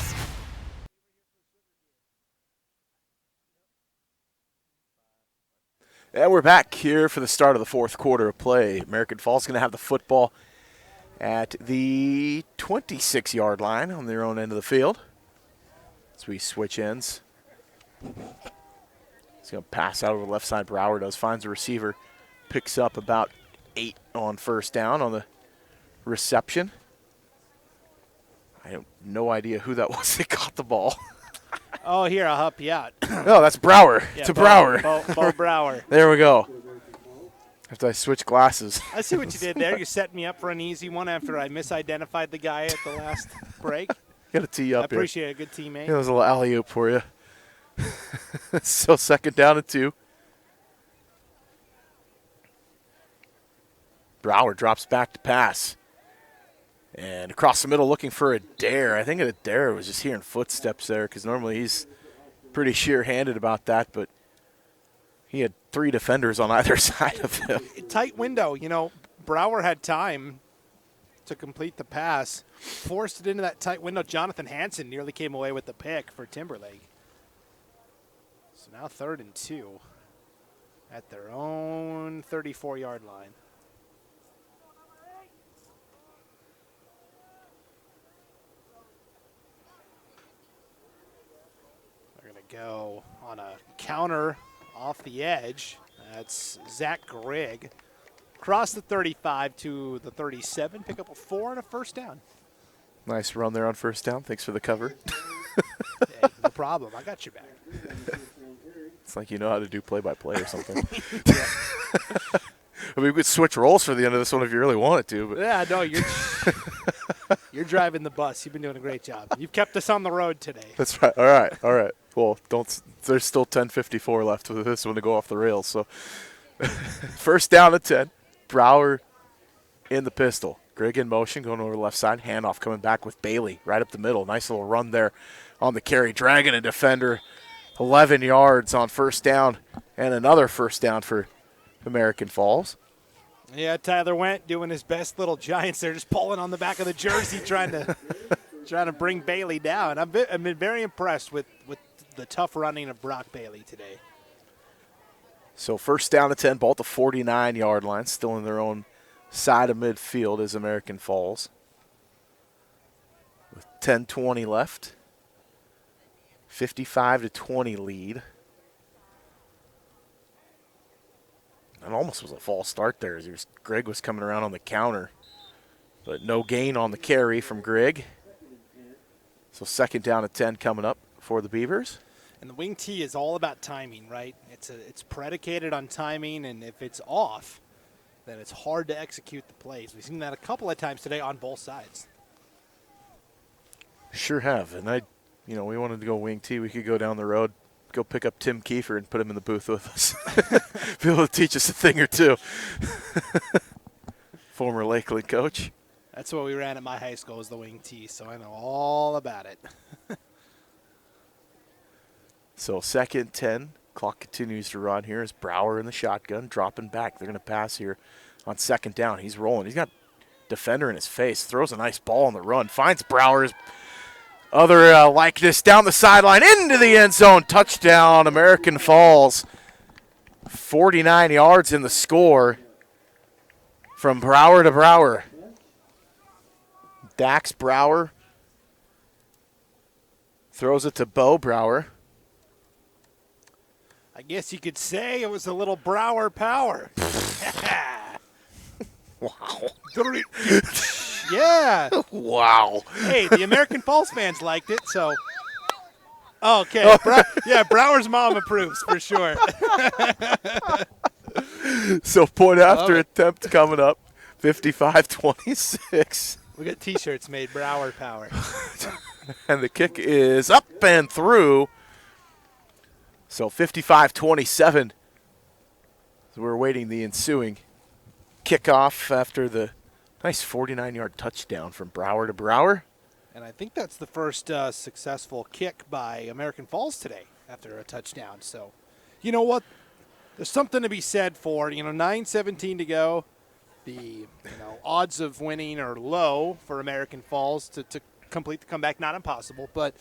And we're back here for the start of the fourth quarter of play. American Falls going to have the football at the 26-yard line on their own end of the field. As we switch ends. He's going to pass out over the left side. Brower does. Finds a receiver. Picks up about 8 on first down on the reception. I have no idea who that was that caught the ball. Oh, here, I'll help you out. No, that's Brower. Yeah, to Brower. Bo Brower. There we go. After I switch glasses. I see what you did there. You set me up for an easy one after I misidentified the guy at the last break. Got to tee you up I appreciate it. Good teammate. Yeah, there's a little alley-oop for you. Still second down and 2. Brower drops back to pass. And across the middle looking for Adair. I think Adair was just hearing footsteps there because normally he's pretty sheer-handed about that, but he had 3 defenders on either side of him. Tight window. Brower had time to complete the pass, forced it into that tight window. Jonathan Hansen nearly came away with the pick for Timberlake. So now 3rd and 2 at their own 34-yard line. Go on a counter off the edge. That's Zach Grigg. Cross the 35 to the 37. Pick up a 4 and a first down. Nice run there on first down. Thanks for the cover. Hey, no problem. I got your back. It's like you know how to do play-by-play or something. I mean, we could switch roles for the end of this one if you really wanted to. But yeah, no, you're driving the bus. You've been doing a great job. You've kept us on the road today. That's right. All right. Well, there's still 10:54 left with this one to go off the rails. So first down at 10. Brower in the pistol. Grigg in motion, going over the left side. Handoff coming back with Bailey right up the middle. Nice little run there on the carry. Dragging a defender 11 yards on first down, and another first down for American Falls. Yeah, Tyler Went doing his best little Giants there, just pulling on the back of the jersey, trying to bring Bailey down. I've been very impressed with the tough running of Brock Bailey today. So first down at 10, ball at the 49-yard line, still in their own side of midfield is American Falls. With 10:20 left, 55-20 lead. It almost was a false start there as Grigg was coming around on the counter. But no gain on the carry from Grigg. So second down at 10 coming up for the Beavers. And the wing tee is all about timing, right? It's predicated on timing, and if it's off, then it's hard to execute the plays. We've seen that a couple of times today on both sides. Sure have. And we wanted to go wing tee. We could go down the road, go pick up Tim Kiefer and put him in the booth with us. Be able to teach us a thing or two. Former Lakeland coach. That's what we ran at my high school, was the wing tee, so I know all about it. So second 10, clock continues to run here as Brower in the shotgun, dropping back. They're going to pass here on second down. He's rolling. He's got defender in his face. Throws a nice ball on the run. Finds Brower's other likeness down the sideline into the end zone. Touchdown, American Falls. 49 yards in the score from Brower to Brower. Dax Brower throws it to Bo Brower. I guess you could say it was a little Brower power. Wow. Yeah. Wow. Hey, the American Falls fans liked it, so. Okay. Brower's mom approves for sure. So point after attempt coming up, 55-26. We got T-shirts made, Brower power. And the kick is up and through. So 55-27. So we're waiting the ensuing kickoff after the nice 49-yard touchdown from Brower to Brower. And I think that's the first successful kick by American Falls today after a touchdown. So, you know what? There's something to be said for, 9:17 to go. The odds of winning are low for American Falls to complete the comeback. Not impossible, but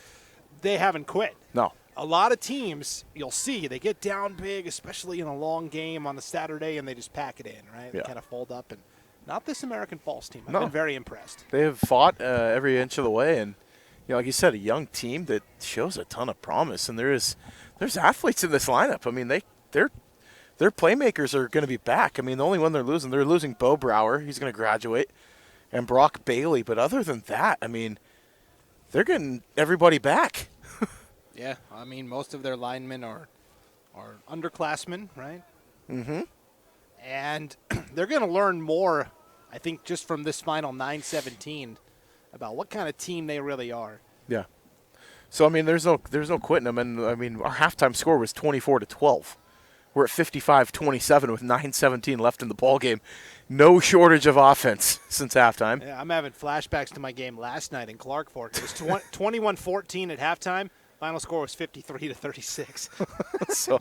they haven't quit. No. A lot of teams, you'll see, they get down big, especially in a long game on the Saturday, and they just pack it in, right? They kind of fold up. And not this American Falls team. I've been very impressed. They have fought every inch of the way, and like you said, a young team that shows a ton of promise. And there's athletes in this lineup. I mean, their playmakers are going to be back. I mean, the only one they're losing Bo Brower. He's going to graduate, and Brock Bailey. But other than that, I mean, they're getting everybody back. Yeah, I mean, most of their linemen are underclassmen, right? Mm-hmm. And they're going to learn more, I think, just from this final 9:17 about what kind of team they really are. Yeah. So I mean, there's no quitting them, and I mean, our halftime score was 24-12. We're at 55-27 with 9:17 left in the ball game. No shortage of offense since halftime. Yeah, I'm having flashbacks to my game last night in Clark Fork. It was 21-14 at halftime. Final score was 53-36. So,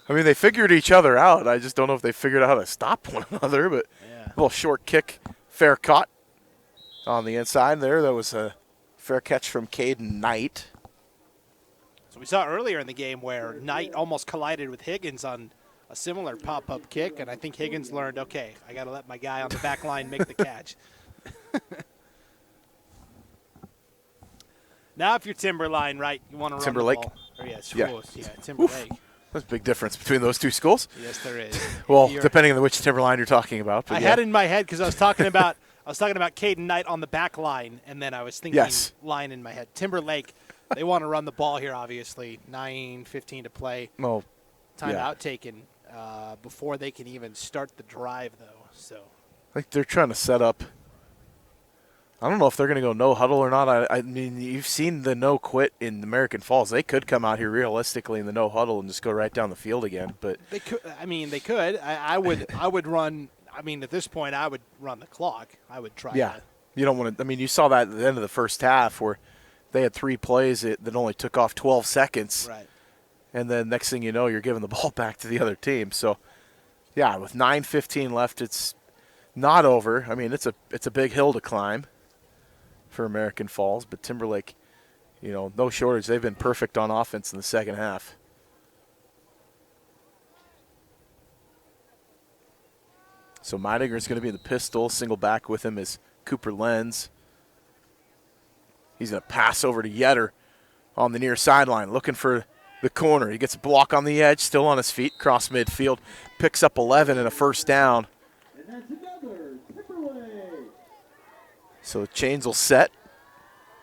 I mean, they figured each other out. I just don't know if they figured out how to stop one another. But a little short kick, fair caught on the inside there. That was a fair catch from Caden Knight. So we saw earlier in the game where Knight almost collided with Higgins on a similar pop-up kick, and I think Higgins learned, okay, I got to let my guy on the back line make the catch. Now, if you're Timberline, right, you want to run Timberlake. the ball. Timberlake. Oof. There's a big difference between those two schools. Yes, there is. Well, depending on which Timberline you're talking about. But I had it in my head because I was talking about Caden Knight on the back line, and then I was thinking line in my head. Timberlake, they want to run the ball here, obviously. 9:15 to play. Oh, timeout taken before they can even start the drive, though. So I think they're trying to set up. I don't know if they're going to go no huddle or not. I mean, you've seen the no quit in American Falls. They could come out here realistically in the no huddle and just go right down the field again. But they could. I mean, they could. I would run. I mean, at this point, I would run the clock. I would try. Yeah, you don't want to. I mean, you saw that at the end of the first half where they had 3 plays that only took off 12 seconds. Right. And then next thing you know, you're giving the ball back to the other team. So, yeah, with 9:15 left, it's not over. I mean, it's a big hill to climb for American Falls, but Timberlake, no shortage. They've been perfect on offense in the second half. So Meidinger's going to be in the pistol. Single back with him is Cooper Lenz. He's going to pass over to Yetter on the near sideline, looking for the corner. He gets a block on the edge, still on his feet, cross midfield, picks up 11 and a first down. So the chains will set.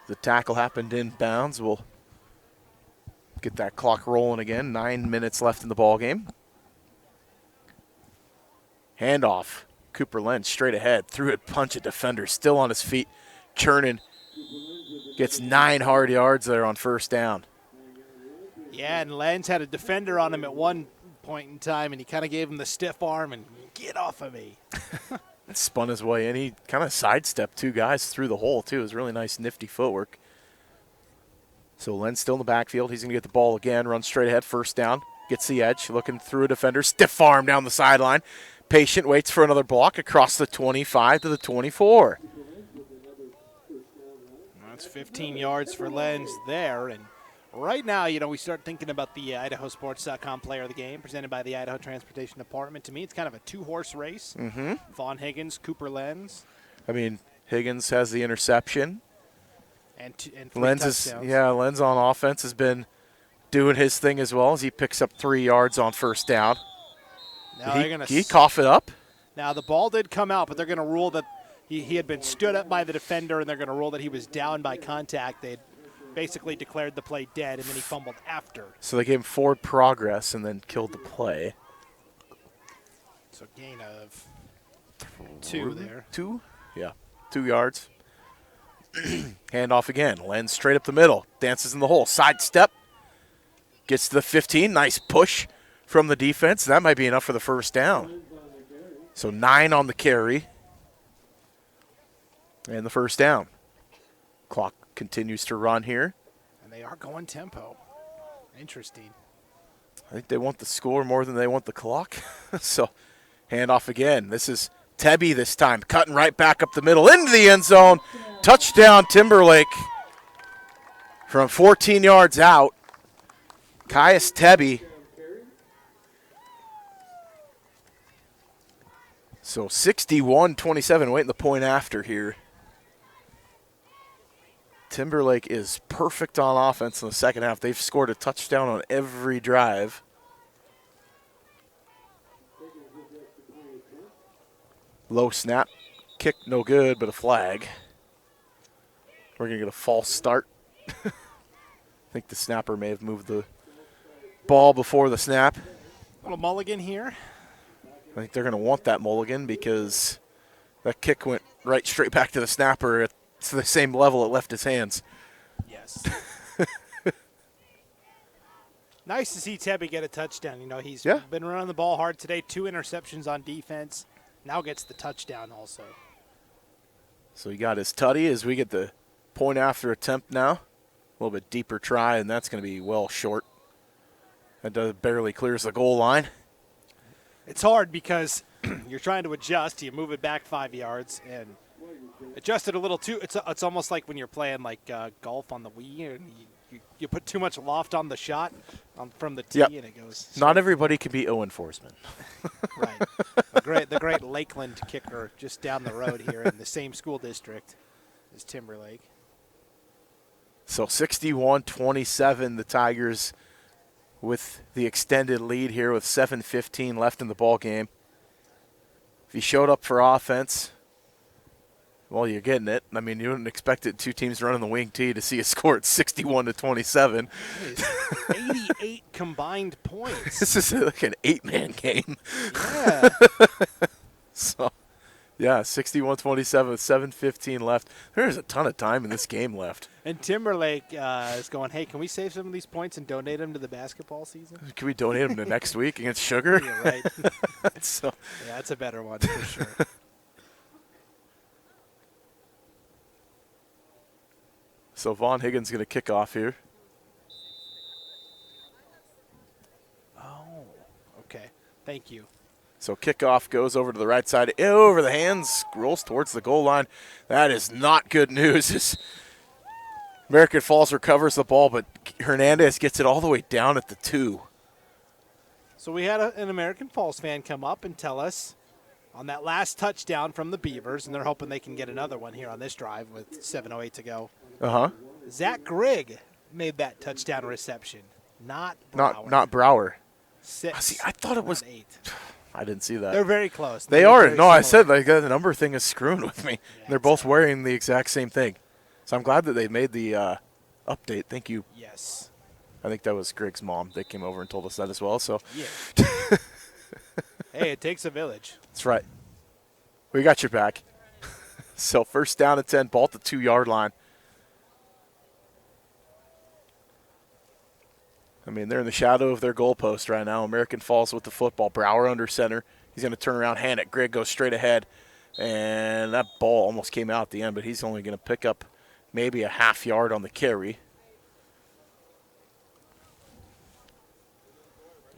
The tackle happened inbounds. We'll get that clock rolling again. 9 minutes left in the ball game. Handoff. Cooper Lenz straight ahead. Threw it, punch a defender. Still on his feet. Churning. Gets 9 hard yards there on first down. Yeah, and Lenz had a defender on him at one point in time, and he kind of gave him the stiff arm and get off of me. Spun his way in. He kind of sidestepped 2 guys through the hole, too. It was really nice, nifty footwork. So Lenz still in the backfield. He's going to get the ball again, run straight ahead, first down. Gets the edge, looking through a defender. Stiff arm down the sideline. patient, waits for another block across the 25 to the 24. That's 15 yards for Lenz there. And right now, we start thinking about the IdahoSports.com player of the game presented by the Idaho Transportation Department. To me, it's kind of a two-horse race. Mm-hmm. Vaughn Higgins, Cooper Lenz. I mean, Higgins has the interception. And three Lenz touchdowns. Lenz on offense has been doing his thing as well as he picks up 3 yards on first down. Now Did he cough it up? Now, the ball did come out, but they're going to rule that he had been stood up by the defender, and they're going to rule that he was down by contact. They basically declared the play dead, and then he fumbled after. So they gave him forward progress and then killed the play. So gain of 2 there. 2? Yeah, 2 yards. Handoff again. Lenz straight up the middle. Dances in the hole. Side step. Gets to the 15. Nice push from the defense. That might be enough for the first down. So 9 on the carry. And the first down. Clock continues to run here. And they are going tempo. Interesting. I think they want the score more than they want the clock. So handoff again. This is Tebby this time. Cutting right back up the middle into the end zone. Touchdown Timberlake from 14 yards out. Caius Tebby. So 61-27, waiting the point after here. Timberlake is perfect on offense in the second half. They've scored a touchdown on every drive. Low snap. Kick no good, but a flag. We're going to get a false start. I think the snapper may have moved the ball before the snap. Little mulligan here. I think they're going to want that mulligan because that kick went right straight back to the snapper at the same level it left his hands. Yes. Nice to see Tebby get a touchdown. He's been running the ball hard today. 2 interceptions on defense. Now gets the touchdown also. So he got his tutty as we get the point after attempt now. A little bit deeper try, and that's going to be well short. That barely clears the goal line. It's hard because you're trying to adjust. You move it back 5 yards and adjust it a little too. It's almost like when you're playing like golf on the Wii and you put too much loft on the shot from the tee and it goes. Not everybody can be Owen Forsman. Right. The great Lakeland kicker just down the road here in the same school district as Timberlake. So 61-27, the Tigers with the extended lead here with 7:15 left in the ball game. If you showed up for offense, well, you're getting it. I mean, you wouldn't expect it. 2 teams running the wing tee to see a score at 61-27. 88 combined points. This is like an 8-man game. Yeah. So, yeah, 61-27 with 7:15 left. There's a ton of time in this game left. And Timberlake is going, hey, can we save some of these points and donate them to the basketball season? Can we donate them to next week against Sugar? Yeah, right. So, yeah, that's a better one for sure. So Vaughn Higgins going to kick off here. Oh, okay. Thank you. So kickoff goes over to the right side, over the hands, rolls towards the goal line. That is not good news. As American Falls recovers the ball, but Hernandez gets it all the way down at the 2. So we had an American Falls fan come up and tell us on that last touchdown from the Beavers, and they're hoping they can get another one here on this drive with 7:08 to go. Zach Grigg made that touchdown reception, not Brower. Not Brower. 6. See, I thought it was 8. I didn't see that. They're very close. They are. No, I said like the number thing is screwing with me. Yeah, they're both wearing the exact same thing. So I'm glad that they made the update. Thank you. Yes. I think that was Grig's mom. They came over and told us that as well. So. Yeah. Hey, it takes a village. That's right. We got your back. So first down at 10, ball at the 2-yard line. I mean, they're in the shadow of their goalpost right now. American Falls with the football. Brower under center. He's going to turn around, hand it. Grigg goes straight ahead. And that ball almost came out at the end, but he's only going to pick up maybe a half yard on the carry.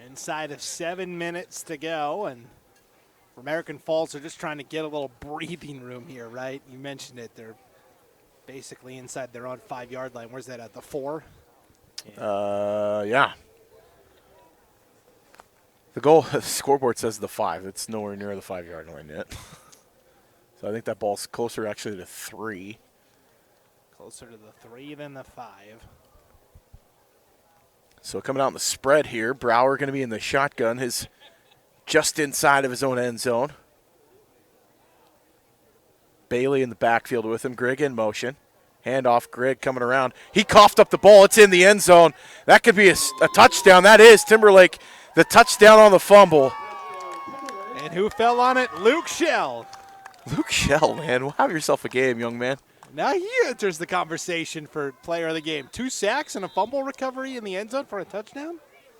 Inside of 7 minutes to go, and American Falls are just trying to get a little breathing room here, right? You mentioned it. They're basically inside their own 5-yard line. Where's that at? The 4? Yeah. The scoreboard says the 5. It's nowhere near the 5-yard line yet. So I think that ball's closer actually to 3. Closer to the 3 than the 5. So coming out in the spread here, Brower going to be in the shotgun, just inside of his own end zone. Bailey in the backfield with him. Grigg in motion. Handoff, Grigg coming around. He coughed up the ball. It's in the end zone. That could be a touchdown. That is Timberlake, the touchdown on the fumble. And who fell on it? Luke Shell. Luke Shell, man. Well, have yourself a game, young man. Now he enters the conversation for player of the game. 2 sacks and a fumble recovery in the end zone for a touchdown.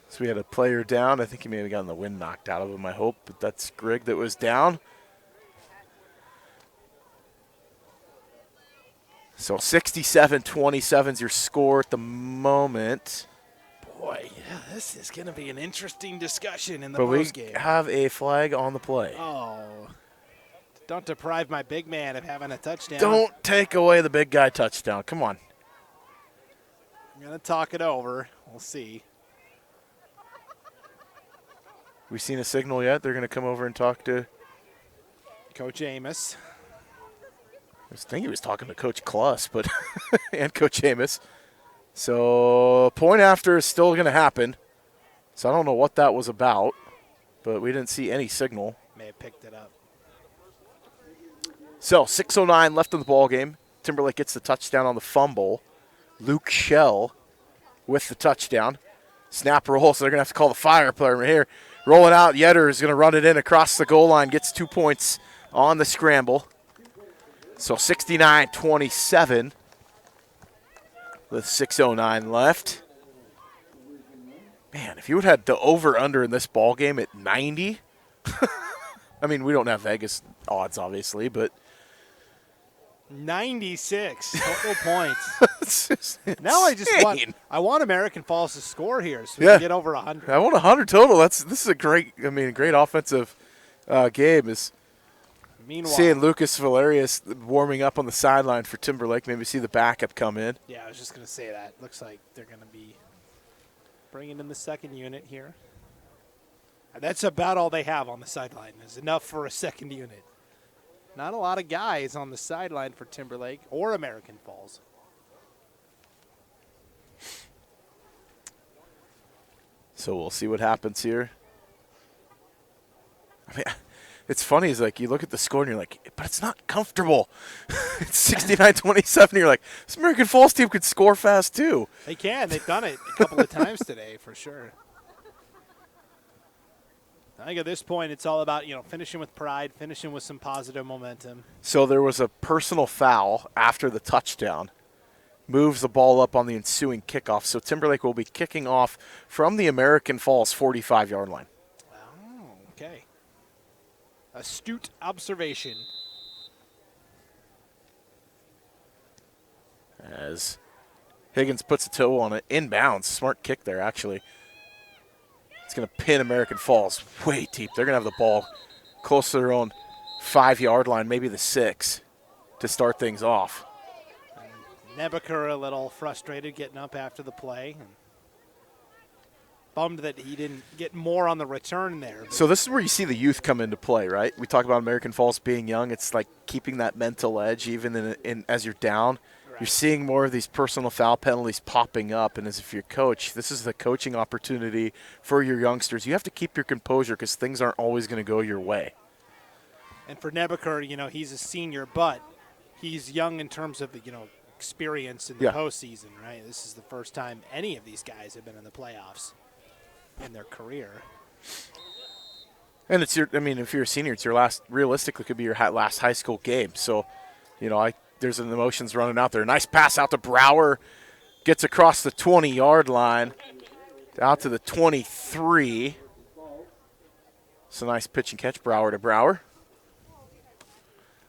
So we had a player down. I think he may have gotten the wind knocked out of him, I hope. But that's Grigg that was down. So 67-27 is your score at the moment. Boy, yeah, this is going to be an interesting discussion in the But we postgame. have a flag on the play. Oh, don't deprive my big man of having a touchdown. Don't take away the big guy touchdown. Come on. I'm going to talk it over. We'll see. We seen a signal yet? They're going to come over and talk to Coach Amos. I think he was talking to Coach Kluss, but and Coach Amos. So point after is still going to happen. So I don't know what that was about, but we didn't see any signal. May have picked it up. So 6:09 left in the ball game. Timberlake gets the touchdown on the fumble. Luke Shell with the touchdown. Snap roll, so they're going to have to call the fire player right here. Rolling out, Yetter is going to run it in across the goal line, gets 2 points on the scramble. So 69-27 with 6:09 left. Man, if you would have had the over-under in this ball game at 90, I mean, we don't have Vegas odds, obviously, but 96 total points. It's just Now I just insane. want American Falls to score here so we Yeah. can get over 100. I want 100 total. This is a great offensive game. Meanwhile, Seeing Lucas Valerius warming up on the sideline for Timberlake, maybe see the backup come in. yeah, I was just going to say that. Looks like they're going to be bringing in the second unit here. And that's about all they have on the sideline. Is enough for a second unit. Not a lot of guys on the sideline for Timberlake or American Falls. So we'll see what happens here. I mean, it's funny. Is like you look at the score and you're like, but it's not comfortable. It's 69-27. You're like, this American Falls team could score fast too. They can. They've done it a couple of times today for sure. I think at this point it's all about, finishing with pride, finishing with some positive momentum. So there was a personal foul after the touchdown. Moves the ball up on the ensuing kickoff. So Timberlake will be kicking off from the American Falls 45-yard line. Oh, okay. Astute observation. As Higgins puts a toe on it, inbounds. Smart kick there, actually. It's going to pin American Falls way deep. They're going to have the ball close to their own 5-yard line, maybe the 6, to start things off. Nebaker a little frustrated getting up after the play. And bummed that he didn't get more on the return there. So this is where you see the youth come into play, right? We talk about American Falls being young. It's like keeping that mental edge even in as you're down. Right. You're seeing more of these personal foul penalties popping up, and as if you're coach, this is the coaching opportunity for your youngsters. You have to keep your composure because things aren't always going to go your way. And for Nebaker, he's a senior, but he's young in terms of, experience in the postseason, right? This is the first time any of these guys have been in the playoffs in their career. And if you're a senior, it's your realistically could be your last high school game. So, there's an emotions running out there. Nice pass out to Brower. Gets across the 20-yard line out to the 23. So nice pitch and catch, Brower to Brower.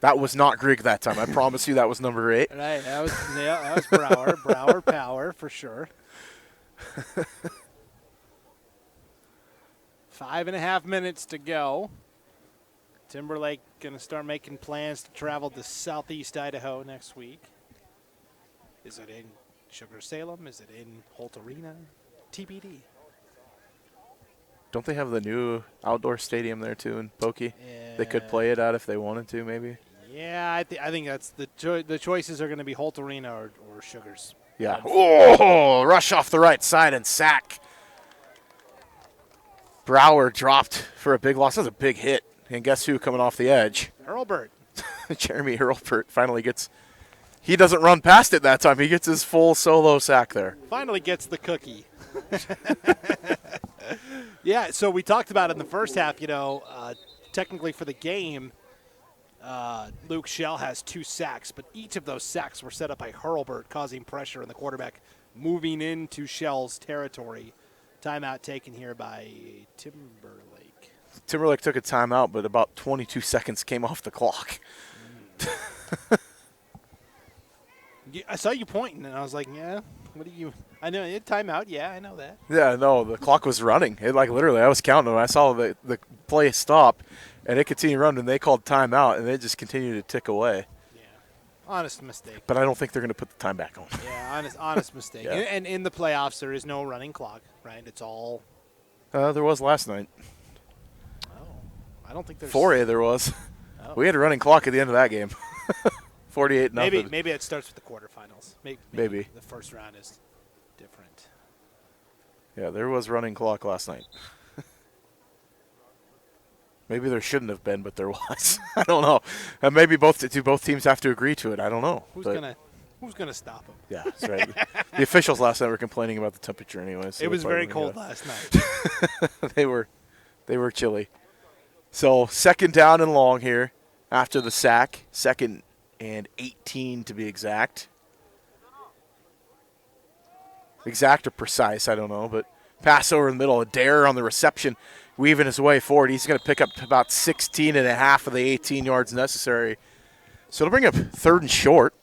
That was not Grigg that time. I promise you that was number 8. Right, that was Brower. Brower power for sure. 5.5 minutes to go. Timberlake going to start making plans to travel to southeast Idaho next week. Is it in Sugar Salem? Is it in Holt Arena? TBD. Don't they have the new outdoor stadium there, too, in Pokey? Yeah. They could play it at if they wanted to, maybe. Yeah, I think that's the choices are going to be Holt Arena or Sugars. Yeah. Oh, rush off the right side and sack. Brower dropped for a big loss. That was a big hit. And guess who coming off the edge? Hurlburt. Jeremy Hurlburt finally gets – he doesn't run past it that time. He gets his full solo sack there. Finally gets the cookie. Yeah, so we talked about it in the first half, technically for the game, Luke Shell has 2 sacks, but each of those sacks were set up by Hurlburt, causing pressure and the quarterback moving into Shell's territory. Timeout taken here by Timberlake. Timberlake took a timeout, but about 22 seconds came off the clock. I saw you pointing, and I was like, yeah, what do you – I know, timeout, yeah, I know that. Yeah, no, the clock was running. It, literally, I was counting them. I saw the play stop, and it continued running, and they called timeout, and they just continued to tick away. Yeah, honest mistake. But I don't think they're going to put the time back on. Yeah, honest mistake. Yeah. And in the playoffs, there is no running clock, right? It's all – there was last night. Oh, I don't think there's – 4A there was. Oh. We had a running clock at the end of that game. 48-0. Maybe it starts with the quarterfinals. Maybe the first round is different. Yeah, there was running clock last night. Maybe there shouldn't have been, but there was. I don't know. Maybe both teams have to agree to it. I don't know. Who's gonna stop them? Yeah, that's right. The officials last night were complaining about the temperature anyway. So it was very cold last night. They were chilly. So 2nd down and long here after the sack. 2nd and 18 to be exact. Exact or precise, I don't know. But pass over in the middle. Adair on the reception, weaving his way forward. He's going to pick up about 16 and a half of the 18 yards necessary. So it'll bring up 3rd and short.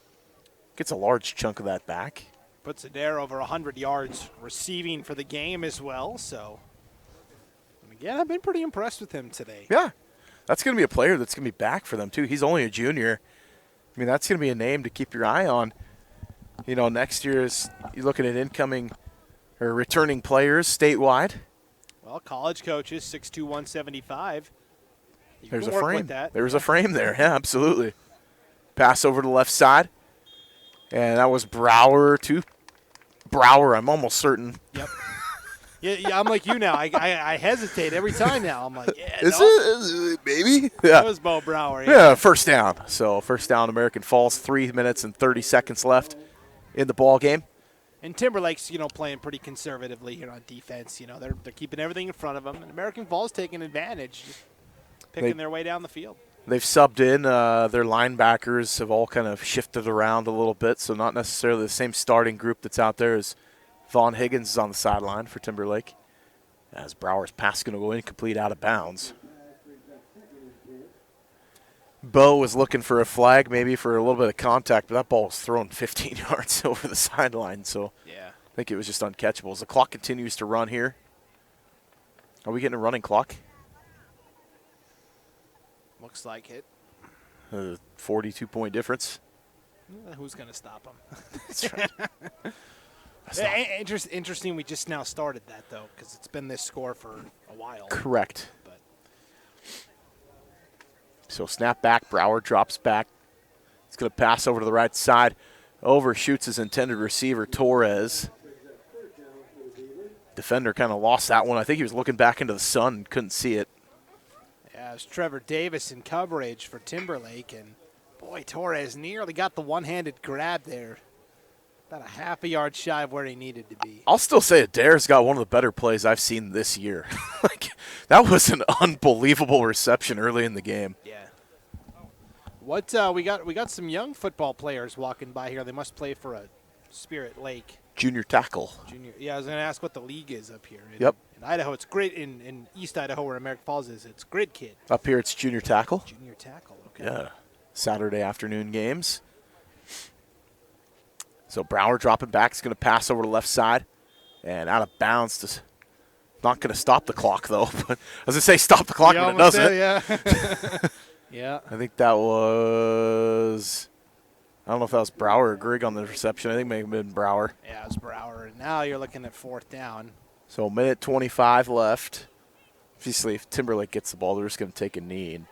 Gets a large chunk of that back. Puts Adair over 100 yards receiving for the game as well. So, again, I've been pretty impressed with him today. Yeah. That's going to be a player that's going to be back for them, too. He's only a junior. I mean, that's going to be a name to keep your eye on. Next year is you're looking at incoming or returning players statewide. Well, college coaches, 6'2", 175. There's a frame. There's a frame there. Yeah, absolutely. Pass over to the left side. And that was Brower to Brower, I'm almost certain. Yep. Yeah, I'm like you now. I hesitate every time now. I'm like, yeah, Is it maybe? Yeah. That was Bo Brower. Yeah, 1st down. So 1st down, American Falls, 3 minutes and 30 seconds left in the ball game. And Timberlake's, playing pretty conservatively here on defense. They're keeping everything in front of them. And American Falls taking advantage, picking their way down the field. They've subbed in. Their linebackers have all kind of shifted around a little bit, so not necessarily the same starting group that's out there as Vaughn Higgins is on the sideline for Timberlake. As Brower's pass going to go incomplete out of bounds. Bo was looking for a flag, maybe for a little bit of contact, but that ball was thrown 15 yards over the sideline, so yeah. I think it was just uncatchable. As the clock continues to run here. Are we getting a running clock? Looks like it. 42-point difference. Who's going to stop him? That's right. Interesting we just now started that, though, because it's been this score for a while. Correct. But. So snap back, Brower drops back. He's going to pass over to the right side. Overshoots his intended receiver, Torres. Defender kind of lost that one. I think he was looking back into the sun and couldn't see it. Yeah, it was Trevor Davis in coverage for Timberlake, and boy, Torres nearly got the one-handed grab there. About a half a yard shy of where he needed to be. I'll still say Adair's got one of the better plays I've seen this year. That was an unbelievable reception early in the game. Yeah. What we got some young football players walking by here. They must play for a Spirit Lake. Junior tackle. Yeah, I was going to ask what the league is up here. Yep. In Idaho, it's grid. In East Idaho, where American Falls is, it's grid kid. Up here, it's junior tackle. Junior tackle, okay. Yeah. Saturday afternoon games. So Brower dropping back. He's going to pass over to the left side. And out of bounds. Not going to stop the clock, though. But I was going to say stop the clock, but it doesn't. Yeah. Yeah. I think that was, I don't know if that was Brower or Grigg on the reception. I think it may have been Brower. Yeah, it was Brower. And now you're looking at 4th down. So 1:25 left. Obviously, if Timberlake gets the ball, they're just going to take a knee and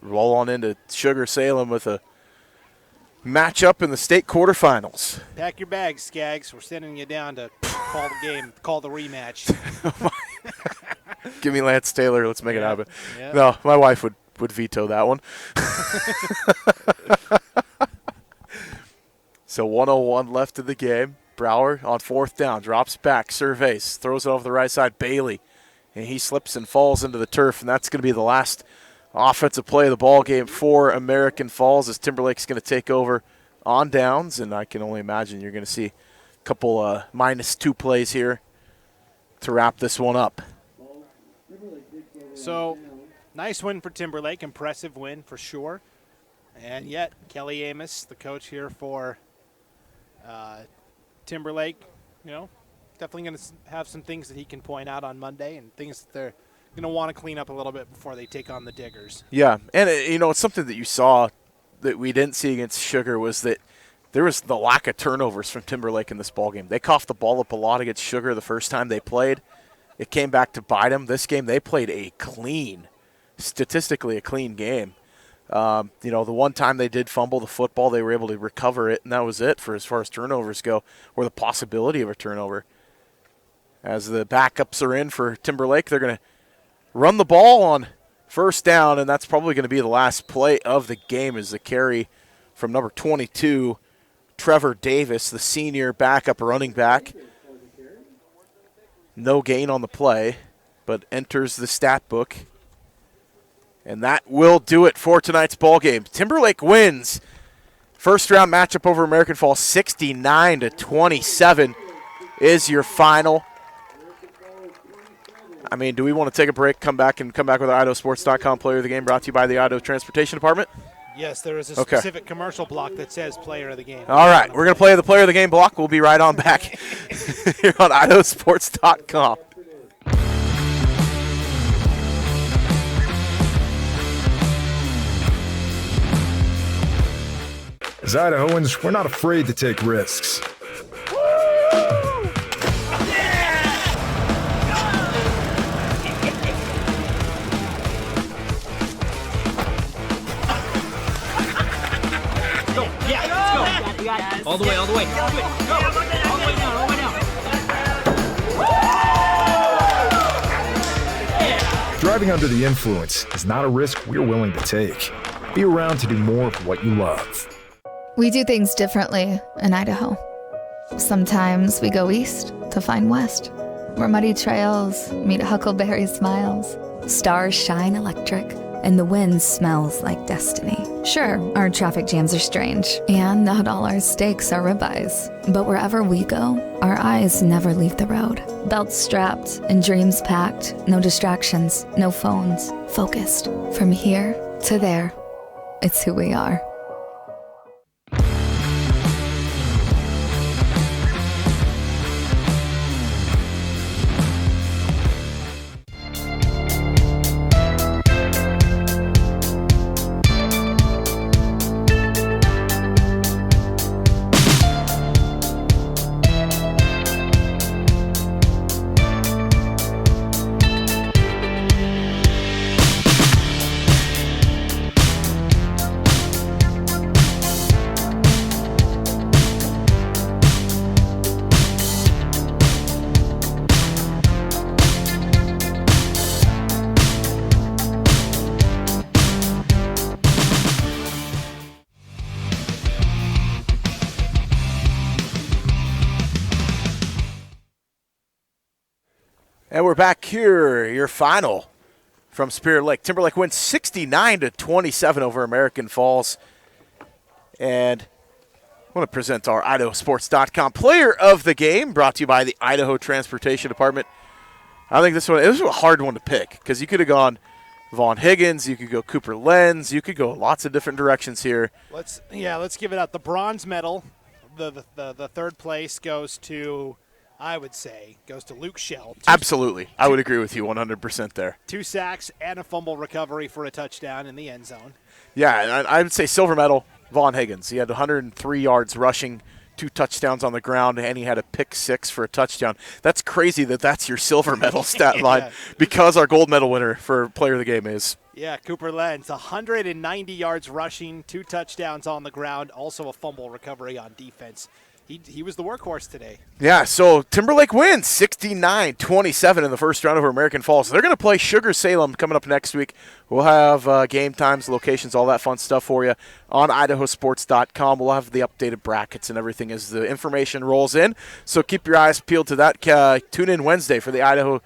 roll on into Sugar Salem with a matchup in the state quarterfinals. Pack your bags, Skaggs. We're sending you down to call the game, call the rematch. Give me Lance Taylor. Let's make it happen. Yeah. No, my wife would veto that one. So 1:01 left in the game. Brower on 4th down, drops back, surveys, throws it over the right side. Bailey, and he slips and falls into the turf, and that's going to be the last offensive play of the ball game for American Falls as Timberlake's going to take over on downs, and I can only imagine you're going to see a couple -2 plays here to wrap this one up. So, nice win for Timberlake, impressive win for sure. And yet, Kelly Amos, the coach here for Timberlake, definitely going to have some things that he can point out on Monday and things that they're going to want to clean up a little bit before they take on the Diggers. Yeah, and it's something that you saw that we didn't see against Sugar was that there was the lack of turnovers from Timberlake in this ballgame. They coughed the ball up a lot against Sugar the first time they played. It came back to bite them. This game they played statistically a clean game. The one time they did fumble the football, they were able to recover it, and that was it for as far as turnovers go, or the possibility of a turnover. As the backups are in for Timberlake, they're going to run the ball on 1st down, and that's probably going to be the last play of the game as the carry from number 22, Trevor Davis, the senior backup running back. No gain on the play, but enters the stat book. And that will do it for tonight's ball game. Timberlake wins. 1st round matchup over American Falls, 69-27 is your final. I mean, do we want to take a break, come back with our IdahoSports.com player of the game brought to you by the Idaho Transportation Department? Yes, there is a specific commercial block that says player of the game. All right, we're going to play the player of the game block. We'll be right on back here on IdahoSports.com. As Idahoans, we're not afraid to take risks. All the way, all the way. Go. All the way down, all the way down. Driving under the influence is not a risk we're willing to take. Be around to do more of what you love. We do things differently in Idaho. Sometimes we go east to find west, where muddy trails meet huckleberry smiles. Stars shine electric, and the wind smells like destiny. Sure, our traffic jams are strange, and not all our steaks are ribeyes. But wherever we go, our eyes never leave the road. Belts strapped and dreams packed, no distractions, no phones, focused. From here to there, it's who we are. And we're back here, your final from Spirit Lake. Timberlake wins 69-27 over American Falls. And I want to present our IdahoSports.com player of the game, brought to you by the Idaho Transportation Department. I think this was a hard one to pick because you could have gone Vaughn Higgins, you could go Cooper Lenz, you could go lots of different directions here. Let's give it out. The bronze medal, the third place goes to I would say, goes to Luke Shell. Absolutely. I would agree with you 100% there. 2 sacks and a fumble recovery for a touchdown in the end zone. Yeah, and I would say silver medal, Vaughn Higgins. He had 103 yards rushing, 2 touchdowns on the ground, and he had a pick 6 for a touchdown. That's crazy that's your silver medal stat line because our gold medal winner for player of the game is. Yeah, Cooper Lenz, 190 yards rushing, 2 touchdowns on the ground, also a fumble recovery on defense. He was the workhorse today. Yeah, so Timberlake wins 69-27 in the first round over American Falls. They're going to play Sugar Salem coming up next week. We'll have game times, locations, all that fun stuff for you on IdahoSports.com. We'll have the updated brackets and everything as the information rolls in. So keep your eyes peeled to that. Tune in Wednesday for the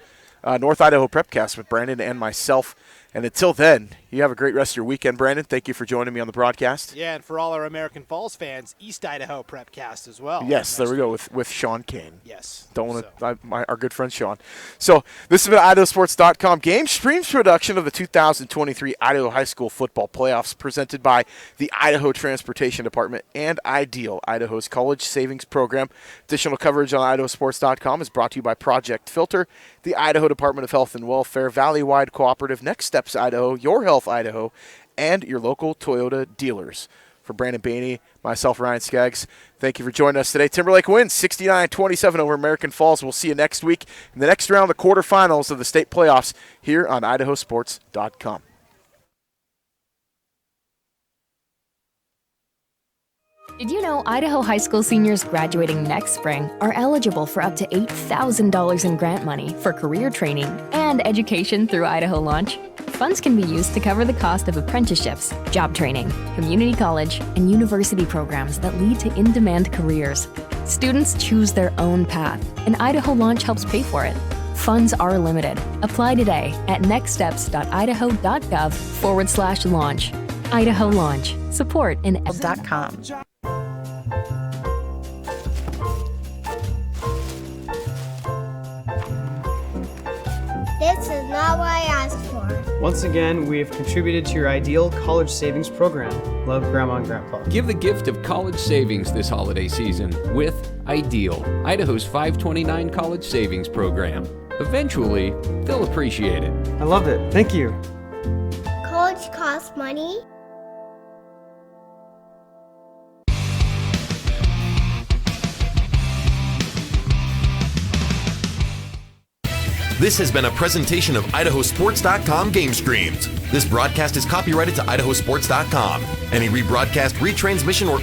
North Idaho Prepcast with Brandon and myself. And until then, you have a great rest of your weekend, Brandon. Thank you for joining me on the broadcast. Yeah, and for all our American Falls fans, East Idaho Prepcast as well. Yes, there we go with Sean Kane. Yes. Don't want to our good friend Sean. So this has been IdahoSports.com GameStreams production of the 2023 Idaho High School Football Playoffs presented by the Idaho Transportation Department and Ideal, Idaho's college savings program. Additional coverage on IdahoSports.com is brought to you by Project Filter, the Idaho Department of Health and Welfare, Valley-Wide Cooperative, Next Steps Idaho, Your Health Idaho, and your local Toyota dealers. For Brandon Bainey, myself, Ryan Skaggs, thank you for joining us today. Timberlake wins 69-27 over American Falls. We'll see you next week in the next round of the quarterfinals of the state playoffs here on IdahoSports.com. Did you know Idaho high school seniors graduating next spring are eligible for up to $8,000 in grant money for career training and education through Idaho Launch? Funds can be used to cover the cost of apprenticeships, job training, community college, and university programs that lead to in-demand careers. Students choose their own path, and Idaho Launch helps pay for it. Funds are limited. Apply today at nextsteps.idaho.gov/launch. Idaho Launch. Support in .com. This is not what I asked for. Once again, we have contributed to your ideal college savings program. Love, Grandma and Grandpa. Give the gift of college savings this holiday season with Ideal, Idaho's 529 college savings program. Eventually, they'll appreciate it. I love it. Thank you. College costs money. This has been a presentation of IdahoSports.com GameStreams. This broadcast is copyrighted to IdahoSports.com. Any rebroadcast, retransmission, or